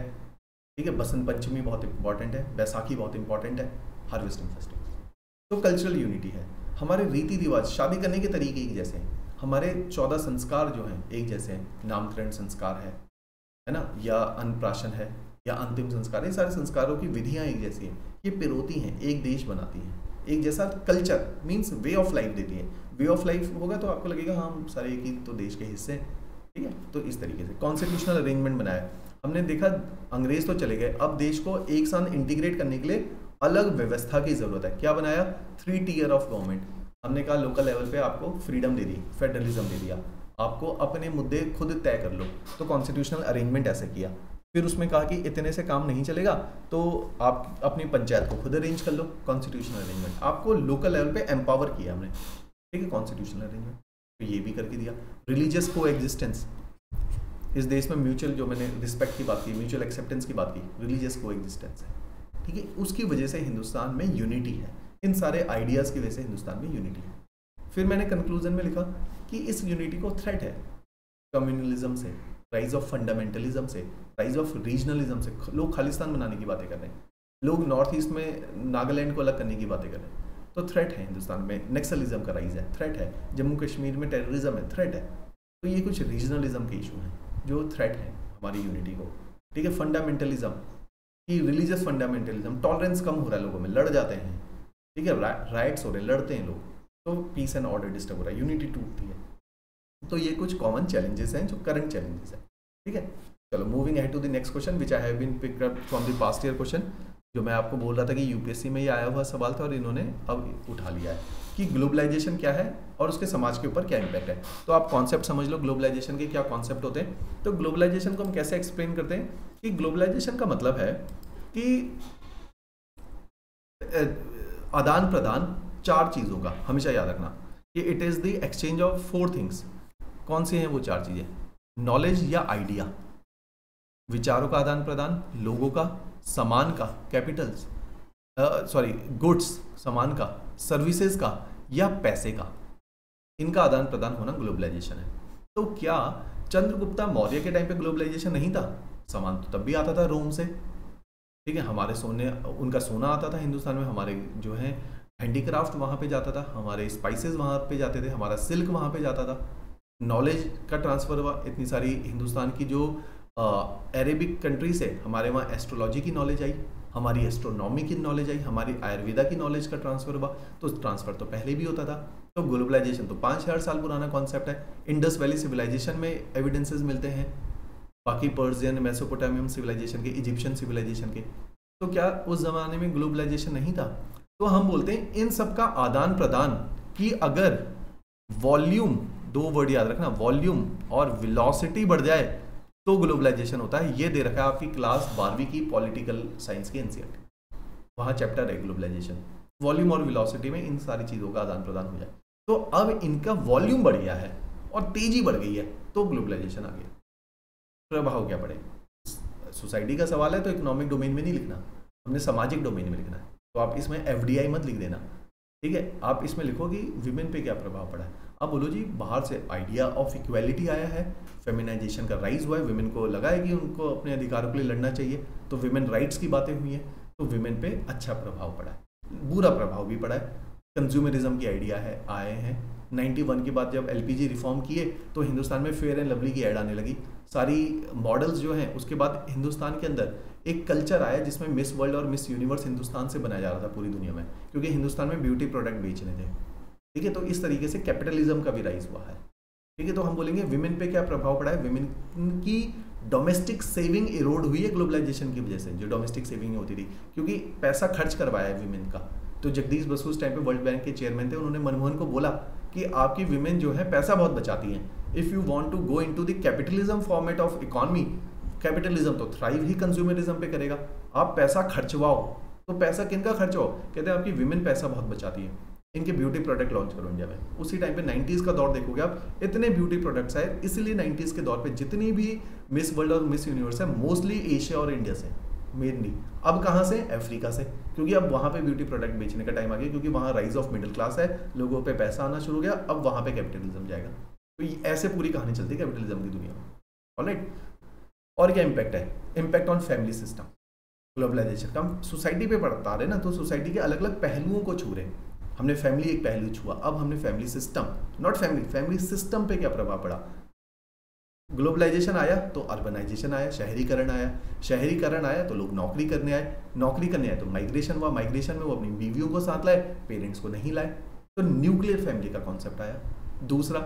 Speaker 1: ठीक है। बसंत पंचमी बहुत इंपॉर्टेंट है, बैसाखी बहुत इंपॉर्टेंट है, हार्वेस्टिंग फेस्टिवल। तो कल्चरल यूनिटी है। हमारे रीति रिवाज, शादी करने के तरीके एक जैसे हैं, हमारे 14 संस्कार जो हैं एक जैसे हैं। नामकरण संस्कार है ना, या अन्नप्राशन है, या अंतिम संस्कार, ये सारे संस्कारों की विधियां एक जैसी हैं। ये पिरोती हैं, एक देश बनाती हैं, एक जैसा culture means way of life देती है। वे ऑफ लाइफ होगा तो आपको लगेगा हाँ हम सारे एक ही तो देश के हिस्से हैं, ठीक है। तो इस तरीके से कॉन्स्टिट्यूशनल अरेंजमेंट बनाया। हमने देखा अंग्रेज तो चले गए, अब देश को एक साथ इंटीग्रेट करने के लिए अलग व्यवस्था की जरूरत है। क्या बनाया, 3 टियर ऑफ गवर्नमेंट। हमने कहा लोकल लेवल पे आपको फ्रीडम दे दी, फेडरलिज्म दे दिया, आपको अपने मुद्दे खुद तय कर लो। तो कॉन्स्टिट्यूशनल अरेंजमेंट ऐसे किया। फिर उसमें कहा कि इतने से काम नहीं चलेगा तो आप अपनी पंचायत को खुद अरेंज कर लो, कॉन्स्टिट्यूशनल अरेंजमेंट। आपको लोकल लेवल पे एम्पावर किया हमने, ठीक है, कॉन्स्टिट्यूशनल अरेंजमेंट। तो ये भी करके दिया। रिलीजियस को एग्जिस्टेंस, इस देश में म्यूचुअल, जो मैंने रिस्पेक्ट की बात की, म्यूचुअल एक्सेप्टेंस की बात की, रिलीजियस को एग्जिस्टेंस है, ठीक है। उसकी वजह से हिंदुस्तान में यूनिटी है, इन सारे आइडियाज़ की वजह से हिंदुस्तान में यूनिटी है। फिर मैंने कंक्लूजन में लिखा कि इस यूनिटी को थ्रेट है कम्युनलिज्म से, राइज ऑफ फंडामेंटलिज्म से, राइज ऑफ रीजनलिज्म से। लोग खालिस्तान बनाने की बातें कर रहे हैं, लोग नॉर्थ ईस्ट में नागालैंड को अलग करने की बातें कर रहे हैं। तो थ्रेट है हिंदुस्तान में, नक्सलिज्म का राइज है, थ्रेट है। जम्मू कश्मीर में टेररिज्म है, थ्रेट है। तो ये कुछ रीजनलिज्म के इशू हैं जो थ्रेट है हमारी यूनिटी को, ठीक है। फंडामेंटलिज्म की, रिलीजियस फंडामेंटलिज्म, टॉलरेंस कम हो रहा है लोगों में, लड़ जाते हैं, ठीक है, राइट्स हो रहे हैं, लड़ते हैं लोग, तो पीस एंड ऑर्डर डिस्टर्ब हो रहा है, यूनिटी टूटती है। तो ये कुछ कॉमन चैलेंजेस हैं जो करंट चैलेंजेस हैं, ठीक है। चलो moving ahead to the next question which I have been picked up from the past year question, जो मैं आपको बोल रहा था कि यूपीएससी में ये आया हुआ सवाल था और इन्होंने अब उठा लिया है कि ग्लोबलाइजेशन क्या है और उसके समाज के ऊपर क्या इम्पैक्ट है। तो आप कॉन्सेप्ट समझ लो ग्लोबलाइजेशन के क्या कॉन्सेप्ट होते हैं। तो ग्लोबलाइजेशन को हम कैसे एक्सप्लेन करते हैं कि ग्लोबलाइजेशन का मतलब है कि आदान प्रदान 4 चीज़ों का, हमेशा याद रखना कि it is the exchange of 4 things. कौन सी हैं वो 4 चीज़ें? नॉलेज या आइडिया, विचारों का आदान प्रदान, लोगों का, सामान का, कैपिटल्स गुड्स, सामान का, सर्विसेज का या पैसे का, इनका आदान प्रदान होना ग्लोबलाइजेशन है। तो क्या चंद्रगुप्ता मौर्य के टाइम पे ग्लोबलाइजेशन नहीं था? सामान तो तब भी आता था रोम से, ठीक है, हमारे सोने, उनका सोना आता था हिंदुस्तान में, हमारे जो है हैंडीक्राफ्ट वहाँ पे जाता था, हमारे स्पाइसेस वहाँ पे जाते थे, हमारा सिल्क वहाँ पे जाता था, नॉलेज का ट्रांसफ़र हुआ। इतनी सारी हिंदुस्तान की जो अरेबिक कंट्री से हमारे वहाँ एस्ट्रोलॉजी की नॉलेज आई, हमारी एस्ट्रोनॉमी की नॉलेज आई, हमारी आयुर्वेदा की नॉलेज का ट्रांसफ़र हुआ। तो ट्रांसफ़र तो पहले भी होता था। तो ग्लोबलाइजेशन तो 5000 साल पुराना कॉन्सेप्ट है। इंडस वैली सिविलाइजेशन में एविडेंसेस मिलते हैं, बाकी पर्शियन, मेसोपोटामियन सिविलाइजेशन के, इजिप्शियन सिविलाइजेशन के। तो क्या उस ज़माने में ग्लोबलाइजेशन नहीं था? तो हम बोलते हैं इन सब का आदान प्रदान की अगर वॉल्यूम, 2 वर्ड याद रखना, वॉल्यूम और वेलोसिटी बढ़ जाए तो ग्लोबलाइजेशन होता है। ये दे रखा है आपकी क्लास 12वीं की पॉलिटिकल साइंस की एनसीईआरटी, वहाँ चैप्टर है ग्लोबलाइजेशन। वॉल्यूम और वेलोसिटी में इन सारी चीज़ों का आदान प्रदान हो जाए। तो अब इनका वॉल्यूम बढ़ गया है और तेजी बढ़ गई है, तो ग्लोबलाइजेशन आ गया। प्रभाव क्या पड़े? सोसाइटी का सवाल है तो इकोनॉमिक डोमेन में नहीं लिखना, हमने सामाजिक डोमेन में लिखना है। तो आप इसमें FDI मत लिख देना, ठीक है। आप इसमें लिखो कि विमेन पे क्या प्रभाव पड़ा है। अब बोलो जी, बाहर से आइडिया ऑफ इक्वालिटी आया है, फेमिनाइजेशन का राइज हुआ है, विमेन को लगा है कि उनको अपने अधिकारों के लिए लड़ना चाहिए, तो विमेन राइट्स की बातें हुई हैं, तो विमेन पे अच्छा प्रभाव पड़ा है, बुरा प्रभाव भी पड़ा है। कंज्यूमरिज्म की आइडिया है आए हैं। 91 के बाद जब LPG रिफॉर्म किए तो हिंदुस्तान में फेयर एंड लवली की ऐड आने लगी, सारी मॉडल्स जो हैं। उसके बाद हिंदुस्तान के अंदर एक कल्चर आया जिसमें मिस वर्ल्ड और मिस यूनिवर्स हिंदुस्तान से बनाया जा रहा था पूरी दुनिया में, क्योंकि हिंदुस्तान में ब्यूटी प्रोडक्ट बेचने थे, ठीक है। तो इस तरीके से कैपिटलिज्म का भी राइज हुआ है, ठीक है। तो हम बोलेंगे विमेन पे क्या प्रभाव पड़ा है? विमेन की डोमेस्टिक सेविंग इरोड हुई है ग्लोबलाइजेशन की वजह से, जो डोमेस्टिक सेविंग होती थी, क्योंकि पैसा खर्च करवाया है विमेन का। तो जगदीश बसु उस टाइम पे वर्ल्ड बैंक के चेयरमैन थे, उन्होंने मनमोहन को बोला कि आपकी विमेन जो है पैसा बहुत बचाती हैं। If you want to go into the capitalism format of economy, capitalism तो थ्राइव ही कंज्यूमरिज्म पे करेगा, आप पैसा खर्चवाओ। तो पैसा किनका खर्च हो? कहते हैं आपकी विमेन पैसा बहुत बचाती है, इनके ब्यूटी प्रोडक्ट लॉन्च करो इंडिया में। उसी टाइम पे 90s का दौर देखोगे आप, इतने ब्यूटी प्रोडक्ट्स आए, इसलिए 90s के दौर पे जितनी भी मिस वर्ल्ड और मिस यूनिवर्स है मोस्टली एशिया और इंडिया से मेनली। अब कहाँ से? अफ्रीका से, क्योंकि अब वहाँ पे ब्यूटी प्रोडक्ट बेचने का टाइम आ गया, क्योंकि वहाँ राइज ऑफ मिडिल क्लास है, लोगों पे पैसा आना शुरू हो गया, अब वहाँ पे कैपिटलिज्म जाएगा। तो ये ऐसे पूरी कहानी चलती है कैपिटलिज्म की दुनिया में, ऑलराइट। और क्या इम्पैक्ट है? Impact on family system. Globalization का हम सोसाइटी पे पढ़ता रहे ना, तो सोसाइटी के अलग अलग पहलुओं को छू रहे। हमने फैमिली एक पहलू छुआ, अब हमने family system, not family, family system पे क्या प्रभाव पड़ा? ग्लोबलाइजेशन आया तो अर्बनाइजेशन आया, शहरीकरण आया, शहरीकरण आया तो लोग नौकरी करने आए, नौकरी करने आए तो माइग्रेशन हुआ, माइग्रेशन में वो अपनी बीवियों को साथ लाए, पेरेंट्स को नहीं लाए, तो न्यूक्लियर फैमिली का कॉन्सेप्ट आया। दूसरा,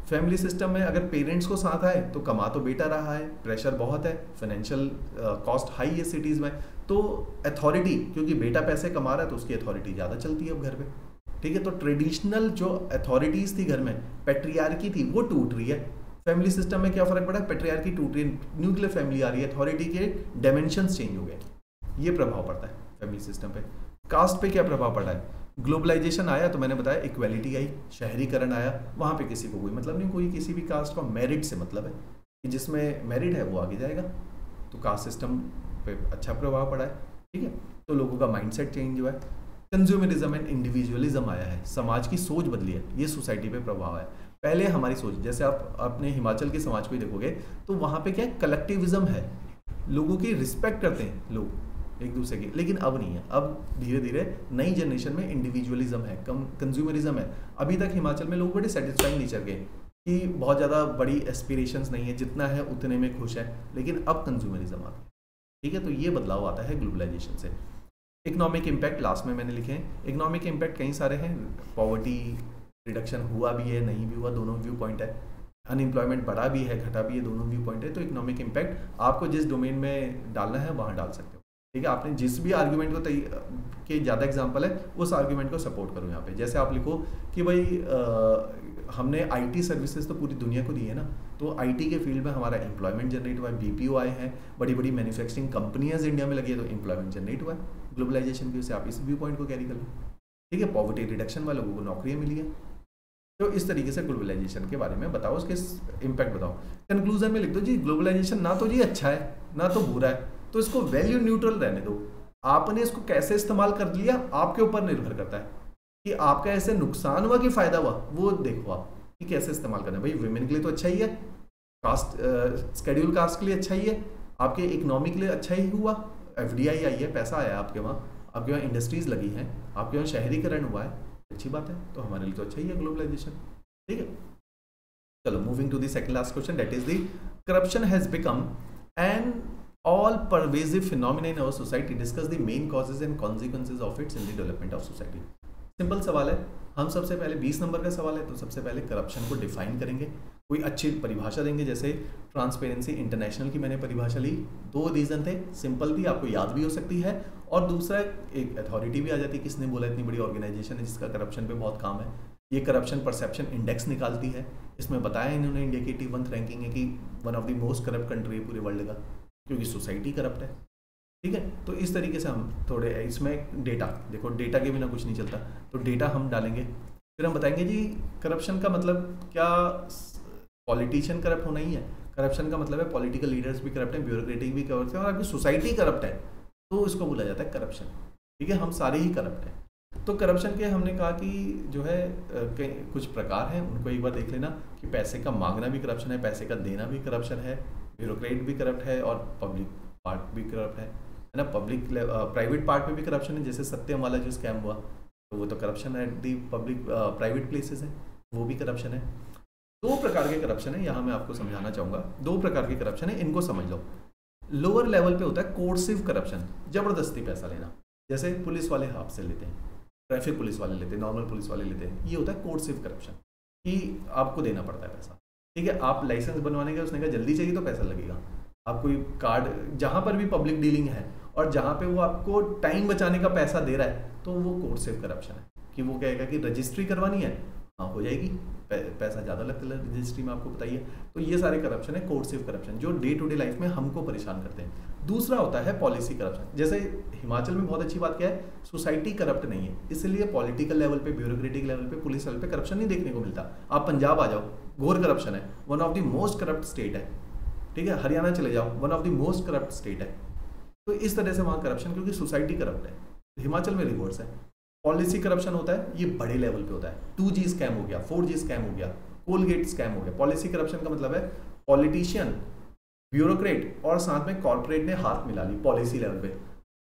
Speaker 1: फैमिली सिस्टम में अगर पेरेंट्स को साथ आए तो कमा तो बेटा रहा है, प्रेशर बहुत है, फाइनेंशियल कॉस्ट हाई है सिटीज़ में, तो अथॉरिटी, क्योंकि बेटा पैसे कमा रहा है तो उसकी अथॉरिटी ज़्यादा चलती है अब घर पे, ठीक है। तो ट्रेडिशनल जो अथॉरिटीज़ थी घर में, पेट्रियार्की थी, वो टूट रही है। फैमिली सिस्टम में क्या फर्क पड़ा है? पेट्रियार्की टूट रही है, न्यूक्लियर फैमिली आ रही है, अथॉरिटी के डायमेंशंस चेंज हो गए, ये प्रभाव पड़ता है फैमिली सिस्टम पे। कास्ट पे क्या प्रभाव पड़ा है? ग्लोबलाइजेशन आया तो मैंने बताया इक्वालिटी आई, शहरीकरण आया, वहाँ पे किसी को कोई मतलब नहीं, कोई किसी भी कास्ट का मेरिट से मतलब है कि जिसमें मेरिट है वो आगे जाएगा, तो कास्ट सिस्टम पे अच्छा प्रभाव पड़ा है, ठीक है। तो लोगों का माइंडसेट चेंज हुआ है, कंज्यूमरिज्म एंड इंडिविजुअलिज्म आया है, समाज की सोच बदली है, ये सोसाइटी पे प्रभाव है। पहले हमारी सोच, जैसे आप अपने हिमाचल के समाज को ही देखोगे तो वहाँ पे क्या है? कलेक्टिविज्म है, लोगों की रिस्पेक्ट करते हैं लोग एक दूसरे की, लेकिन अब नहीं है। अब धीरे धीरे नई जनरेशन में इंडिविजुअलिज्म है, कम कंज्यूमरिज्म है। अभी तक हिमाचल में लोग बड़े सेटिस्फाइंग नेचर के, कि बहुत ज़्यादा बड़ी एस्पिरेशंस नहीं है, जितना है उतने में खुश है, लेकिन अब कंज्यूमरिज्म आ गया, ठीक है। तो ये बदलाव आता है ग्लोबलाइजेशन से। इकोनॉमिक इम्पैक्ट लास्ट में मैंने लिखे हैं। इकोनॉमिक इम्पैक्ट कई सारे हैं, पॉवर्टी रिडक्शन हुआ भी है, नहीं भी हुआ, दोनों व्यू पॉइंट है। अनएम्प्लॉयमेंट बढ़ा भी है, घटा भी है, दोनों व्यू पॉइंट है। तो इकोनॉमिक इम्पैक्ट आपको जिस डोमेन में डालना है वहाँ डाल सकते हो, ठीक है। आपने जिस भी आर्ग्यूमेंट को के ज़्यादा एग्जांपल है उस आर्ग्यूमेंट को सपोर्ट करो यहाँ पे। जैसे आप लिखो कि भाई हमने IT सर्विसेज तो पूरी दुनिया को दी है ना, तो IT के फील्ड में हमारा एम्प्लॉयमेंट जनरेट हुआ है, BPO आए हैं, बड़ी बड़ी मैन्युफैक्चरिंग कंपनियाँ इंडिया में लगी है, तो एम्प्लॉयमेंट जनरेट हुआ है। ग्लोबलाइजेशन की वजह से आप इस व्यू पॉइंट को कैरी कर लो, ठीक है। पॉवर्टी रिडक्शन वालों को नौकरियाँ मिली है। तो इस तरीके से ग्लोबलाइजेशन के बारे में बताओ, उसके इम्पैक्ट बताओ। कंक्लूजन में लिख दो जी ग्लोबलाइजेशन ना तो जी अच्छा है ना तो बुरा है, तो इसको वैल्यू न्यूट्रल रहने दो। आपने इसको कैसे इस्तेमाल कर लिया आपके ऊपर निर्भर करता है कि आपका ऐसे नुकसान हुआ कि फायदा हुआ, वो देखो आप कि कैसे इस्तेमाल करना है। भाई विमेन के लिए तो अच्छा ही है, कास्ट शेड्यूल कास्ट के लिए अच्छा ही है, आपके इकोनॉमी के लिए अच्छा ही हुआ, FDI आई है, पैसा आया आपके वहाँ इंडस्ट्रीज लगी हैं, आपके वहाँ शहरीकरण हुआ है, अच्छी बात है, तो हमारे लिए तो अच्छा ही है ग्लोबलाइजेशन, ठीक है। चलो moving to the second last question, that is the corruption has become an all pervasive phenomena in our society, discuss the main causes and consequences of its in the development of society. Simple सवाल है, हम सबसे पहले 20 number का सवाल है, तो सबसे पहले करप्शन को डिफाइन करेंगे, कोई अच्छी परिभाषा देंगे। जैसे ट्रांसपेरेंसी इंटरनेशनल की मैंने परिभाषा ली, 2 रीजन थे, सिंपल थी, आपको याद भी हो सकती है, और दूसरा एक अथॉरिटी भी आ जाती है, किसने बोला, इतनी बड़ी ऑर्गेनाइजेशन है जिसका करप्शन पे बहुत काम है, ये करप्शन परसेप्शन इंडेक्स निकालती है। इसमें बताया इन्होंने इंडिया की 81th रैंकिंग है कि one of the most corrupt country है पूरे वर्ल्ड का, क्योंकि सोसाइटी करप्ट है, ठीक है। तो इस तरीके से हम थोड़े इसमें डेटा देखो, डेटा के बिना कुछ नहीं चलता, तो डेटा हम डालेंगे, फिर हम बताएंगे जी करप्शन का मतलब क्या, पॉलिटिशियन करप्ट होना ही है, करप्शन का मतलब है पॉलिटिकल लीडर्स भी करप्ट हैं, ब्यूरोक्रेटिक भी करप्ट है, और आपकी सोसाइटी करप्ट है, तो इसको बोला जाता है करप्शन, ठीक है। हम सारे ही करप्ट हैं। तो करप्शन के हमने कहा कि जो है कुछ प्रकार हैं, उनको एक बार देख लेना कि पैसे का मांगना भी करप्शन है, पैसे का देना भी करप्शन है, ब्यूरोक्रेट भी करप्ट है, और पब्लिक पार्ट भी करप्ट है ना। पब्लिक प्राइवेट पार्ट में भी करप्शन है, जैसे सत्यम वाला जो स्कैम हुआ, तो वो तो करप्शन है, दी पब्लिक प्राइवेट प्लेसेस है, वो भी करप्शन है। 2 प्रकार के करप्शन है, यहाँ मैं आपको समझाना चाहूँगा, 2 प्रकार के करप्शन है, इनको समझ लो। लोअर लेवल पे होता है कोर्सिव करप्शन, जबरदस्ती पैसा लेना, जैसे पुलिस वाले हाथ से लेते हैं, ट्रैफिक पुलिस वाले लेते हैं, नॉर्मल पुलिस वाले लेते हैं, ये होता है कोर्सिव करप्शन, कि आपको देना पड़ता है पैसा, ठीक है। आप लाइसेंस बनवाने का, उसने कहा जल्दी चाहिए तो पैसा लगेगा, आप कोई कार्ड, जहाँ पर भी पब्लिक डीलिंग है और जहाँ पे वो आपको टाइम बचाने का पैसा दे रहा है, तो वो कोर्सिव करप्शन है, कि वो कहेगा कि रजिस्ट्री करवानी है, हाँ हो जाएगी, पैसा ज़्यादा लगता है रजिस्ट्री में, आपको बताइए। तो ये सारे करप्शन है कोर्सिव करप्शन, जो डे टू डे लाइफ में हमको परेशान करते हैं। दूसरा होता है पॉलिसी करप्शन, जैसे हिमाचल में बहुत अच्छी बात क्या है, सोसाइटी करप्ट नहीं है, इसलिए पॉलिटिकल लेवल पे, ब्यूरोक्रेटिक लेवल पे, पुलिस लेवल पे करप्शन नहीं देखने को मिलता। आप पंजाब आ जाओ, घोर करप्शन है, one of the most corrupt state है, ठीक है। हरियाणा चले जाओ, one of the most corrupt state है। तो इस तरह से वहाँ करप्शन, क्योंकि सोसाइटी करप्ट है। हिमाचल में रिवर्स है। पॉलिसी करप्शन होता है, ये बड़े लेवल पे होता है, 2G स्कैम हो गया, 4G स्कैम हो गया, कोलगेट स्कैम हो गया। पॉलिसी करप्शन का मतलब है पॉलिटिशियन, ब्यूरोक्रेट और साथ में कॉर्पोरेट ने हाथ मिला ली पॉलिसी लेवल पे।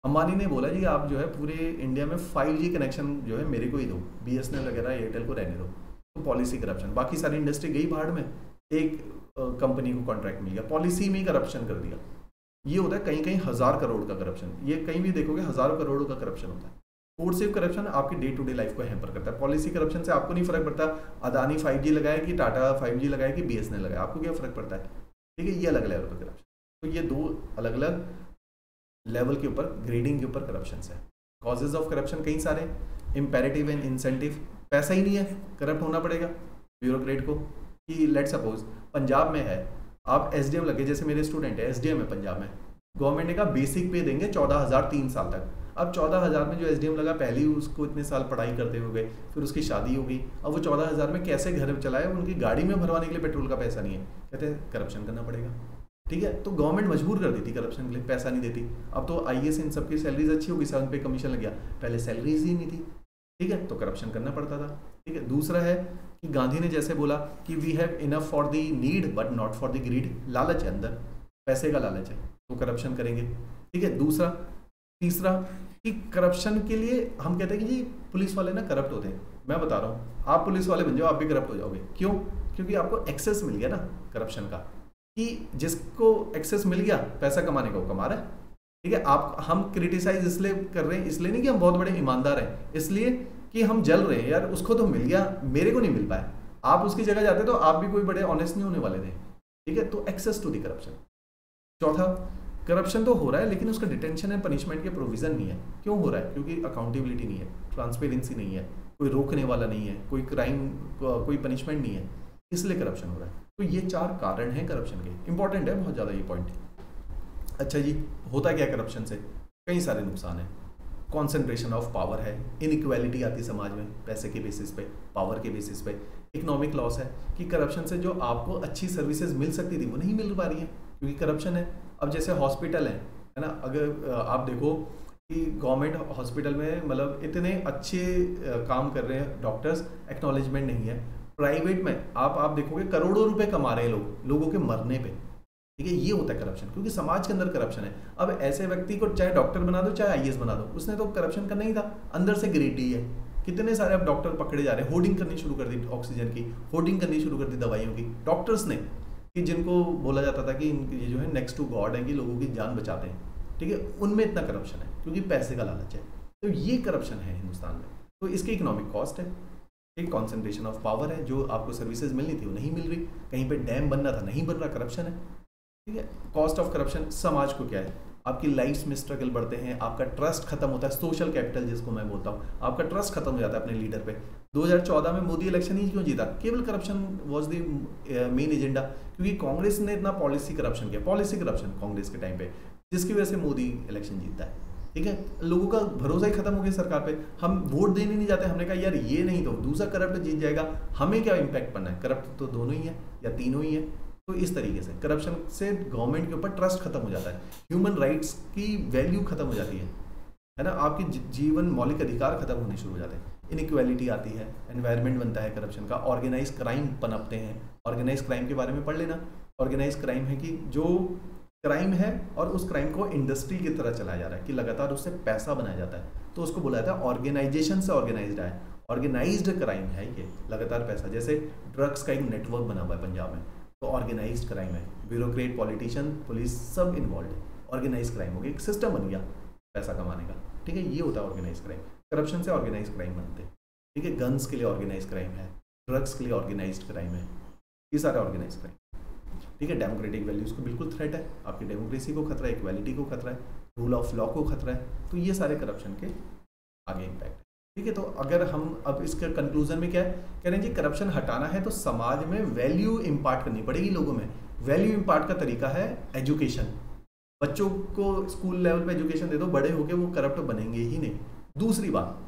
Speaker 1: अंबानी ने बोला जी आप जो है पूरे इंडिया में 5G कनेक्शन जो है मेरे को ही दो, BSNL वगैरह एयरटेल को रहने दो, तो पॉलिसी करप्शन। बाकी सारी इंडस्ट्री गई भाड़ में, एक कंपनी को कॉन्ट्रैक्ट मिल गया, पॉलिसी में ही करप्शन कर दिया। ये होता है कहीं कहीं 1000 करोड़ का करप्शन, ये कहीं भी देखोगे हजारों करोड़ों का करप्शन होता है। कोर्सिव करप्शन आपकी डे टू डे लाइफ को हैम्पर करता है। पॉलिसी करप्शन से आपको नहीं फर्क पड़ता अदानी 5G लगाए कि टाटा 5G लगाए कि BSNL लगाए, आपको क्या फर्क पड़ता है, ठीक है। ये अलग लेवल पर करप्शन, तो ये 2 अलग अलग लेवल के ऊपर, ग्रेडिंग के ऊपर करप्शन है। कॉजेज ऑफ करप्शन कई सारे, इम्पेरेटिव एंड इंसेंटिव, पैसा ही नहीं है, करप्ट होना पड़ेगा ब्यूरोक्रेट को। कि लेट सपोज पंजाब में है, आप SDM लगे, जैसे मेरे स्टूडेंट है SDM है पंजाब में, गवर्नमेंट ने कहा बेसिक पे देंगे 14,000 3 साल तक। अब 14,000 में जो SDM लगा, पहले ही उसको इतने साल पढ़ाई करते हुए, फिर उसकी शादी हो गई, अब वो 14,000 में कैसे घर चलाए, उनकी गाड़ी में भरवाने के लिए पेट्रोल का पैसा नहीं है, कहते हैं करप्शन करना पड़ेगा, ठीक है। तो गवर्नमेंट मजबूर कर देती करप्शन के लिए, पैसा नहीं देती। अब तो IAS इन सबकी सैलरीज अच्छी होगी, 7 पे कमीशन लग गया, पहले सैलरीज ही नहीं थी, ठीक है, तो करप्शन करना पड़ता था, ठीक है। दूसरा है कि गांधी ने जैसे बोला कि we have enough for the need but not for the greed, लालच है अंदर, पैसे का लालच है, तो करप्शन करेंगे, ठीक है। दूसरा, तीसरा कि करप्शन के लिए हम कहते हैं कि जी पुलिस वाले ना करप्ट होते हैं। मैं बता रहा हूँ, आप पुलिस वाले बन जाओ, आप भी करप्ट हो जाओगे। क्यों? क्योंकि आपको एक्सेस मिल गया ना करप्शन का, कि जिसको एक्सेस मिल गया पैसा कमाने का वो कमा रहा है, ठीक है। आप हम क्रिटिसाइज इसलिए कर रहे हैं, इसलिए नहीं कि हम बहुत बड़े ईमानदार हैं, इसलिए कि हम जल रहे हैं, यार उसको तो मिल गया, मेरे को नहीं मिल पाया। आप उसकी जगह जाते तो आप भी कोई बड़े ऑनेस्ट नहीं होने वाले थे, ठीक है। तो एक्सेस टू द करप्शन। चौथा, करप्शन तो हो रहा है लेकिन उसका डिटेंशन एंड पनिशमेंट के प्रोविजन नहीं है। क्यों हो रहा है? क्योंकि अकाउंटेबिलिटी नहीं है, ट्रांसपेरेंसी नहीं है, कोई रोकने वाला नहीं है, कोई क्राइम, कोई पनिशमेंट नहीं है, इसलिए करप्शन हो रहा है। तो ये 4 कारण हैं करप्शन के, इंपॉर्टेंट है बहुत ज़्यादा ये पॉइंट। अच्छा जी, होता क्या करप्शन से? कई सारे नुकसान हैं। कॉन्सेंट्रेशन ऑफ पावर है, इनइक्वालिटी आती है समाज में पैसे के बेसिस पे, पावर के बेसिस पे, इकोनॉमिक लॉस है कि करप्शन से जो आपको अच्छी सर्विसेज मिल सकती थी वो नहीं मिल पा रही है क्योंकि करप्शन है। अब जैसे हॉस्पिटल है ना, अगर आप देखो कि गवर्नमेंट हॉस्पिटल में मतलब इतने अच्छे काम कर रहे हैं डॉक्टर्स, एक्नॉलेजमेंट नहीं है। प्राइवेट में आप देखोगे करोड़ों रुपए कमा रहे हैं लोगों के मरने पे, ठीक है। ये होता है करप्शन, क्योंकि समाज के अंदर करप्शन है। अब ऐसे व्यक्ति को चाहे डॉक्टर बना दो चाहे आईएएस बना दो, उसने तो करप्शन करना ही था, अंदर से ग्रेडी है। कितने सारे अब डॉक्टर पकड़े जा रहे हैं, होर्डिंग करनी शुरू कर दी ऑक्सीजन की, होर्डिंग करनी शुरू कर दी दवाइयों की, डॉक्टर्स ने, कि जिनको बोला जाता था कि ये जो है नेक्स्ट टू गॉड है, कि लोगों की जान बचाते हैं, ठीक है। उनमें इतना करप्शन है क्योंकि पैसे का लालच है। तो ये करप्शन है हिंदुस्तान में। तो इसकी इकोनॉमिक कॉस्ट है, एक कॉन्सेंट्रेशन ऑफ पावर है, जो आपको सर्विसेज मिलनी थी वो नहीं मिल रही, कहीं पे डैम बनना था नहीं बन रहा, करप्शन है, ठीक है। कॉस्ट ऑफ करप्शन समाज को क्या है, आपकी लाइफ में स्ट्रगल बढ़ते हैं, आपका ट्रस्ट खत्म होता है, सोशल कैपिटल जिसको मैं बोलता हूँ, आपका ट्रस्ट खत्म हो जाता है अपने लीडर पे। 2014 में मोदी इलेक्शन ही क्यों जीता, केवल corruption was the main agenda, क्योंकि कांग्रेस ने इतना पॉलिसी करप्शन किया, पॉलिसी करप्शन कांग्रेस के टाइम पे, जिसकी वजह से मोदी इलेक्शन जीतता है, ठीक है। लोगों का भरोसा ही खत्म हो गया सरकार पे, हम वोट देने नहीं जाते। हमने कहा यार ये नहीं तो दूसरा करप्ट जीत जाएगा, हमें क्या इम्पैक्ट पड़ना है, करप्ट तो दोनों ही है या तीनों ही है। तो इस तरीके से करप्शन से गवर्नमेंट के ऊपर ट्रस्ट खत्म हो जाता है, ह्यूमन राइट्स की वैल्यू खत्म हो जाती है ना, आपके जीवन मौलिक अधिकार खत्म होने शुरू हो जाते हैं, इनइक्वालिटी आती है, एनवायरनमेंट बनता है करप्शन का, ऑर्गेनाइज क्राइम पनपते हैं। ऑर्गेनाइज क्राइम के बारे में पढ़ लेना। ऑर्गेनाइज क्राइम है कि जो क्राइम है और उस क्राइम को इंडस्ट्री की तरह चलाया जा रहा है, कि लगातार उससे पैसा बनाया जाता है, तो उसको बोला जाता है ऑर्गेनाइजेशन से ऑर्गेनाइज्ड है, ऑर्गेनाइज्ड क्राइम है ये, लगातार पैसा। जैसे ड्रग्स का एक नेटवर्क बना हुआ है पंजाब में, तो ऑर्गेनाइज्ड क्राइम है, ब्यूरोक्रेट, पॉलिटिशियन, पुलिस सब इन्वॉल्व है, ऑर्गेनाइज क्राइम हो गया, एक सिस्टम बन गया पैसा कमाने का, ठीक है। ये होता है ऑर्गेनाइज क्राइम। करप्शन से ऑर्गेनाइज क्राइम बनते हैं, ठीक है। गन्स के लिए ऑर्गेनाइज क्राइम है, ड्रग्स के लिए ऑर्गेनाइज्ड क्राइम है, ये सारे ऑर्गेनाइज क्राइम, ठीक है। डेमोक्रेटिक वैल्यूज को बिल्कुल थ्रेट है, आपकी डेमोक्रेसी को खतरा है, इक्वालिटी को खतरा है, रूल ऑफ लॉ को खतरा है। तो ये सारे करप्शन के आगे इम्पैक्ट, ठीक है। तो अगर हम अब इसके कंक्लूजन में क्या है, कह रहे हैं जी करप्शन हटाना है तो समाज में वैल्यू इम्पार्ट करनी पड़ेगी लोगों में। वैल्यू इम्पार्ट का तरीका है एजुकेशन। बच्चों को स्कूल लेवल पे एजुकेशन दे दो, बड़े होके वो करप्ट बनेंगे ही नहीं। दूसरी बात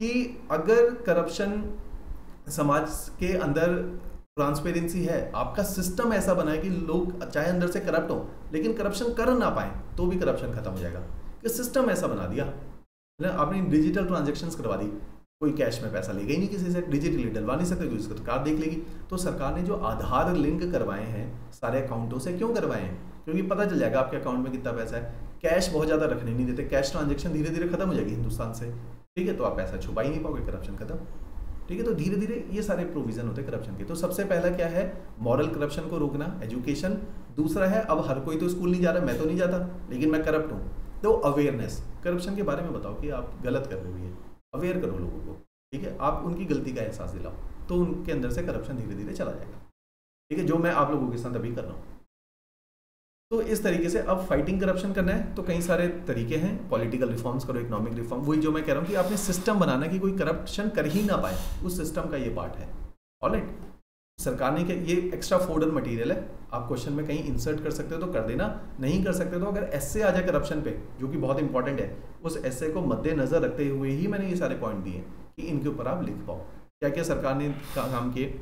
Speaker 1: कि अगर करप्शन समाज के अंदर ट्रांसपेरेंसी है, आपका सिस्टम ऐसा बना है कि लोग चाहे अंदर से करप्ट हो लेकिन करप्शन कर ना पाए तो भी करप्शन खत्म हो जाएगा, कि सिस्टम ऐसा बना दिया ना। आपने डिजिटल ट्रांजैक्शंस करवा दी, कोई कैश में पैसा लेगा ही नहीं किसी से, डिजिटली डलवा नहीं सकते, उसको सरकार देख लेगी। तो सरकार ने जो आधार लिंक करवाए हैं सारे अकाउंटों से, क्यों करवाए हैं, क्योंकि पता चल जाएगा आपके अकाउंट में कितना पैसा है। कैश बहुत ज़्यादा रखने नहीं देते, कैश ट्रांजेक्शन धीरे धीरे खत्म हो जाएगी हिंदुस्तान से, ठीक है। तो आप पैसा छुपा ही नहीं पाओगे, करप्शन खत्म, ठीक है। तो धीरे धीरे ये सारे प्रोविजन होते हैं करप्शन के। तो सबसे पहला क्या है, मॉरल करप्शन को रोकना, एजुकेशन। दूसरा है, अब हर कोई तो स्कूल नहीं जा रहा, मैं तो नहीं जाता लेकिन मैं करप्ट हूँ, तो अवेयरनेस, करप्शन के बारे में बताओ कि आप गलत कर रहे हो, ये अवेयर करो लोगों को, ठीक है। आप उनकी गलती का एहसास दिलाओ, तो उनके अंदर से करप्शन धीरे धीरे चला जाएगा, ठीक है, जो मैं आप लोगों के साथ अभी कर रहा हूँ। तो इस तरीके से अब फाइटिंग करप्शन करना है तो कई सारे तरीके हैं, पॉलिटिकल रिफॉर्म्स करो, इकोनॉमिक रिफॉर्म, वही जो मैं कह रहा हूँ कि आपने सिस्टम बनाना कि कोई करप्शन कर ही ना पाए, उस सिस्टम का ये पार्ट है। ऑलराइट, सरकार ने ये एक्स्ट्रा फोल्डर मटेरियल है, आप क्वेश्चन में कहीं इंसर्ट कर सकते हो तो कर देना, नहीं कर सकते तो अगर एस्से आ जाए करप्शन पे, जो कि बहुत इंपॉर्टेंट है, उस एस्से को मद्देनजर रखते हुए ही मैंने ये सारे पॉइंट दिए कि इनके ऊपर आप लिख पाओ क्या क्या सरकार ने काम किए।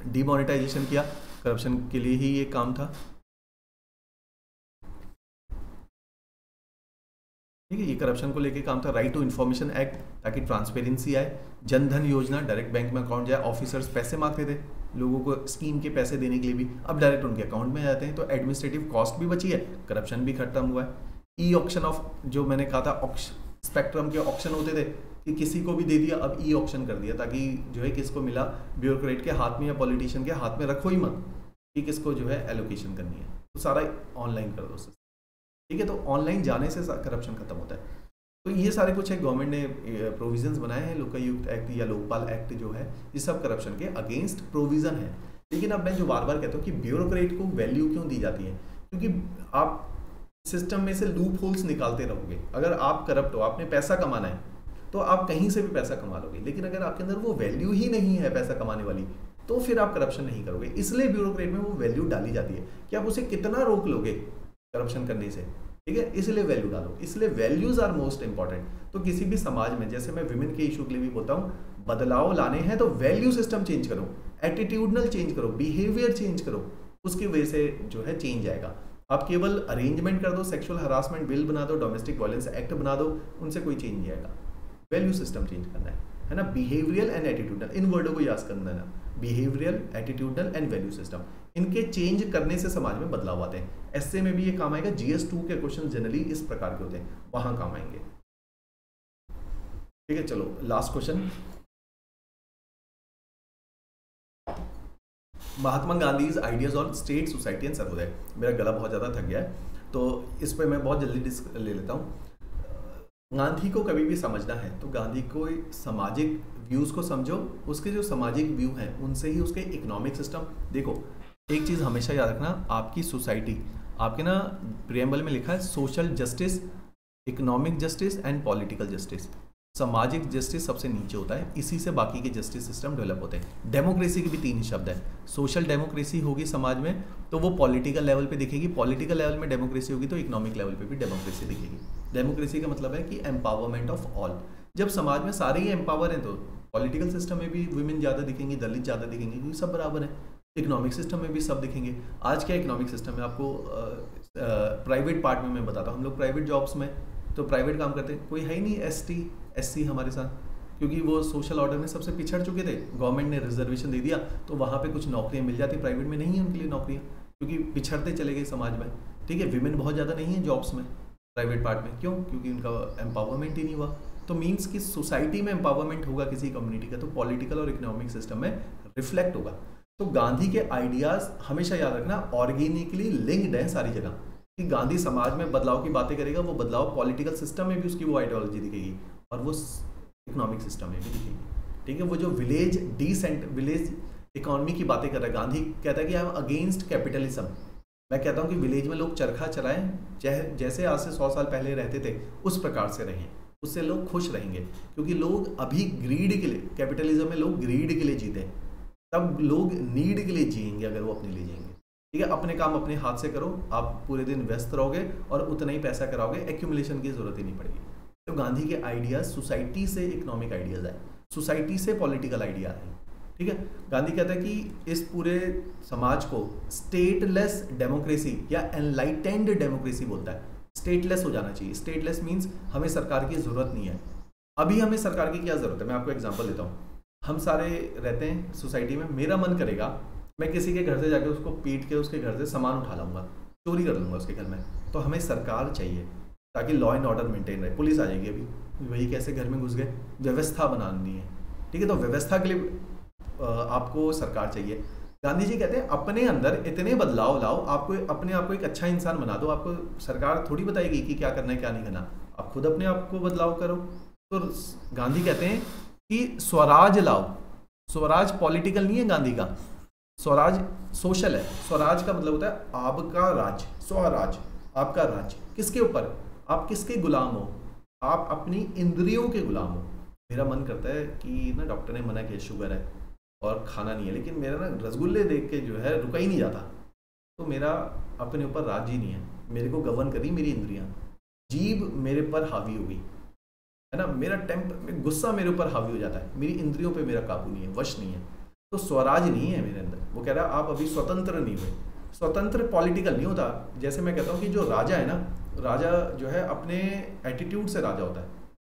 Speaker 1: डिमोनेटाइजेशन किया, करप्शन के लिए ही ये काम था, ठीक है। ये करप्शन को लेके काम था। राइट टू इन्फॉर्मेशन एक्ट, ताकि ट्रांसपेरेंसी आए। जन धन योजना, डायरेक्ट बैंक में अकाउंट जाए, ऑफिसर्स पैसे मांगते थे लोगों को स्कीम के पैसे देने के लिए भी, अब डायरेक्ट उनके अकाउंट में आ जाते हैं, तो एडमिनिस्ट्रेटिव कॉस्ट भी बची है, करप्शन भी खत्म हुआ है। ई ऑक्शन ऑफ, जो मैंने कहा था स्पेक्ट्रम के ऑक्शन होते थे कि किसी को भी दे दिया, अब ई ऑक्शन कर दिया, ताकि जो है किसको मिला, ब्यूरोक्रेट के हाथ में या पॉलिटिशियन के हाथ में रखो ही मत कि किसको जो है एलोकेशन करनी है, तो सारा ऑनलाइन कर दो, ठीक है। तो ऑनलाइन जाने से करप्शन खत्म होता है। तो ये सारे कुछ है गवर्नमेंट ने प्रोविजंस बनाए हैं, लोकायुक्त एक्ट या लोकपाल एक्ट जो है, ये सब करप्शन के अगेंस्ट प्रोविजन है। लेकिन अब मैं जो बार बार कहता हूँ कि ब्यूरोक्रेट को वैल्यू क्यों दी जाती है, क्योंकि आप सिस्टम में से लूप होल्स निकालते रहोगे। अगर आप करप्ट हो, आपने पैसा कमाना है तो आप कहीं से भी पैसा कमा लोगे, लेकिन अगर आपके अंदर वो वैल्यू ही नहीं है पैसा कमाने वाली, तो फिर आप करप्शन नहीं करोगे। इसलिए ब्यूरोक्रेट में वो वैल्यू डाली जाती है कि आप उसे कितना रोक लोगे करप्शन करने से, ठीक है, इसलिए वैल्यू डालो, इसलिए वैल्यूज आर मोस्ट इंपॉर्टेंट। तो किसी भी समाज में, जैसे मैं विमेन के इशू के लिए भी बोलता हूँ, बदलाव लाने हैं तो वैल्यू सिस्टम चेंज करो, एटीट्यूडनल चेंज करो, बिहेवियर चेंज करो, उसकी वजह से जो है चेंज आएगा। आप केवल अरेंजमेंट कर दो, सेक्सुअल हरासमेंट बिल बना दो, डोमेस्टिक वायलेंस एक्ट बना दो, उनसे कोई चेंज नहीं आएगा। वैल्यू सिस्टम चेंज करना है ना, बिहेवियरल एंड एटीट्यूडल, इन वर्डों को याद करना है ना, behavioural, attitudinal and value system, इनके चेंज करने से समाज में बदलाव आते हैं। एसए में भी ये काम आएगा, GS2 के क्वेश्चन जनरली इस प्रकार के होते हैं, वहां काम आएंगे। ठीक है, चलो last question. Mahatma Gandhi ideas on state, society and Sarvodaya. मेरा गला बहुत ज़्यादा थक गया है, तो इस पर मैं बहुत जल्दी ले लेता हूँ। गांधी को कभी भी समझना है तो गांधी को सामाजिक व्यूज़ को समझो, उसके जो सामाजिक व्यू हैं उनसे ही उसके इकोनॉमिक सिस्टम। देखो एक चीज़ हमेशा याद रखना, आपकी सोसाइटी, आपके ना प्रियम्बल में लिखा है social justice, economic justice and political justice. सामाजिक जस्टिस सबसे नीचे होता है, इसी से बाकी के जस्टिस सिस्टम डेवलप होते हैं। डेमोक्रेसी के भी 3 शब्द है। सोशल डेमोक्रेसी होगी समाज में तो वो पॉलिटिकल लेवल पे दिखेगी, पॉलिटिकल लेवल में डेमोक्रेसी होगी तो इकोनॉमिक लेवल पे भी डेमोक्रेसी दिखेगी। डेमोक्रेसी का मतलब है कि एम्पावरमेंट ऑफ ऑल। जब समाज में सारे ही एम्पावर हैं तो पॉलिटिकल सिस्टम में भी वुमेन ज़्यादा दिखेंगी, दलित ज़्यादा दिखेंगे, क्योंकि सब बराबर है। इकोनॉमिक सिस्टम में भी सब दिखेंगे। आज क्या इकोनॉमिक सिस्टम है, आपको प्राइवेट पार्ट में मैं बताता हूँ। हम लोग प्राइवेट जॉब्स में तो प्राइवेट काम करते हैं, कोई है ही नहीं ST SC हमारे साथ, क्योंकि वो सोशल ऑर्डर में सबसे पिछड़ चुके थे। गवर्नमेंट ने रिजर्वेशन दे दिया तो वहाँ पे कुछ नौकरियाँ मिल जाती, प्राइवेट में नहीं है उनके लिए नौकरियाँ, क्योंकि पिछड़ते चले गए समाज में। ठीक है, विमेन बहुत ज़्यादा नहीं है जॉब्स में, प्राइवेट पार्ट में, क्यों? क्योंकि उनका एम्पावरमेंट ही नहीं हुआ। तो मीन्स कि सोसाइटी में एम्पावरमेंट होगा किसी कम्युनिटी का तो पॉलिटिकल और इकोनॉमिक सिस्टम में रिफ्लेक्ट होगा। तो गांधी के आइडियाज़ हमेशा याद रखना ऑर्गेनिकली लिंक्ड है सारी जगह, कि गांधी समाज में बदलाव की बातें करेगा, वो बदलाव पॉलिटिकल सिस्टम में भी उसकी वो आइडियोलॉजी दिखेगी और वो इकोनॉमिक सिस्टम में भी दिखेगी। ठीक है, वो जो विलेज इकोनॉमी की बातें कर रहा है, गांधी कहता है कि आई एम अगेंस्ट कैपिटलिज्म। मैं कहता हूँ कि विलेज में लोग चरखा चलाएं, जैसे आज से 100 साल पहले रहते थे उस प्रकार से रहें, उससे लोग खुश रहेंगे। क्योंकि लोग अभी ग्रीड के लिए, कैपिटलिज्म में लोग ग्रीड के लिए जीते हैं, तब लोग नीड के लिए जिएंगे अगर वो अपने लिए जिएंगे। ठीक है, अपने काम अपने हाथ से करो, आप पूरे दिन व्यस्त रहोगे और उतना ही पैसा कराओगे, एक्यूमुलेशन की जरूरत ही नहीं पड़ेगी। तो गांधी के आइडियाज सोसाइटी से इकोनॉमिक आइडियाज आए, सोसाइटी से पॉलिटिकल आइडिया आए। ठीक है, गांधी कहता है कि इस पूरे समाज को स्टेटलेस डेमोक्रेसी या एनलाइटेंड डेमोक्रेसी बोलता है। स्टेटलेस हो जाना चाहिए। स्टेटलेस मीन्स हमें सरकार की जरूरत नहीं है। अभी हमें सरकार की क्या जरूरत है, मैं आपको एग्जांपल देता हूँ। हम सारे रहते हैं सोसाइटी में, मेरा मन करेगा मैं किसी के घर से जाकर उसको पीट के उसके घर से सामान उठा लाऊंगा, चोरी कर लूँगा उसके घर में। तो हमें सरकार चाहिए ताकि लॉ एंड ऑर्डर मेंटेन रहे। पुलिस आ जाएगी, अभी वही कैसे घर में घुस गए, व्यवस्था बनानी है। ठीक है, तो व्यवस्था के लिए आपको सरकार चाहिए। गांधी जी कहते हैं अपने अंदर इतने बदलाव लाओ, आपको अपने आप को एक अच्छा इंसान बना दो। आपको सरकार थोड़ी बताएगी कि क्या करना है क्या नहीं करना, आप खुद अपने आप को बदलाव करो। तो गांधी कहते हैं कि स्वराज लाओ। स्वराज पॉलिटिकल नहीं है गांधी का, स्वराज सोशल है। स्वराज का मतलब होता है आपका राज, स्वराज आपका राज। किसके ऊपर? आप किसके गुलाम हो? आप अपनी इंद्रियों के गुलाम हो। मेरा मन करता है कि ना, डॉक्टर ने मना किया शुगर है और खाना नहीं है, लेकिन मेरा ना रसगुल्ले देख के जो है रुका ही नहीं जाता। तो मेरा अपने ऊपर राज ही नहीं है, मेरे को गवर्न करी मेरी इंद्रियां। जीभ मेरे पर हावी हो गई है ना, मेरा गुस्सा मेरे ऊपर हावी हो जाता है, मेरी इंद्रियों पे मेरा काबू नहीं है, वश नहीं है। तो स्वराज नहीं है मेरे अंदर। वो कह रहा है आप अभी स्वतंत्र नहीं हुए। स्वतंत्र पॉलिटिकल नहीं होता। जैसे मैं कहता हूँ कि जो राजा है ना, राजा जो है अपने एटीट्यूड से राजा होता है।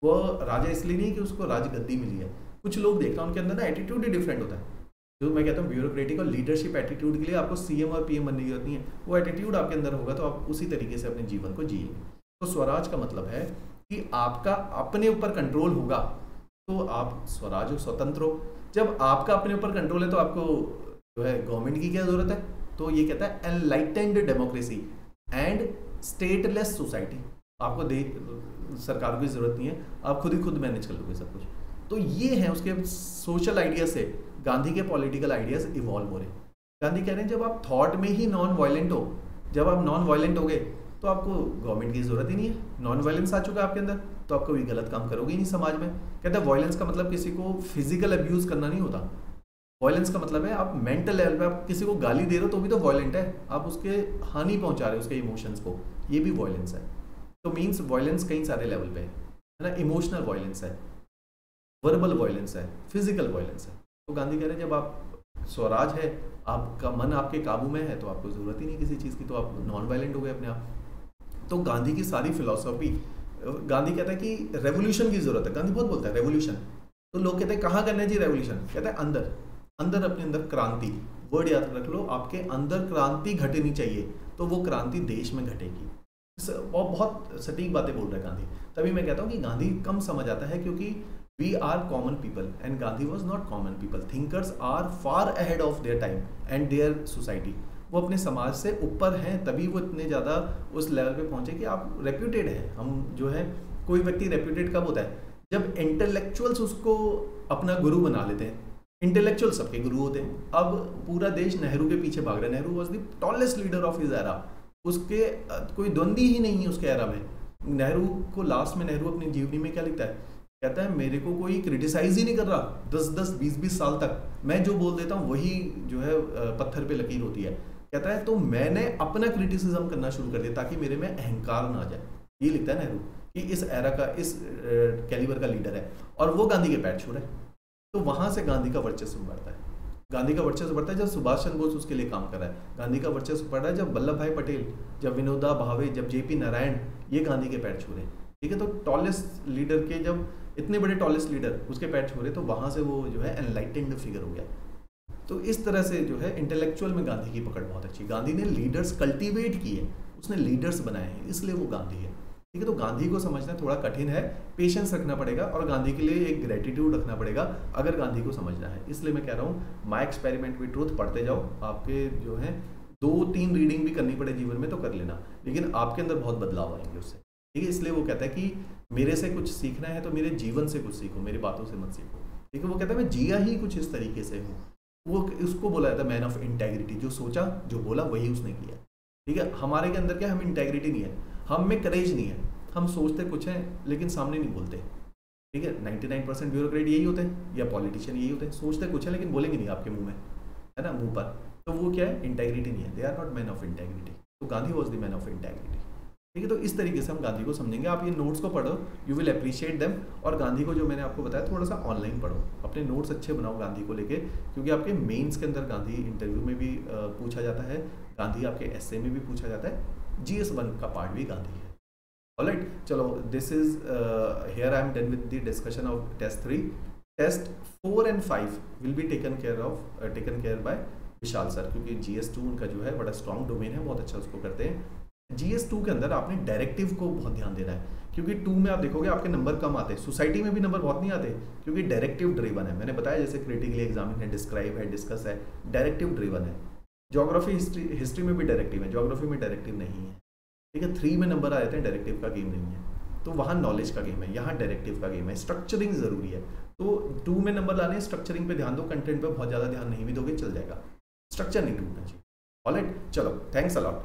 Speaker 1: वो राजा इसलिए नहीं कि उसको राजगद्दी मिली है। कुछ लोग देखता हूँ उनके अंदर ना एटीट्यूड ही डिफरेंट होता है। जो मैं कहता हूँ ब्यूरोक्रेटिक और लीडरशिप एटीट्यूड के लिए आपको CM और PM बनने की जरूरत नहीं है। वो एटीट्यूड आपके अंदर होगा तो आप उसी तरीके से अपने जीवन को जिएंगे। तो स्वराज का मतलब है कि आपका अपने ऊपर कंट्रोल होगा तो आप स्वराज हो, स्वतंत्र हो। जब आपका अपने ऊपर कंट्रोल है तो आपको जो है गवर्नमेंट की क्या जरूरत है? तो ये कहता है enlightened democracy and stateless society. आपको सरकार की जरूरत नहीं है, आप खुद ही खुद मैनेज कर लोगे सब कुछ। तो ये है उसके सोशल आइडिया से गांधी के पॉलिटिकल आइडियाज इवॉल्व हो रहे हैं। गांधी कह रहे हैं जब आप थॉट में ही नॉन वायलेंट हो, जब आप नॉन वायलेंट हो गए तो आपको गवर्नमेंट की जरूरत ही नहीं है। नॉन वायलेंस आ चुका है आपके अंदर तो आप कोई गलत काम करोगे ही नहीं समाज में। कहते हैं वायलेंस का मतलब किसी को फिजिकल अब्यूज करना नहीं होता। वायलेंस का मतलब है आप मेंटल लेवल पे आप किसी को गाली दे रहे हो तो भी तो वायलेंट है, आप उसके हानि पहुंचा रहे हो उसके इमोशंस को, ये भी वायलेंस है। तो मीन्स वायलेंस कई सारे लेवल पे है ना, इमोशनल वायलेंस है, वर्बल वायलेंस है, फिजिकल वायलेंस है। तो गांधी कह रहे हैं जब आप स्वराज है, आपका मन आपके काबू में है, तो आपको जरूरत ही नहीं किसी चीज़ की, तो आप नॉन वायलेंट हो गए अपने आप। तो गांधी की सारी फिलॉसफी, गांधी कहता है कि रेवोल्यूशन की जरूरत है। गांधी बहुत बोलता है रेवोल्यूशन। तो लोग कहते हैं कहाँ करना है जी रेवोल्यूशन, कहता है अंदर, अंदर अपने अंदर क्रांति, वर्ड याद रख लो, आपके अंदर क्रांति घटनी चाहिए, तो वो क्रांति देश में घटेगी। और बहुत सटीक बातें बोल रहे हैं गांधी। तभी मैं कहता हूँ कि गांधी कम समझ आता है, क्योंकि we are common people and Gandhi was not common people. Thinkers are far ahead of their time and their society. वो अपने समाज से ऊपर हैं, तभी वो इतने ज़्यादा उस लेवल पे पहुंचे कि आप रेप्यूटेड है। हम जो है, कोई व्यक्ति रेप्यूटेड कब होता है, जब इंटेलेक्चुअल्स उसको अपना गुरु बना लेते हैं। इंटेलेक्चुअल सबके गुरु होते हैं। अब पूरा देश नेहरू के पीछे भाग रहा है। Nehru was the tallest leader of his era. उसके कोई द्वंद्वी ही नहीं है उसके एरा में। नेहरू को लास्ट में नेहरू अपनी जीवनी में क्या लिखता है, कहता है मेरे को कोई क्रिटिसाइज ही नहीं कर रहा 10-10, 20-20 साल तक, मैं जो बोल देता हूँ वही जो है पत्थर पे लकीर होती है। कहता है तो मैंने अपना क्रिटिसिज्म करना शुरू कर दिया ताकि मेरे में अहंकार ना आ जाए। ये लिखता है नेहरू कि इस एरा का, इस कैलिबर का लीडर है, और वो गांधी के पैर छू रहा है। तो वहां से गांधी का वर्चस्व बढ़ता है। गांधी का वर्चस्व बढ़ता है जब सुभाष चंद्र बोस उसके लिए काम कर रहा है। गांधी का वर्चस्व बढ़ रहा है जब वल्लभ भाई पटेल, जब विनोबा भावे, जब जेपी नारायण, ये गांधी के पैर छू रहे हैं। ठीक है, तो टॉलेस्ट लीडर के, जब इतने बड़े टॉलेस्ट लीडर उसके पैर छू रहे, तो वहां से वो जो है एनलाइटेंड फिगर हो गया। तो इस तरह से जो है इंटेलेक्चुअल में गांधी की पकड़ बहुत अच्छी। गांधी ने लीडर्स कल्टीवेट किए, उसने लीडर्स बनाए हैं, इसलिए वो गांधी है। ठीक है, तो गांधी को समझना थोड़ा कठिन है, पेशेंस रखना पड़ेगा, और गांधी के लिए एक ग्रेटिट्यूड रखना पड़ेगा अगर गांधी को समझना है। इसलिए मैं कह रहा हूँ माई एक्सपेरिमेंट विद ट्रूथ पढ़ते जाओ। आपके जो है 2-3 रीडिंग भी करनी पड़े जीवन में तो कर लेना, लेकिन आपके अंदर बहुत बदलाव आएंगे उससे। ठीक है, इसलिए वो कहता है कि मेरे से कुछ सीखना है तो मेरे जीवन से कुछ सीखो, मेरी बातों से मत सीखो। ठीक है, वो कहता है मैं जिया ही कुछ इस तरीके से हूँ। वो उसको बोला जाता है मैन ऑफ इंटेग्रिटी, जो सोचा जो बोला वही उसने किया। ठीक है, हमारे के अंदर क्या, हम इंटेग्रिटी नहीं है, हम में करेज नहीं है, हम सोचते कुछ हैं लेकिन सामने नहीं बोलते। ठीक है, 99% ब्यूरोक्रेट यही होते हैं या पॉलिटिशियन यही होते हैं, सोचते कुछ है लेकिन बोलेंगे नहीं आपके मुंह में, है ना, मुंह पर। तो वो क्या है, इंटेग्रिटी नहीं है, they are not man of integrity. तो Gandhi was the man of integrity. ठीक है, तो इस तरीके से हम गांधी को समझेंगे। आप ये नोट्स को पढ़ो, यू विल अप्रिशिएट देम। और गांधी को जो मैंने आपको बताया थोड़ा सा ऑनलाइन पढ़ो, अपने नोट्स अच्छे बनाओ गांधी को लेके, क्योंकि आपके मेंस के अंदर गांधी इंटरव्यू में भी पूछा जाता है, गांधी आपके एसए में भी पूछा जाता है, GS1 का पार्ट भी गांधी है। ऑलराइट, चलो this is here I am done with the discussion of test 3। Test 4 and 5 will be taken care by Vishal sir, क्योंकि GS2 उनका जो है बड़ा स्ट्रॉन्ग डोमेन है, बहुत अच्छा उसको करते हैं। GS2 के अंदर आपने डायरेक्टिव को बहुत ध्यान देना है, क्योंकि 2 में आप देखोगे आपके नंबर कम आते हैं, सोसाइटी में भी नंबर बहुत नहीं आते, क्योंकि डायरेक्टिव ड्रिवन है। मैंने बताया जैसे क्रिटिकली एग्जामिन है, डिस्क्राइब है, डिस्कस है, डायरेक्टिव ड्रिवन है। ज्योग्राफी हिस्ट्री में भी डायरेक्टिव है, ज्योग्राफी में डायरेक्टिव नहीं है। ठीक है, 3 में नंबर आ जाते हैं, डायरेक्टिव का गेम नहीं है। तो वहाँ नॉलेज का गेम है, यहाँ डायरेक्टिव का गेम है। स्ट्रक्चरिंग जरूरी है, तो 2 में नंबर लाने, स्ट्रक्चरिंग पे ध्यान दो, कंटेंट पे बहुत ज़्यादा ध्यान नहीं भी दोगे चल जाएगा, स्ट्रक्चर नहीं टूटना चाहिए। ऑलराइट, चलो, थैंक्स अ लॉट।